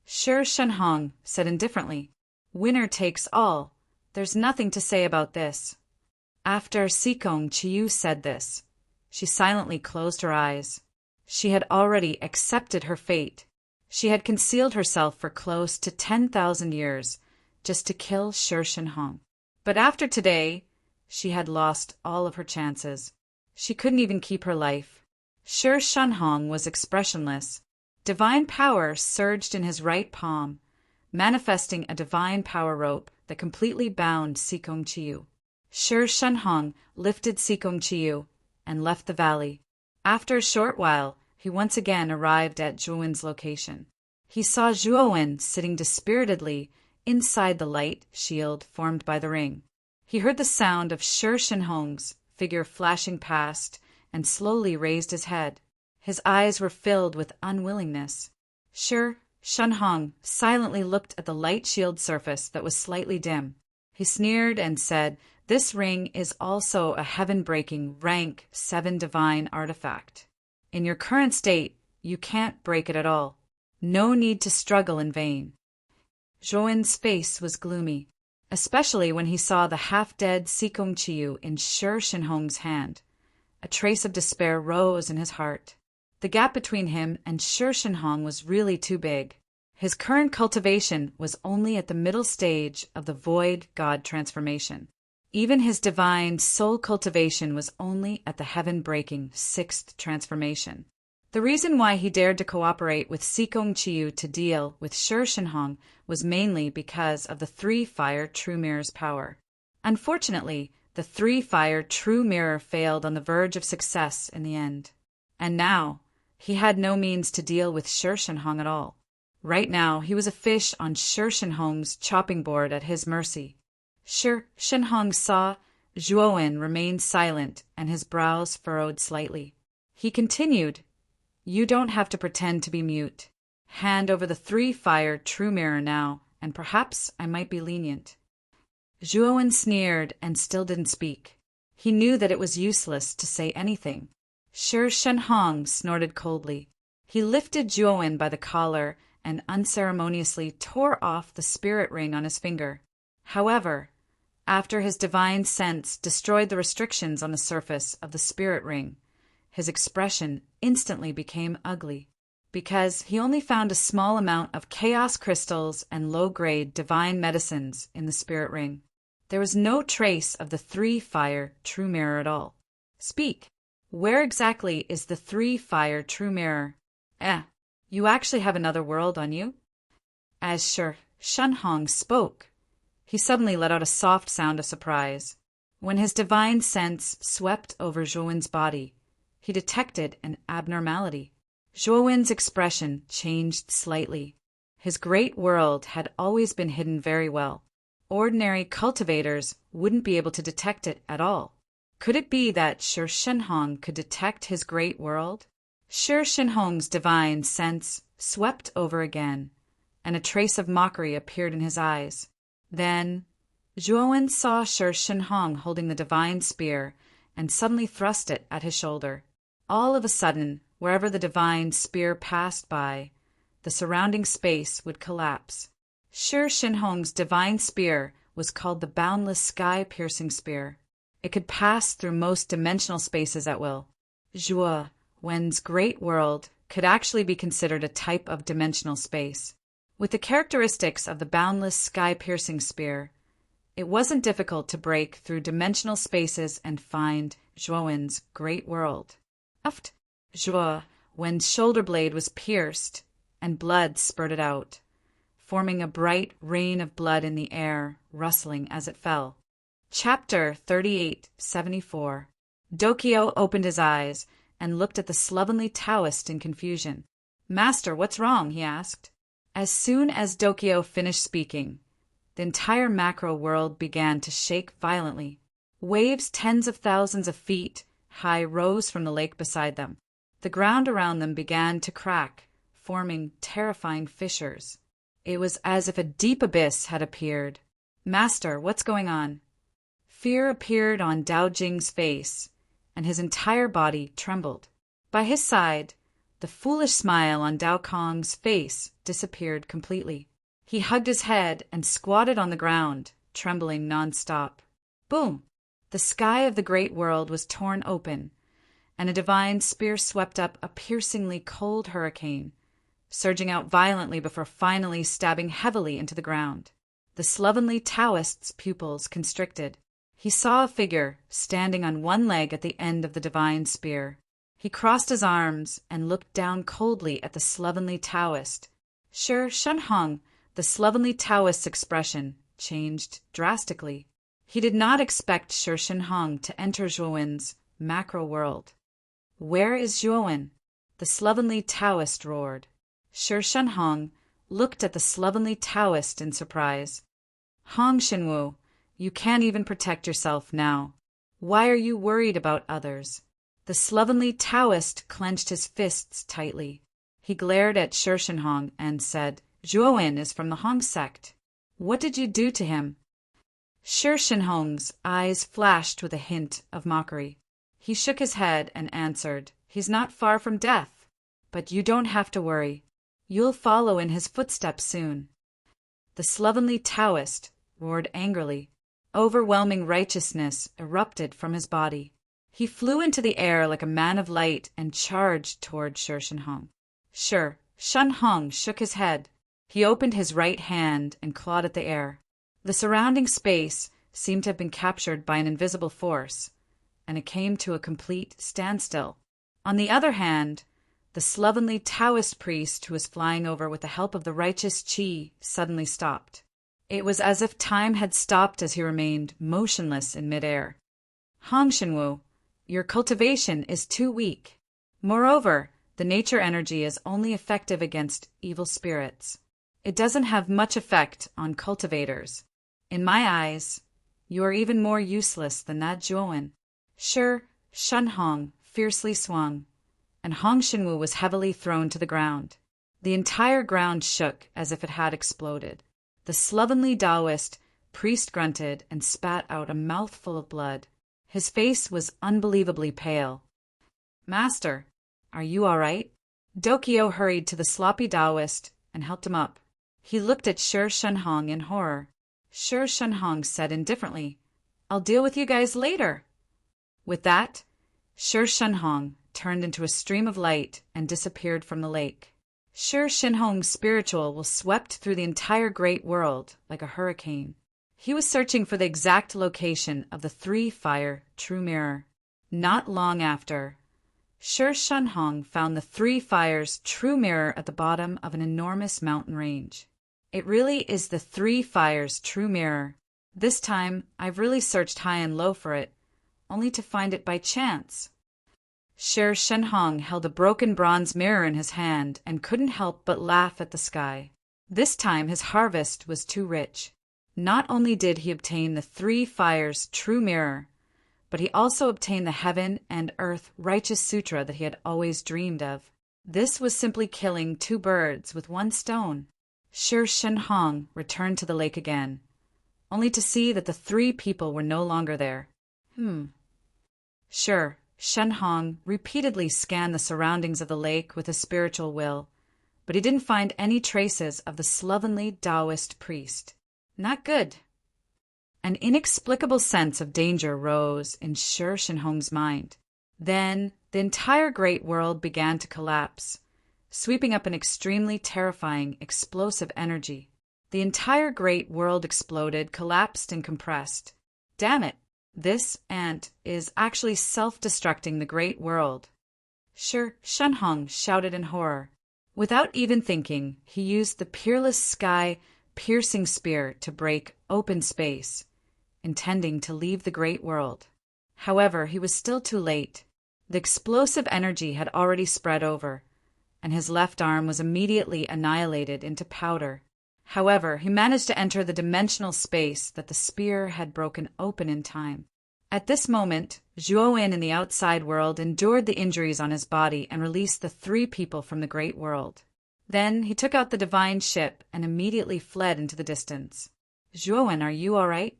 Shin Hong said indifferently, winner takes all. There's nothing to say about this. After Sikong Chiyu said this, she silently closed her eyes. She had already accepted her fate. She had concealed herself for close to 10,000 years just to kill Shin Hong. But after today, she had lost all of her chances. She couldn't even keep her life. Shin Hong was expressionless. Divine power surged in his right palm, manifesting a divine power rope that completely bound Sikong Chiyu. Shin Hong lifted Sikong Chiyu and left the valley. After a short while, he once again arrived at Zhuowen's location. He saw Zhuowen sitting dispiritedly inside the light shield formed by the ring. He heard the sound of Shin Hong's figure flashing past and slowly raised his head. His eyes were filled with unwillingness. Shin Hong silently looked at the light shield surface that was slightly dim. He sneered and said, "This ring is also a heaven-breaking rank 7 divine artifact. In your current state, you can't break it at all. No need to struggle in vain." Zhuowen's face was gloomy, especially when he saw the half-dead Sikong Chiyu in Shin Hong's hand. A trace of despair rose in his heart. The gap between him and Shin Hong was really too big. His current cultivation was only at the middle stage of the void god transformation. Even his divine soul cultivation was only at the heaven-breaking 6th transformation. The reason why he dared to cooperate with Sikong Chiyu to deal with Shin Hong was mainly because of the 3-fire True Mirror's power. Unfortunately, the 3-fire True Mirror failed on the verge of success in the end. And now, he had no means to deal with Shin Hong at all. Right now, he was a fish on Shin Hong's chopping board at his mercy. Shin Hong saw Zhuowen remain silent and his brows furrowed slightly. He continued, "You don't have to pretend to be mute. Hand over the 3-fire True Mirror now, and perhaps I might be lenient." Zhuowen sneered and still didn't speak. He knew that it was useless to say anything. Shin Hong snorted coldly. He lifted Zhuowen by the collar and unceremoniously tore off the spirit ring on his finger. However, after his divine sense destroyed the restrictions on the surface of the spirit ring, his expression instantly became ugly, because he only found a small amount of chaos crystals and low-grade divine medicines in the spirit ring. There was no trace of the 3-fire True Mirror at all. "Speak. Where exactly is the 3-fire True Mirror? You actually have another world on you?" As Shin Hong spoke, he suddenly let out a soft sound of surprise. When his divine sense swept over Zhuowen's body, he detected an abnormality. Zhuowen's expression changed slightly. His great world had always been hidden very well. Ordinary cultivators wouldn't be able to detect it at all. Could it be that Shin Hong could detect his great world? Shin Hong's divine sense swept over again, and a trace of mockery appeared in his eyes. Then Zhuowen saw Shin Hong holding the divine spear and suddenly thrust it at his shoulder. All of a sudden, wherever the divine spear passed by, the surrounding space would collapse. Shin Hong's divine spear was called the Boundless Sky-Piercing Spear. It could pass through most dimensional spaces at will. Zhuowen's great world could actually be considered a type of dimensional space. With the characteristics of the boundless sky-piercing spear, it wasn't difficult to break through dimensional spaces and find Zhuowen's great world. Aft Zhuo, when shoulder blade was pierced and blood spurted out, forming a bright rain of blood in the air, rustling as it fell. Chapter 3874. Dokyo opened his eyes and looked at the slovenly Taoist in confusion. "Master, what's wrong?" he asked. As soon as Dokyo finished speaking, the entire macro world began to shake violently. Waves tens of thousands of feet high rose from the lake beside them. The ground around them began to crack, forming terrifying fissures. It was as if a deep abyss had appeared. "Master, what's going on?" Fear appeared on Dao Jing's face, and his entire body trembled. By his side, the foolish smile on Dao Kong's face disappeared completely. He hugged his head and squatted on the ground, trembling non-stop. Boom! The sky of the great world was torn open, and a divine spear swept up a piercingly cold hurricane, surging out violently before finally stabbing heavily into the ground. The slovenly Taoist's pupils constricted. He saw a figure standing on one leg at the end of the divine spear. He crossed his arms and looked down coldly at the slovenly Taoist. Shi Shenhong, the slovenly Taoist's expression, changed drastically. He did not expect Shi Shenhong to enter Zhuowen's macro world. "Where is Zhuowen?" the slovenly Taoist roared. Shi Shenhong looked at the slovenly Taoist in surprise. "Hong Shenwu, you can't even protect yourself now. Why are you worried about others?" The slovenly Taoist clenched his fists tightly. He glared at Shi Shenhong and said, "Zhuowen is from the Hong sect. What did you do to him?" Shi Shenhong's eyes flashed with a hint of mockery. He shook his head and answered, "He's not far from death. But you don't have to worry. You'll follow in his footsteps soon." The slovenly Taoist roared angrily. Overwhelming righteousness erupted from his body. He flew into the air like a man of light and charged toward Shi Shenhong. Shi Shenhong shook his head. He opened his right hand and clawed at the air. The surrounding space seemed to have been captured by an invisible force, and it came to a complete standstill. On the other hand, the slovenly Taoist priest who was flying over with the help of the righteous Qi suddenly stopped. It was as if time had stopped as he remained motionless in midair. "Hong Shenwu, your cultivation is too weak. Moreover, the nature energy is only effective against evil spirits. It doesn't have much effect on cultivators. In my eyes, you are even more useless than that Zhuowen." Shi Shenhong fiercely swung, and Hong Shenwu was heavily thrown to the ground. The entire ground shook as if it had exploded. The slovenly Taoist priest grunted and spat out a mouthful of blood. His face was unbelievably pale. "Master, are you all right?" Dokyo hurried to the sloppy Taoist and helped him up. He looked at Shi Shenhong in horror. Shi Shenhong said indifferently, "I'll deal with you guys later." With that, Shi Shenhong turned into a stream of light and disappeared from the lake. Shi Shenhong's spiritual was swept through the entire great world like a hurricane. He was searching for the exact location of the three-fire true mirror. Not long after, Shi Shenhong found the three fires true mirror at the bottom of an enormous mountain range. It really is the three fires true mirror. This time, I've really searched high and low for it, only to find it by chance. Shi Shenhong held a broken bronze mirror in his hand and couldn't help but laugh at the sky. This time his harvest was too rich. Not only did he obtain the three fires true mirror, but he also obtained the heaven and earth righteous sutra that he had always dreamed of. This was simply killing two birds with one stone. Shi Shenhong returned to the lake again, only to see that the three people were no longer there. Shi Shenhong repeatedly scanned the surroundings of the lake with his spiritual will, but he didn't find any traces of the slovenly Taoist priest. Not good. An inexplicable sense of danger rose in Shi Shenhong's mind. Then the entire great world began to collapse, sweeping up an extremely terrifying, explosive energy. The entire great world exploded, collapsed, and compressed. Damn it! This ant is actually self-destructing the great world. Shenhong shouted in horror. Without even thinking, he used the peerless sky-piercing spear to break open space, intending to leave the great world. However, he was still too late. The explosive energy had already spread over, and his left arm was immediately annihilated into powder. However, he managed to enter the dimensional space that the spear had broken open in time. At this moment, Zhuowen in the outside world endured the injuries on his body and released the 3 people from the great world. Then he took out the divine ship and immediately fled into the distance. Zhuowen, are you all right?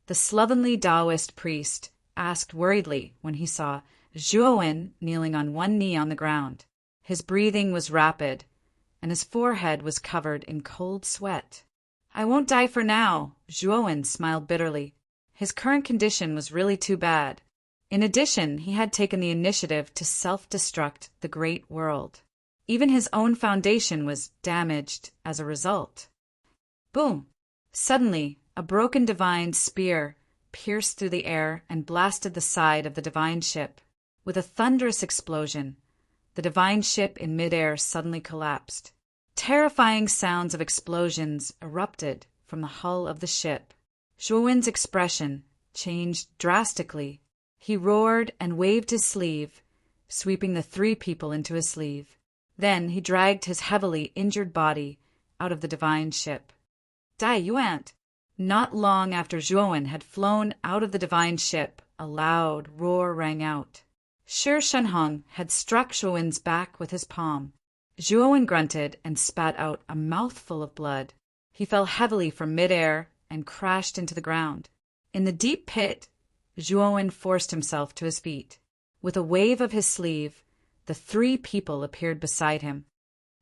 The slovenly Taoist priest asked worriedly when he saw Zhuowen kneeling on one knee on the ground. His breathing was rapid, and his forehead was covered in cold sweat. I won't die for now, Zhuowen smiled bitterly. His current condition was really too bad. In addition, he had taken the initiative to self-destruct the great world. Even his own foundation was damaged as a result. Boom! Suddenly, a broken divine spear pierced through the air and blasted the side of the divine ship. With a thunderous explosion, the divine ship in midair suddenly collapsed. Terrifying sounds of explosions erupted from the hull of the ship. Zhuowen's expression changed drastically. He roared and waved his sleeve, sweeping the 3 people into his sleeve. Then he dragged his heavily injured body out of the divine ship. Dai Yuan! Not long after Zhuowen had flown out of the divine ship, a loud roar rang out. Shenhong had struck Zhuowen's back with his palm. Zhuowen grunted and spat out a mouthful of blood. He fell heavily from midair and crashed into the ground. In the deep pit, Zhuowen forced himself to his feet. With a wave of his sleeve, the 3 people appeared beside him.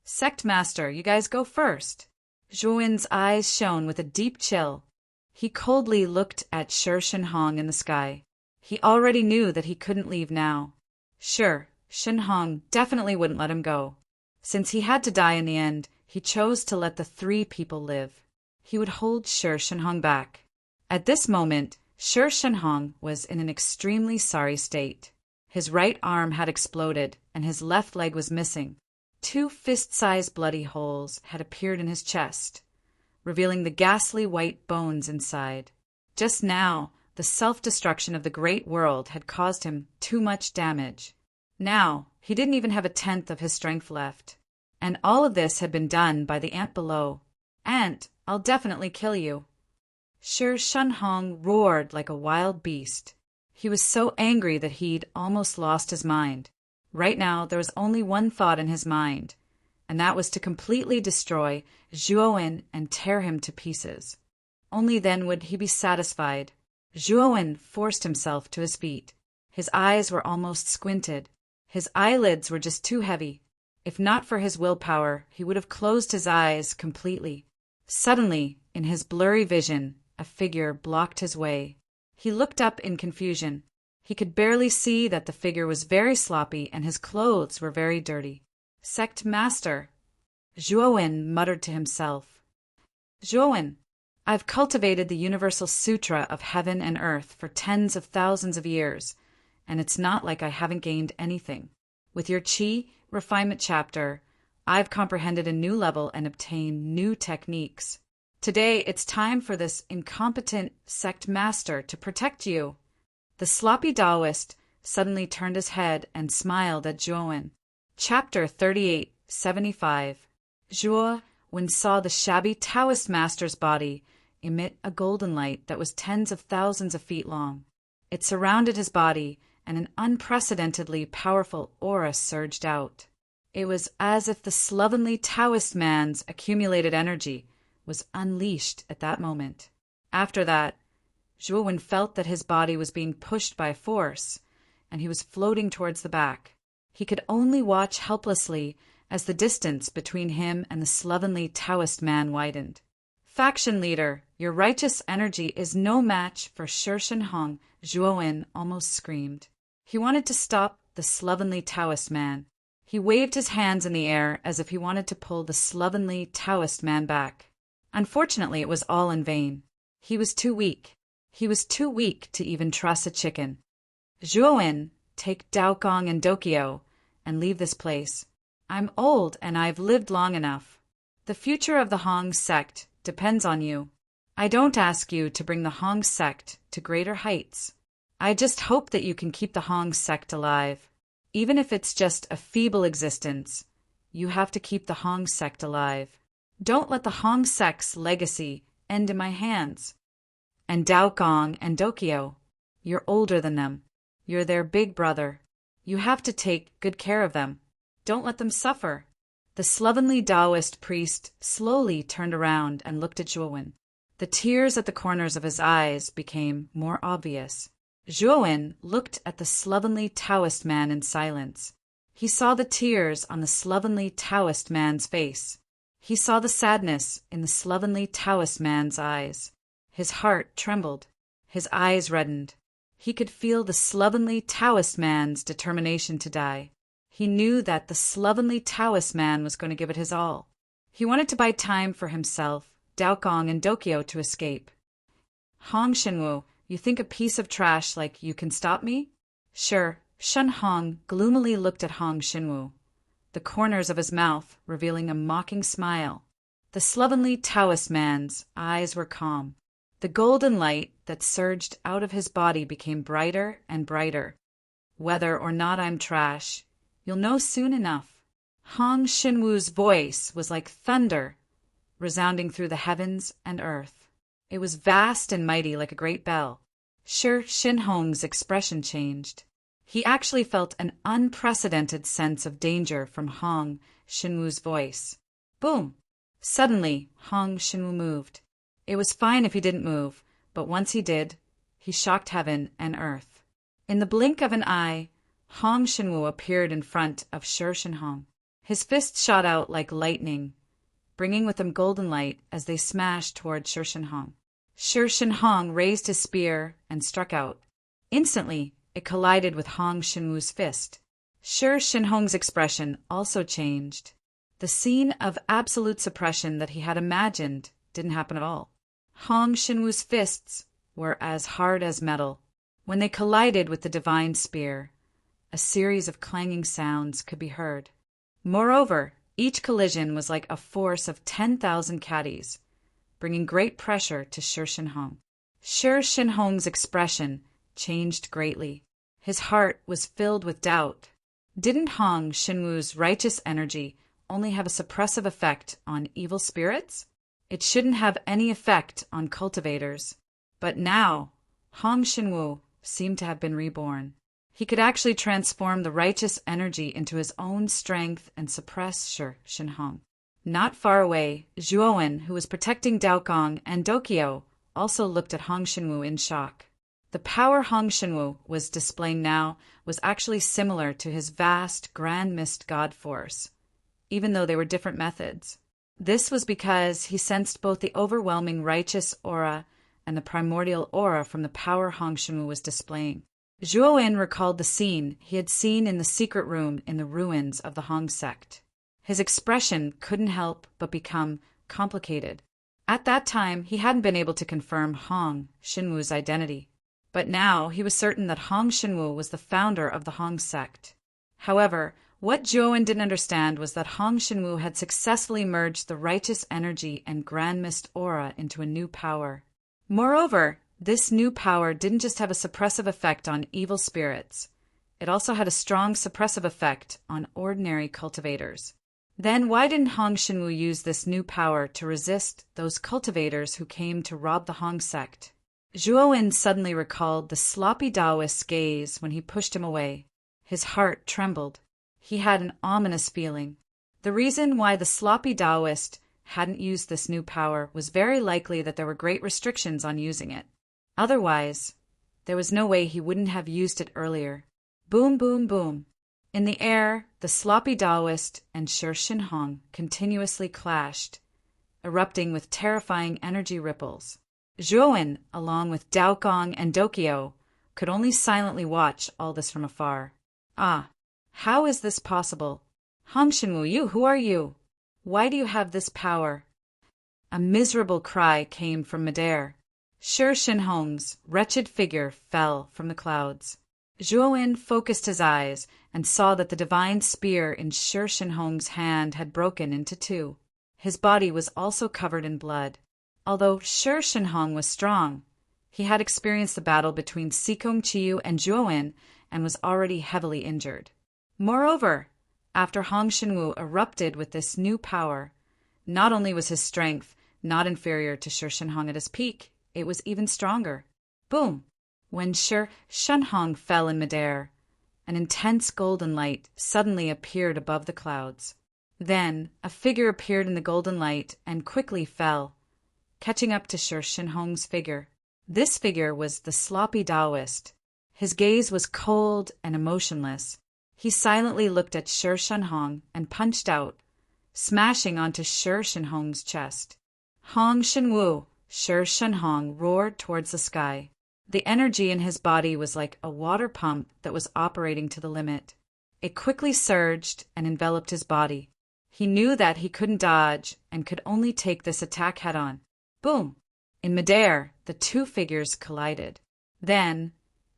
Sect Master, you guys go first. Zhuowen's eyes shone with a deep chill. He coldly looked at Shenhong in the sky. He already knew that he couldn't leave now. Shenhong definitely wouldn't let him go. Since he had to die in the end, he chose to let the 3 people live. He would hold Shenhong back. At this moment, Shenhong was in an extremely sorry state. His right arm had exploded, and his left leg was missing. 2 fist-sized bloody holes had appeared in his chest, revealing the ghastly white bones inside. Just now, the self-destruction of the great world had caused him too much damage. Now, he didn't even have a tenth of his strength left. And all of this had been done by the ant below. Ant, I'll definitely kill you. Shenhong roared like a wild beast. He was so angry that he'd almost lost his mind. Right now, there was only one thought in his mind, and that was to completely destroy Zhuowen and tear him to pieces. Only then would he be satisfied. Zhuowen forced himself to his feet. His eyes were almost squinted. His eyelids were just too heavy. If not for his willpower, he would have closed his eyes completely. Suddenly, in his blurry vision, a figure blocked his way. He looked up in confusion. He could barely see that the figure was very sloppy and his clothes were very dirty. Sect Master, Zhuowen muttered to himself. Zhuowen, I've cultivated the Universal Sutra of Heaven and Earth for tens of thousands of years, and it's not like I haven't gained anything. With your Qi Refinement chapter, I've comprehended a new level and obtained new techniques. Today, it's time for this incompetent sect master to protect you. The sloppy Taoist suddenly turned his head and smiled at Zhuowen. Chapter 3875. Zhuowen saw the shabby Taoist master's body emit a golden light that was tens of thousands of feet long. It surrounded his body, and an unprecedentedly powerful aura surged out. It was as if the slovenly Taoist man's accumulated energy was unleashed at that moment. After that, Zhuowen felt that his body was being pushed by force, and he was floating towards the back. He could only watch helplessly as the distance between him and the slovenly Taoist man widened. Faction leader, your righteous energy is no match for Shenhong, Zhuowen almost screamed. He wanted to stop the slovenly Taoist man. He waved his hands in the air as if he wanted to pull the slovenly Taoist man back. Unfortunately, it was all in vain. He was too weak. He was too weak to even truss a chicken. Zhuowen, take Daokong and Dokyo and leave this place. I'm old and I've lived long enough. The future of the Hong sect depends on you. I don't ask you to bring the Hong sect to greater heights. I just hope that you can keep the Hong sect alive. Even if it's just a feeble existence, you have to keep the Hong sect alive. Don't let the Hong sect's legacy end in my hands. And Daokong and Dokyo, you're older than them. You're their big brother. You have to take good care of them. Don't let them suffer. The slovenly Taoist priest slowly turned around and looked at Zhuowen. The tears at the corners of his eyes became more obvious. Zhuowen looked at the slovenly Taoist man in silence. He saw the tears on the slovenly Taoist man's face. He saw the sadness in the slovenly Taoist man's eyes. His heart trembled. His eyes reddened. He could feel the slovenly Taoist man's determination to die. He knew that the slovenly Taoist man was going to give it his all. He wanted to buy time for himself, Daokong, and Dokyo to escape. Hong Shenwu, you think a piece of trash like you can stop me? Sure. Shen Hong gloomily looked at Hong Shenwu, the corners of his mouth revealing a mocking smile. The slovenly Taoist man's eyes were calm. The golden light that surged out of his body became brighter and brighter. Whether or not I'm trash, you'll know soon enough. Hong Shenwu's voice was like thunder, resounding through the heavens and earth. It was vast and mighty like a great bell. Sure, Shin Hong's expression changed. He actually felt an unprecedented sense of danger from Hong Shenwu's voice. Boom! Suddenly, Hong Shenwu moved. It was fine if he didn't move, but once he did, he shocked heaven and earth. In the blink of an eye, Hong Shenwu appeared in front of Shi Shinhong. His fists shot out like lightning, bringing with them golden light as they smashed toward Shi Shinhong. Shi Shinhong raised his spear and struck out. Instantly, it collided with Hong Shenwu's fist. Shi Shinhong's expression also changed. The scene of absolute suppression that he had imagined didn't happen at all. Hong Shenwu's fists were as hard as metal. When they collided with the divine spear, a series of clanging sounds could be heard. Moreover, each collision was like a force of 10,000 caddies, bringing great pressure to Shi Shinhong. Shi Shinhong's expression changed greatly. His heart was filled with doubt. Didn't Hong Shenwu's righteous energy only have a suppressive effect on evil spirits? It shouldn't have any effect on cultivators. But now, Hong Shenwu seemed to have been reborn. He could actually transform the righteous energy into his own strength and suppress Shi Shinhong. Not far away, Zhuowen, who was protecting Daokong and Dokyo, also looked at Hong Shenwu in shock. The power Hong Shenwu was displaying now was actually similar to his vast Grand Mist God force, even though they were different methods. This was because he sensed both the overwhelming righteous aura and the primordial aura from the power Hong Shenwu was displaying. Zhuowen recalled the scene he had seen in the secret room in the ruins of the Hong sect. His expression couldn't help but become complicated. At that time, he hadn't been able to confirm Hong Shenwu's identity. But now he was certain that Hong Shenwu was the founder of the Hong sect. However, what Zhuowen didn't understand was that Hong Shenwu had successfully merged the righteous energy and Grand Mist aura into a new power. Moreover, this new power didn't just have a suppressive effect on evil spirits. It also had a strong suppressive effect on ordinary cultivators. Then why didn't Hong Shenwu use this new power to resist those cultivators who came to rob the Hong sect? Zhuowen suddenly recalled the sloppy Taoist's gaze when he pushed him away. His heart trembled. He had an ominous feeling. The reason why the sloppy Taoist hadn't used this new power was very likely that there were great restrictions on using it. Otherwise, there was no way he wouldn't have used it earlier. Boom, boom, boom. In the air, the sloppy Taoist and Shi Shinhong continuously clashed, erupting with terrifying energy ripples. Zhuowen, along with Daokong and Dokyo, could only silently watch all this from afar. Ah, how is this possible? Hong Shenwu, who are you? Why do you have this power? A miserable cry came from midair. Shi Shenhong's wretched figure fell from the clouds. Zhuowen focused his eyes and saw that the divine spear in Shi Shenhong's hand had broken into two. His body was also covered in blood. Although Shi Shenhong was strong, he had experienced the battle between Sikong Chiyu and Zhuowen and was already heavily injured. Moreover, after Hong Shenwu erupted with this new power, not only was his strength not inferior to Shi Shenhong at his peak, it was even stronger. Boom! When Shi Shenhong fell in midair, an intense golden light suddenly appeared above the clouds. Then a figure appeared in the golden light and quickly fell, catching up to Shi Shenhong's figure. This figure was the sloppy Taoist. His gaze was cold and emotionless. He silently looked at Shi Shenhong and punched out, smashing onto Shi Shenhong's chest. Hong Shenwu! Shi Shenhong roared towards the sky. The energy in his body was like a water pump that was operating to the limit. It quickly surged and enveloped his body. He knew that he couldn't dodge and could only take this attack head-on. Boom! In midair, the two figures collided. Then,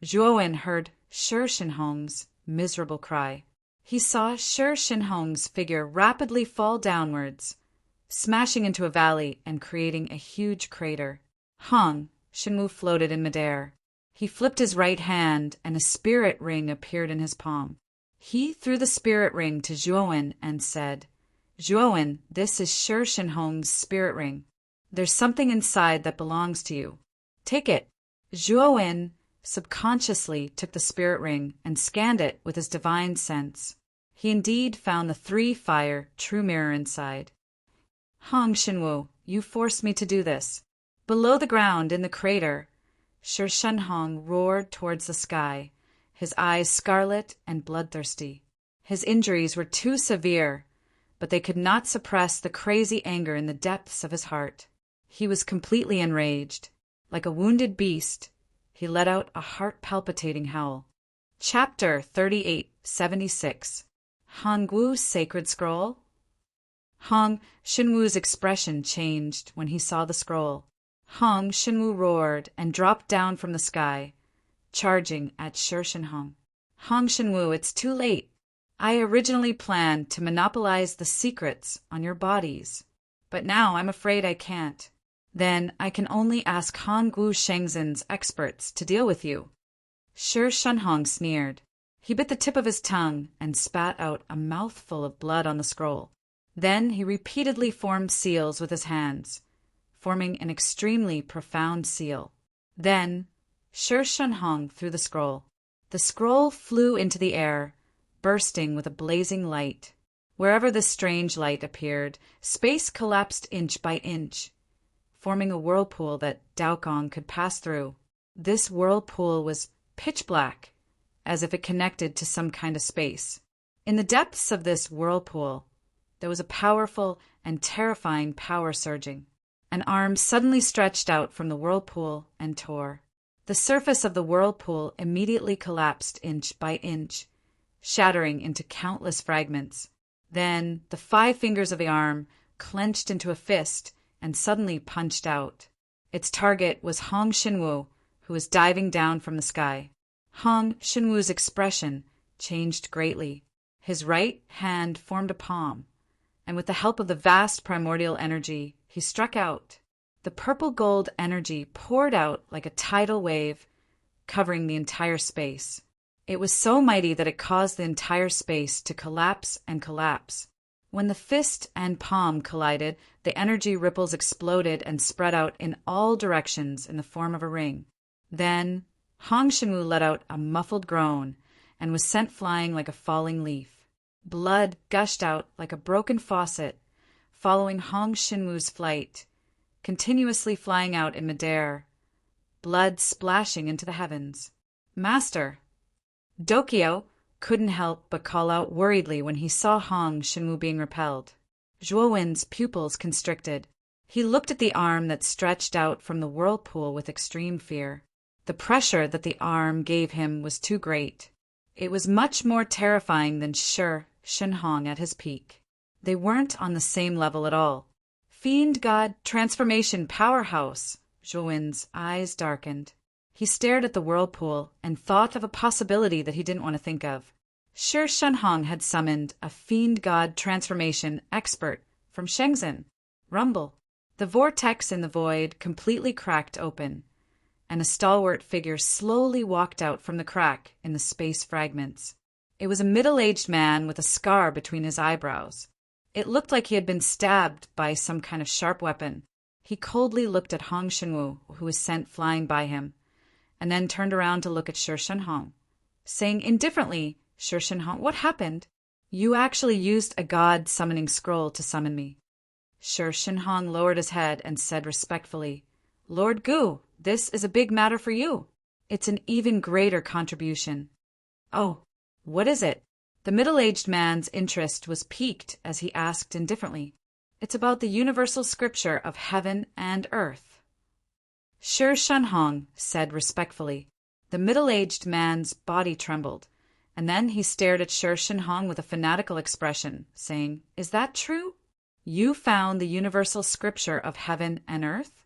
Zhuowen heard Shi Shenhong's miserable cry. He saw Shi Shenhong's figure rapidly fall downwards, smashing into a valley and creating a huge crater. Hong Shenwu floated in midair. He flipped his right hand and a spirit ring appeared in his palm. He threw the spirit ring to Zhuowen and said, "Zhuowen, this is Shi Shenhong's spirit ring. There's something inside that belongs to you. Take it." Zhuowen subconsciously took the spirit ring and scanned it with his divine sense. He indeed found the three-fire true mirror inside. "Hong Shenwu, you forced me to do this." Below the ground in the crater, Shi Shenhong roared towards the sky, his eyes scarlet and bloodthirsty. His injuries were too severe, but they could not suppress the crazy anger in the depths of his heart. He was completely enraged. Like a wounded beast, he let out a heart-palpitating howl. Chapter 3876. Hongwu's Sacred Scroll. Hong Shenwu's expression changed when he saw the scroll. Hong Shenwu roared and dropped down from the sky, charging at Shi Shenhong. "Hong Shenwu, it's too late. I originally planned to monopolize the secrets on your bodies, but now I'm afraid I can't. Then I can only ask Hongwu Shengzhen's experts to deal with you." Shi Shenhong sneered. He bit the tip of his tongue and spat out a mouthful of blood on the scroll. Then he repeatedly formed seals with his hands, forming an extremely profound seal. Then Shi Shenhong threw the scroll. The scroll flew into the air, bursting with a blazing light. Wherever this strange light appeared, space collapsed inch by inch, forming a whirlpool that Daokong could pass through. This whirlpool was pitch black, as if it connected to some kind of space. In the depths of this whirlpool, there was a powerful and terrifying power surging. An arm suddenly stretched out from the whirlpool and tore. The surface of the whirlpool immediately collapsed inch by inch, shattering into countless fragments. Then the 5 fingers of the arm clenched into a fist and suddenly punched out. Its target was Hong Shenwu, who was diving down from the sky. Hong Shenwu's expression changed greatly. His right hand formed a palm, and with the help of the vast primordial energy, he struck out. The purple-gold energy poured out like a tidal wave, covering the entire space. It was so mighty that it caused the entire space to collapse and collapse. When the fist and palm collided, the energy ripples exploded and spread out in all directions in the form of a ring. Then Hong Shenwu let out a muffled groan and was sent flying like a falling leaf. Blood gushed out like a broken faucet, following Hong Shenwu's flight, continuously flying out in midair, blood splashing into the heavens. "Master!" Dokyo couldn't help but call out worriedly when he saw Hong Shenwu being repelled. Zhuowen's pupils constricted. He looked at the arm that stretched out from the whirlpool with extreme fear. The pressure that the arm gave him was too great. It was much more terrifying than Shi Shenhong at his peak. They weren't on the same level at all. Fiend God transformation powerhouse. Zhuowen's eyes darkened. He stared at the whirlpool and thought of a possibility that he didn't want to think of. Sure, Shenhong had summoned a fiend god transformation expert from Shenzhen. Rumble. The vortex in the void completely cracked open, and a stalwart figure slowly walked out from the crack in the space fragments. It was a middle-aged man with a scar between his eyebrows. It looked like he had been stabbed by some kind of sharp weapon. He coldly looked at Hong Xinwu, who was sent flying by him, and then turned around to look at Shi Shenhong, saying indifferently, Shi Shenhong, what happened? You actually used a god summoning scroll to summon me. Shi Shenhong lowered his head and said respectfully, Lord Gu, this is a big matter for you. It's an even greater contribution. Oh, what is it? The middle-aged man's interest was piqued as he asked indifferently. It's about the universal scripture of heaven and earth. Shi Shenhong said respectfully. The middle-aged man's body trembled, and then he stared at Shi Shenhong with a fanatical expression, saying, Is that true? You found the universal scripture of heaven and earth?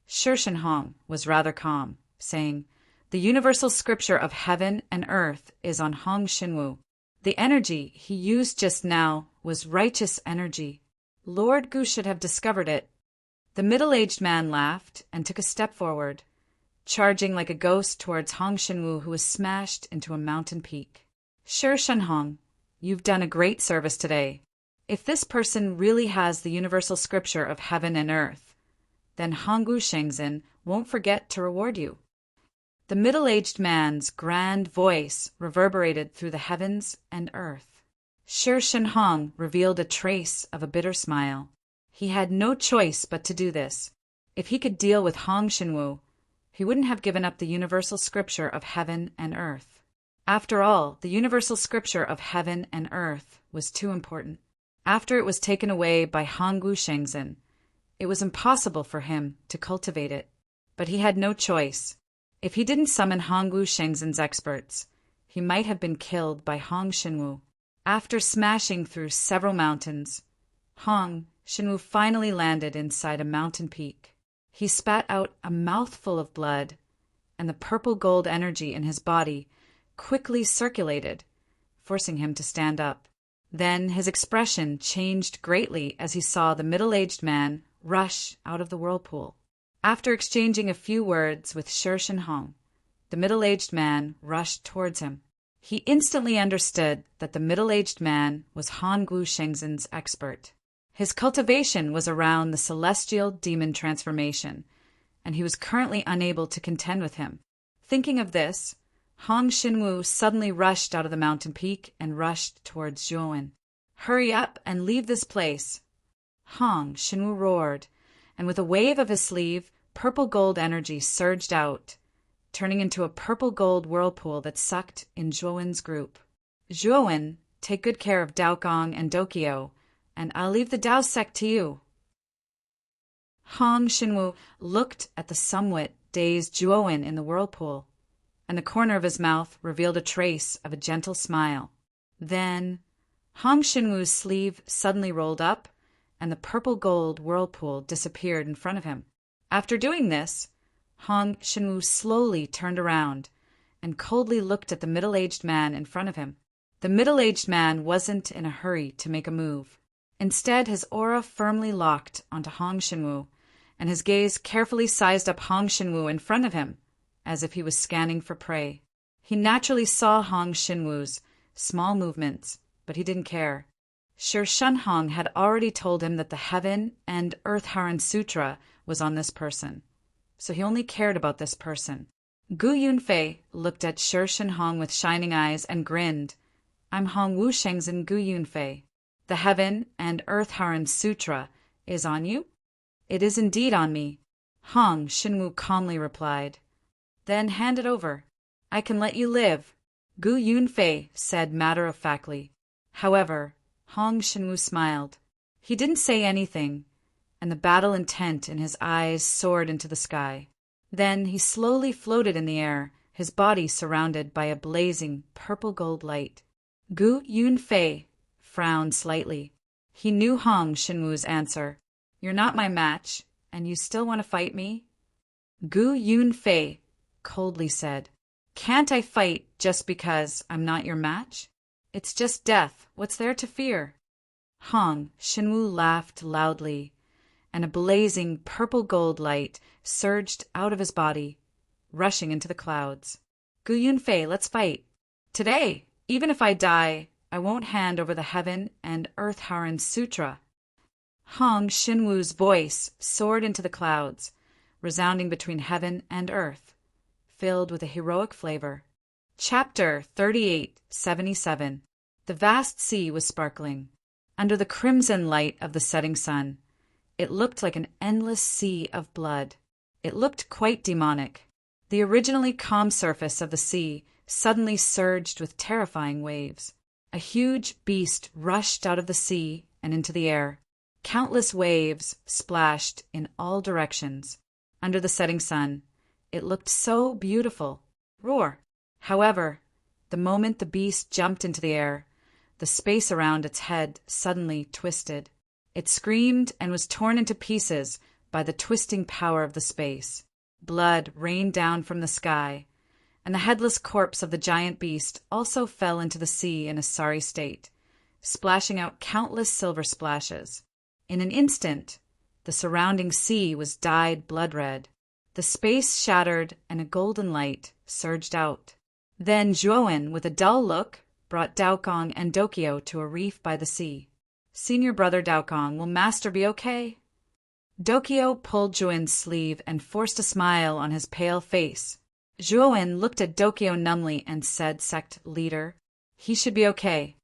Shi Shenhong was rather calm, saying, The universal scripture of heaven and earth is on Hong Xinwu. The energy he used just now was righteous energy. Lord Gu should have discovered it. The middle-aged man laughed and took a step forward, charging like a ghost towards Hong Xinwu, who was smashed into a mountain peak. Shi Shenhong, you've done a great service today. If this person really has the universal scripture of heaven and earth, then Honggu Shengzhen won't forget to reward you. The middle-aged man's grand voice reverberated through the heavens and earth. Shi Shenhong revealed a trace of a bitter smile. He had no choice but to do this. If he could deal with Hong Xinwu, he wouldn't have given up the universal scripture of heaven and earth. After all, the universal scripture of heaven and earth was too important. After it was taken away by Honggu Shengzhen, it was impossible for him to cultivate it. But he had no choice. If he didn't summon Honggu Shengzhen's experts, he might have been killed by Hong Xinwu. After smashing through several mountains, Hong Xinwu finally landed inside a mountain peak. He spat out a mouthful of blood, and the purple gold energy in his body quickly circulated, forcing him to stand up. Then his expression changed greatly as he saw the middle-aged man rush out of the whirlpool. After exchanging a few words with Shi Shenhong, the middle-aged man rushed towards him. He instantly understood that the middle-aged man was Honggu Shengzhen's expert. His cultivation was around the celestial demon transformation, and he was currently unable to contend with him. Thinking of this, Hong Xinwu suddenly rushed out of the mountain peak and rushed towards Zhuowen. Hurry up and leave this place. Hong Xinwu roared, and with a wave of his sleeve, purple gold energy surged out, turning into a purple gold whirlpool that sucked in Zhuowen's group. Zhuowen, take good care of Daogong and Dokyo, and I'll leave the Dao sect to you. Hong Xinwu looked at the somewhat dazed Zhuowen in the whirlpool, and the corner of his mouth revealed a trace of a gentle smile. Then Hong Xinwu's sleeve suddenly rolled up, and the purple gold whirlpool disappeared in front of him. After doing this, Hong Xinwu slowly turned around and coldly looked at the middle-aged man in front of him. The middle-aged man wasn't in a hurry to make a move. Instead, his aura firmly locked onto Hong Xinwu, and his gaze carefully sized up Hong Xinwu in front of him, as if he was scanning for prey. He naturally saw Hong Xinwu's small movements, but he didn't care. Shi Shenhong had already told him that the Heaven and Earth Haran Sutra was on this person, so he only cared about this person. Gu Yunfei looked at Shi Shenhong with shining eyes and grinned. I'm Hong Wu Shengzhen Gu Yunfei. The Heaven and Earth Haran Sutra is on you? It is indeed on me, Hong Xinwu calmly replied. Then hand it over. I can let you live, Gu Yunfei said matter-of-factly. However, Hong Xinwu smiled. He didn't say anything, and the battle intent in his eyes soared into the sky. Then he slowly floated in the air, his body surrounded by a blazing purple gold light. Gu Yunfei frowned slightly. He knew Hong Shinwu's answer. "You're not my match, and you still want to fight me?" Gu Yunfei coldly said, "Can't I fight just because I'm not your match? It's just death. What's there to fear?" Hong Shinwu laughed loudly, and a blazing purple-gold light surged out of his body, rushing into the clouds. "Gu Yunfei, let's fight. Today, even if I die, I won't hand over the Heaven and Earth Haran Sutra." Hong Shinwu's voice soared into the clouds, resounding between heaven and earth, filled with a heroic flavor. Chapter 3877. The vast sea was sparkling. Under the crimson light of the setting sun, it looked like an endless sea of blood. It looked quite demonic. The originally calm surface of the sea suddenly surged with terrifying waves. A huge beast rushed out of the sea and into the air. Countless waves splashed in all directions. Under the setting sun, it looked so beautiful. Roar! However, the moment the beast jumped into the air, the space around its head suddenly twisted. It screamed and was torn into pieces by the twisting power of the space. Blood rained down from the sky, and the headless corpse of the giant beast also fell into the sea in a sorry state, splashing out countless silver splashes. In an instant, the surrounding sea was dyed blood-red. The space shattered and a golden light surged out. Then Zhuowen, with a dull look, brought Daokong and Dokyo to a reef by the sea. "Senior brother Daokong, will master be okay?" Dokyo pulled Zhuowen's sleeve and forced a smile on his pale face. Zhuowen looked at Dokyo numbly and said, "Sect leader, he should be okay."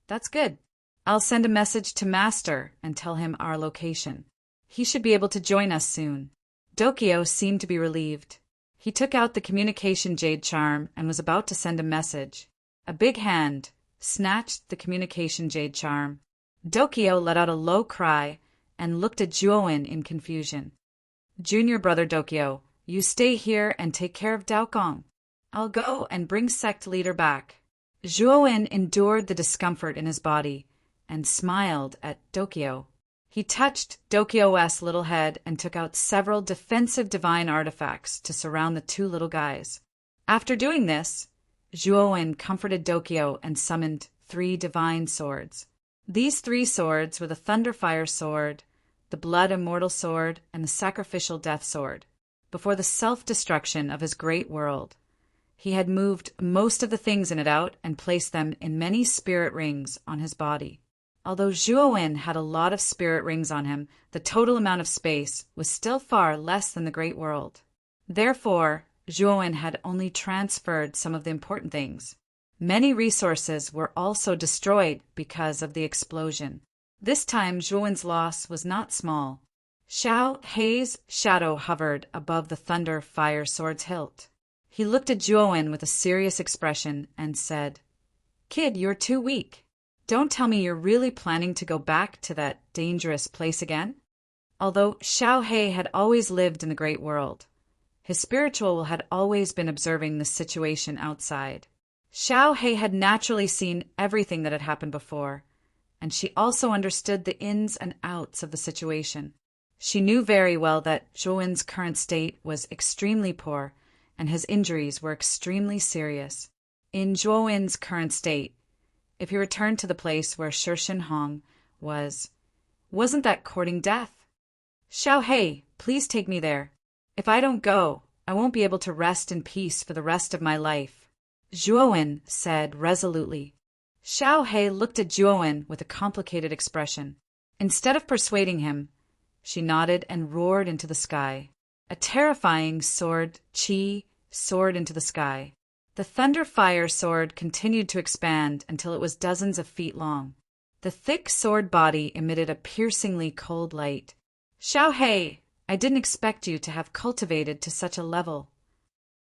"That's good. I'll send a message to Master and tell him our location. He should be able to join us soon." Dokyo seemed to be relieved. He took out the communication jade charm and was about to send a message. A big hand snatched the communication jade charm. Dokyo let out a low cry and looked at Zhuowen in confusion. "Junior brother Dokyo, you stay here and take care of Daokong. I'll go and bring sect leader back." Zhuowen endured the discomfort in his body and smiled at Dokyo. He touched Dokyo's little head and took out several defensive divine artifacts to surround the two little guys. After doing this, Zhuowen comforted Dokyo and summoned 3 divine swords. These 3 swords were the Thunderfire Sword, the Blood Immortal Sword, and the Sacrificial Death Sword. Before the self-destruction of his great world, he had moved most of the things in it out and placed them in many spirit rings on his body. Although Zhuowen had a lot of spirit rings on him, the total amount of space was still far less than the Great World. Therefore, Zhuowen had only transferred some of the important things. Many resources were also destroyed because of the explosion. This time, Zhuowen's loss was not small. Xiao Hei's shadow hovered above the Thunder Fire Sword's hilt. He looked at Zhuowen with a serious expression and said, "Kid, you're too weak. Don't tell me you're really planning to go back to that dangerous place again?" Although Xiao Hei had always lived in the Great World, his spiritual had always been observing the situation outside. Xiao Hei had naturally seen everything that had happened before, and she also understood the ins and outs of the situation. She knew very well that Zhuowen's current state was extremely poor, and his injuries were extremely serious. In Zhuowen's current state, if he returned to the place where Shirshin Hong wasn't that courting death? "Xiao Hei, please take me there. If I don't go, I won't be able to rest in peace for the rest of my life," Zhuowen said resolutely. Xiao Hei looked at Zhuowen with a complicated expression. Instead of persuading him, she nodded and roared into the sky. A terrifying sword qi soared into the sky. The Thunder Fire Sword continued to expand until it was dozens of feet long. The thick sword body emitted a piercingly cold light. "Xiao Hei, I didn't expect you to have cultivated to such a level."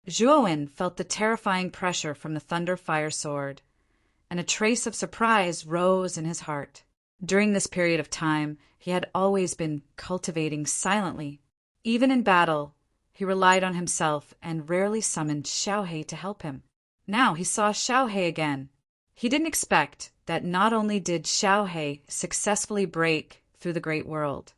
Zhuowen felt the terrifying pressure from the Thunder Fire Sword, and a trace of surprise rose in his heart. During this period of time, he had always been cultivating silently. Even in battle, he relied on himself and rarely summoned Xiao Hei to help him. Now he saw Xiao Hei again. He didn't expect that not only did Xiaohe successfully break through the Great World,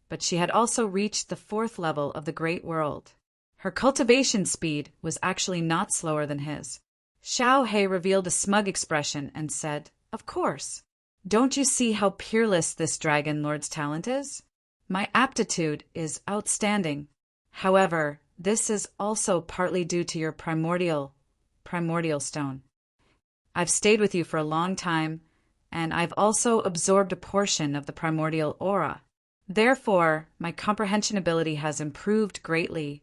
but she had also reached the 4th level of the Great World. Her cultivation speed was actually not slower than his. Xiaohe revealed a smug expression and said, "Of course. Don't you see how peerless this Dragon Lord's talent is? My aptitude is outstanding. However, this is also partly due to your primordial stone. I've stayed with you for a long time, and I've also absorbed a portion of the primordial aura. Therefore, my comprehension ability has improved greatly,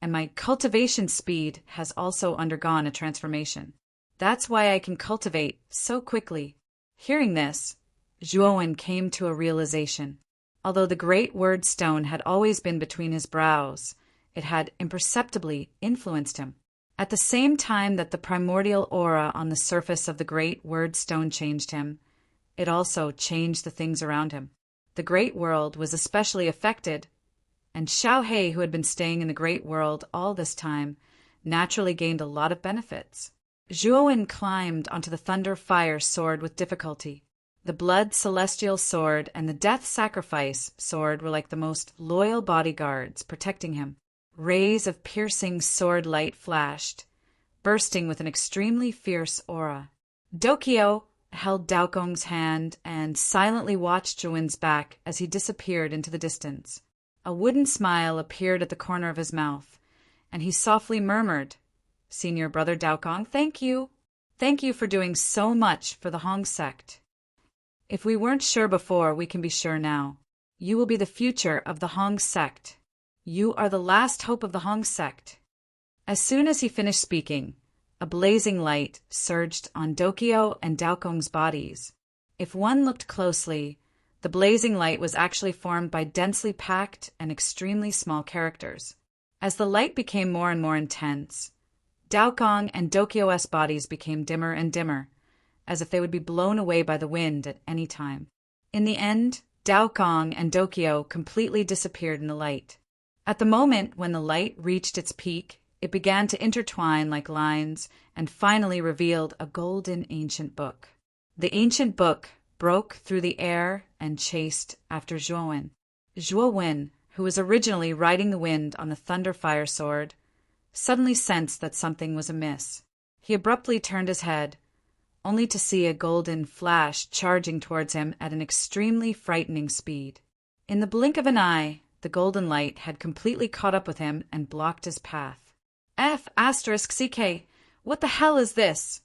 and my cultivation speed has also undergone a transformation. That's why I can cultivate so quickly." Hearing this, Zhuowen came to a realization. Although the great word stone had always been between his brows, it had imperceptibly influenced him. At the same time that the primordial aura on the surface of the great word stone changed him, it also changed the things around him. The great world was especially affected, and Xiaohe, who had been staying in the great world all this time, naturally gained a lot of benefits. Zhuowen climbed onto the thunder fire sword with difficulty. The blood celestial sword and the death sacrifice sword were like the most loyal bodyguards protecting him. Rays of piercing sword light flashed, bursting with an extremely fierce aura. Dokyo held Daokong's hand and silently watched Zhuowen's back as he disappeared into the distance. A wooden smile appeared at the corner of his mouth, and he softly murmured, "Senior Brother Daokong, thank you. Thank you for doing so much for the Hong sect. If we weren't sure before, we can be sure now. You will be the future of the Hong sect. You are the last hope of the Hong sect." As soon as he finished speaking, a blazing light surged on Dokyo and Daokong's bodies. If one looked closely, the blazing light was actually formed by densely packed and extremely small characters. As the light became more and more intense, Daokong and Dokyo's bodies became dimmer and dimmer, as if they would be blown away by the wind at any time. In the end, Daokong and Dokyo completely disappeared in the light. At the moment when the light reached its peak, it began to intertwine like lines and finally revealed a golden ancient book. The ancient book broke through the air and chased after Zhuowen. Zhuowen, who was originally riding the wind on the thunder fire sword, suddenly sensed that something was amiss. He abruptly turned his head, only to see a golden flash charging towards him at an extremely frightening speed. In the blink of an eye, the golden light had completely caught up with him and blocked his path. F***CK, what the hell is this?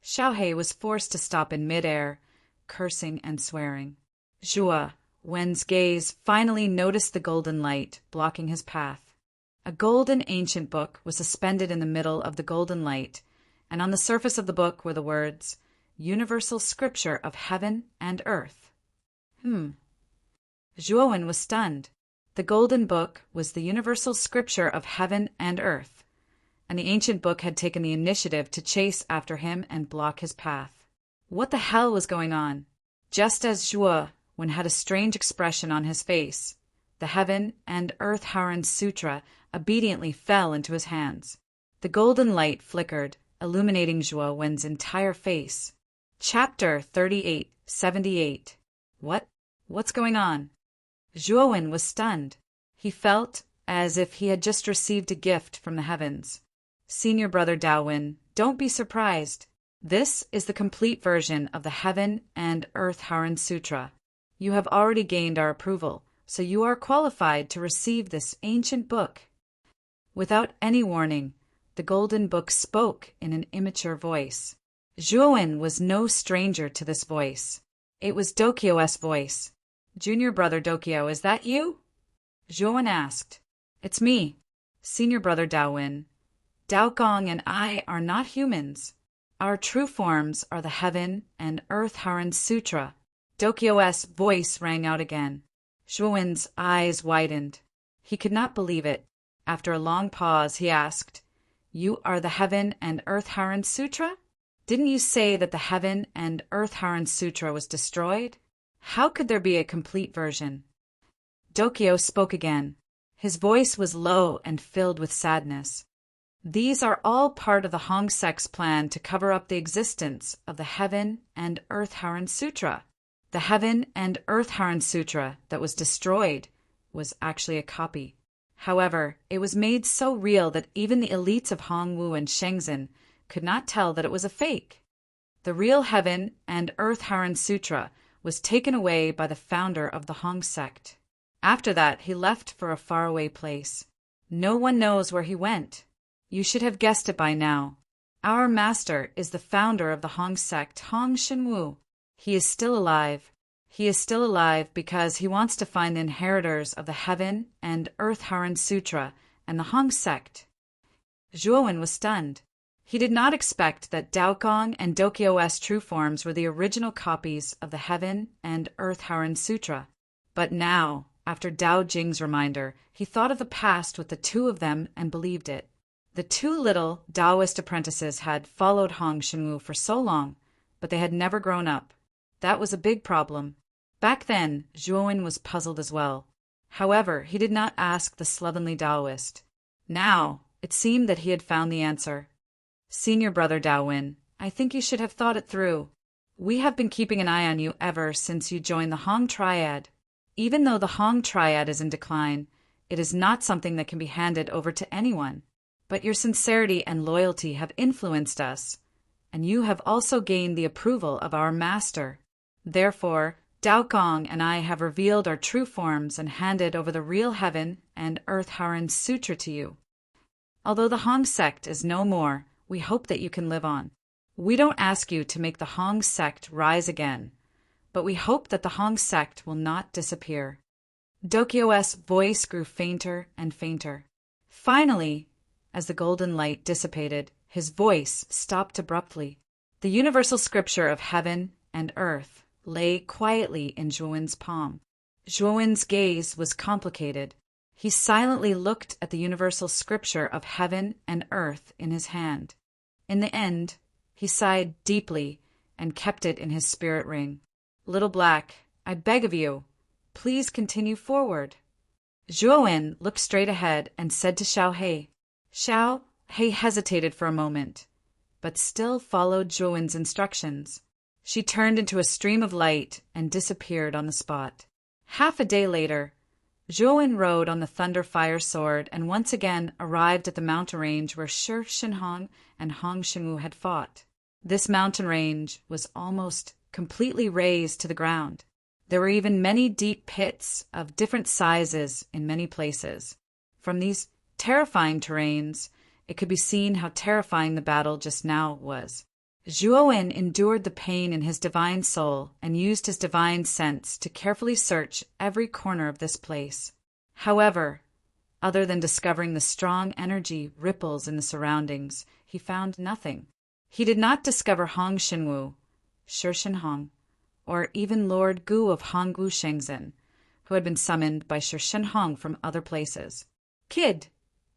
Xiaohe was forced to stop in midair, cursing and swearing. Zhuo Wen's gaze finally noticed the golden light blocking his path. A golden ancient book was suspended in the middle of the golden light, and on the surface of the book were the words, "Universal Scripture of Heaven and Earth." Zhuowen was stunned. The golden book was the universal scripture of heaven and earth, and the ancient book had taken the initiative to chase after him and block his path. What the hell was going on? Just as Zhuowen had a strange expression on his face, the Heaven and Earth Haran Sutra obediently fell into his hands. The golden light flickered, illuminating Zhuowen's entire face. Chapter 3878. What's going on? Zhuowen was stunned. He felt as if he had just received a gift from the heavens. Senior Brother Daowin, don't be surprised. This is the complete version of the Heaven and Earth Haran Sutra. You have already gained our approval, so you are qualified to receive this ancient book. Without any warning, the golden book spoke in an immature voice. Zhuowen was no stranger to this voice. It was Dokyo's voice. "Junior Brother Dokyo, is that you?" Zhuowen asked. "It's me, Senior Brother Daowin. Daokong and I are not humans. Our true forms are the Heaven and Earth Haran Sutra." Dokyo's voice rang out again. Zhuowen's eyes widened. He could not believe it. After a long pause, he asked, "You are the Heaven and Earth Haran Sutra? Didn't you say that the Heaven and Earth Haran Sutra was destroyed? How could there be a complete version?" Dokyo spoke again. His voice was low and filled with sadness. These are all part of the Hong sect's plan to cover up the existence of the Heaven and Earth Haran Sutra. The Heaven and Earth Haran Sutra that was destroyed was actually a copy. However, it was made so real that even the elites of Hongwu and Shenzhen could not tell that it was a fake. The real Heaven and Earth Haran Sutra was taken away by the founder of the Hong sect. After that, he left for a faraway place. No one knows where he went. You should have guessed it by now. Our master is the founder of the Hong sect, Hong Shenwu. He is still alive. He is still alive because he wants to find the inheritors of the Heaven and Earth Haran Sutra and the Hong sect. Zhuowen was stunned. He did not expect that Daokong and Dokyo's true forms were the original copies of the Heaven and Earth Haran Sutra. But now, after Dao Jing's reminder, he thought of the past with the two of them and believed it. The two little Taoist apprentices had followed Hong Shenwu for so long, but they had never grown up. That was a big problem. Back then, Zhuowen was puzzled as well. However, he did not ask the slovenly Taoist. Now, it seemed that he had found the answer. Senior brother Daowin, I think you should have thought it through. We have been keeping an eye on you ever since you joined the Hong Triad. Even though the Hong Triad is in decline, it is not something that can be handed over to anyone. But your sincerity and loyalty have influenced us, and you have also gained the approval of our master. Therefore, Daokong and I have revealed our true forms and handed over the real Heaven and Earth Haran Sutra to you. Although the Hong sect is no more, we hope that you can live on. We don't ask you to make the Hong sect rise again, but we hope that the Hong sect will not disappear. Dokyo's voice grew fainter and fainter. Finally, as the golden light dissipated, his voice stopped abruptly. The universal scripture of heaven and earth lay quietly in Zhuowen's palm. Zhuowen's gaze was complicated. He silently looked at the universal scripture of heaven and earth in his hand. In the end, he sighed deeply and kept it in his spirit ring. Little Black, I beg of you, please continue forward. Zhuowen looked straight ahead and said to Xiao He. Xiao He hesitated for a moment, but still followed Zhuowen's instructions. She turned into a stream of light and disappeared on the spot. Half a day later, Zhuowen rode on the Thunder Fire Sword and once again arrived at the mountain range where Shi Shenhong and Hong Shenwu had fought. This mountain range was almost completely razed to the ground. There were even many deep pits of different sizes in many places. From these terrifying terrains, it could be seen how terrifying the battle just now was. Zhuowen endured the pain in his divine soul and used his divine sense to carefully search every corner of this place. However, other than discovering the strong energy ripples in the surroundings, he found nothing. He did not discover Hong Shenwu, Shi Shenhong, or even Lord Gu of Hongwu Shenzhen, who had been summoned by Shi Shenhong from other places. Kid,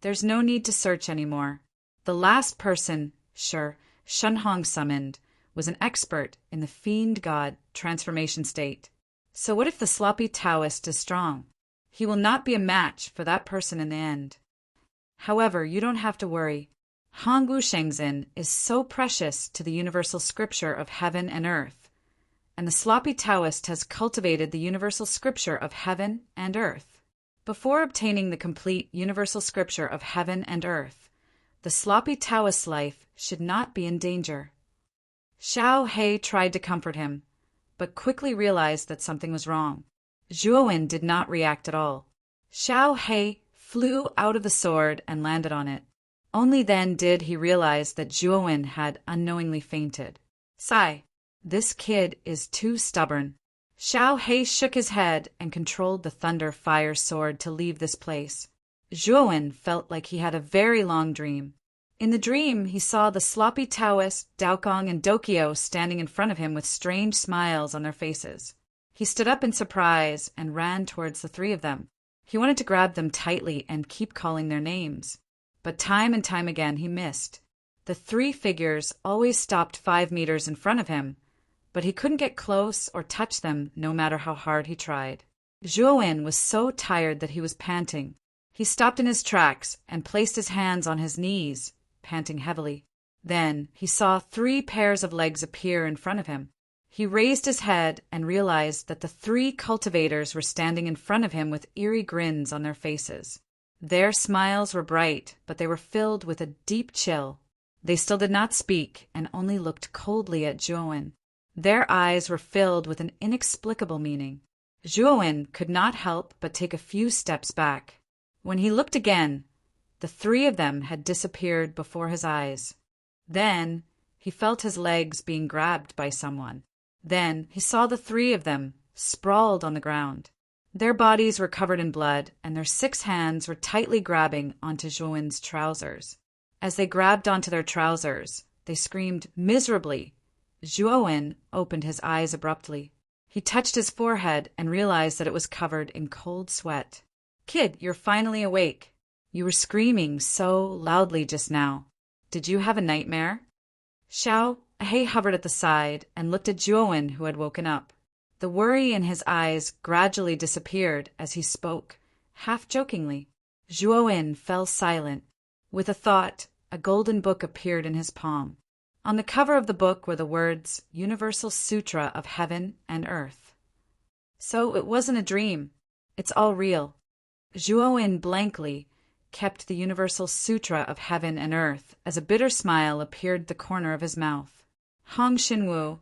there's no need to search anymore. The last person Shi Shenhong summoned was an expert in the fiend god transformation state. So what if the sloppy Taoist is strong? He will not be a match for that person in the end. However, you don't have to worry. Hongwu Shenzhen is so precious to the universal scripture of heaven and earth, and the sloppy Taoist has cultivated the universal scripture of heaven and earth. Before obtaining the complete universal scripture of heaven and earth, the sloppy Taoist's life should not be in danger. Xiao He tried to comfort him, but quickly realized that something was wrong. Zhuowen did not react at all. Xiao He flew out of the sword and landed on it. Only then did he realize that Zhuowen had unknowingly fainted. Sigh, this kid is too stubborn. Xiao He shook his head and controlled the Thunder Fire Sword to leave this place. Zhuowen felt like he had a very long dream. In the dream, he saw the sloppy Taoist, Daokong, and Dokyo standing in front of him with strange smiles on their faces. He stood up in surprise and ran towards the three of them. He wanted to grab them tightly and keep calling their names. But time and time again he missed. The three figures always stopped 5 meters in front of him, but he couldn't get close or touch them no matter how hard he tried. Zhuowen was so tired that he was panting. He stopped in his tracks and placed his hands on his knees panting heavily. Then he saw 3 pairs of legs appear in front of him. He raised his head and realized that the 3 cultivators were standing in front of him with eerie grins on their faces. Their smiles were bright, but they were filled with a deep chill. They still did not speak and only looked coldly at Zhuowen. Their eyes were filled with an inexplicable meaning. Zhuowen could not help but take a few steps back. When he looked again, the 3 of them had disappeared before his eyes. Then he felt his legs being grabbed by someone. Then he saw the 3 of them sprawled on the ground. Their bodies were covered in blood, and their 6 hands were tightly grabbing onto Zhuowen's trousers. As they grabbed onto their trousers, they screamed miserably. Zhuowen opened his eyes abruptly. He touched his forehead and realized that it was covered in cold sweat. "Kid, you're finally awake. You were screaming so loudly just now. Did you have a nightmare?" Xiao He hovered at the side and looked at Zhuowen, who had woken up. The worry in his eyes gradually disappeared as he spoke, half-jokingly. Zhuowen fell silent. With a thought, a golden book appeared in his palm. On the cover of the book were the words, "Universal Sutra of Heaven and Earth." So it wasn't a dream. It's all real. Zhuowen blankly kept the Universal Sutra of Heaven and Earth as a bitter smile appeared at the corner of his mouth. Hong Xinwu,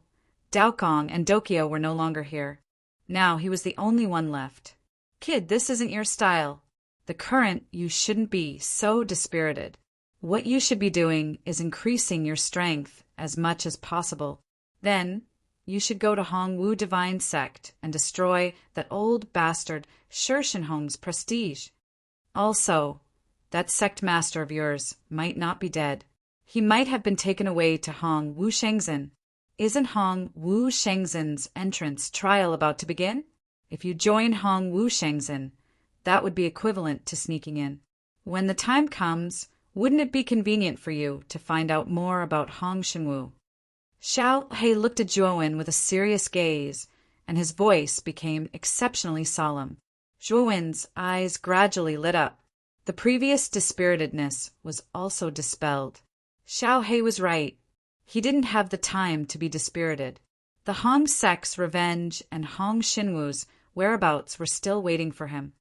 Daokong, and Dokyo were no longer here. Now he was the only one left. "Kid, this isn't your style. The current, you shouldn't be so dispirited. What you should be doing is increasing your strength as much as possible. Then you should go to Hongwu Divine Sect and destroy that old bastard Shirshinhong's prestige. Also, that sect master of yours might not be dead. He might have been taken away to Hong Wu Shengzhen. Isn't Hong Wu Shengzhen's entrance trial about to begin? If you join Hong Wu Shengzhen, that would be equivalent to sneaking in. When the time comes, wouldn't it be convenient for you to find out more about Hong Xinwu?" Xiao He looked at Zhuowen with a serious gaze, and his voice became exceptionally solemn. Zhuowen's eyes gradually lit up. The previous dispiritedness was also dispelled. Xiao He was right. He didn't have the time to be dispirited. The Hong sect's revenge and Hong Xinwu's whereabouts were still waiting for him.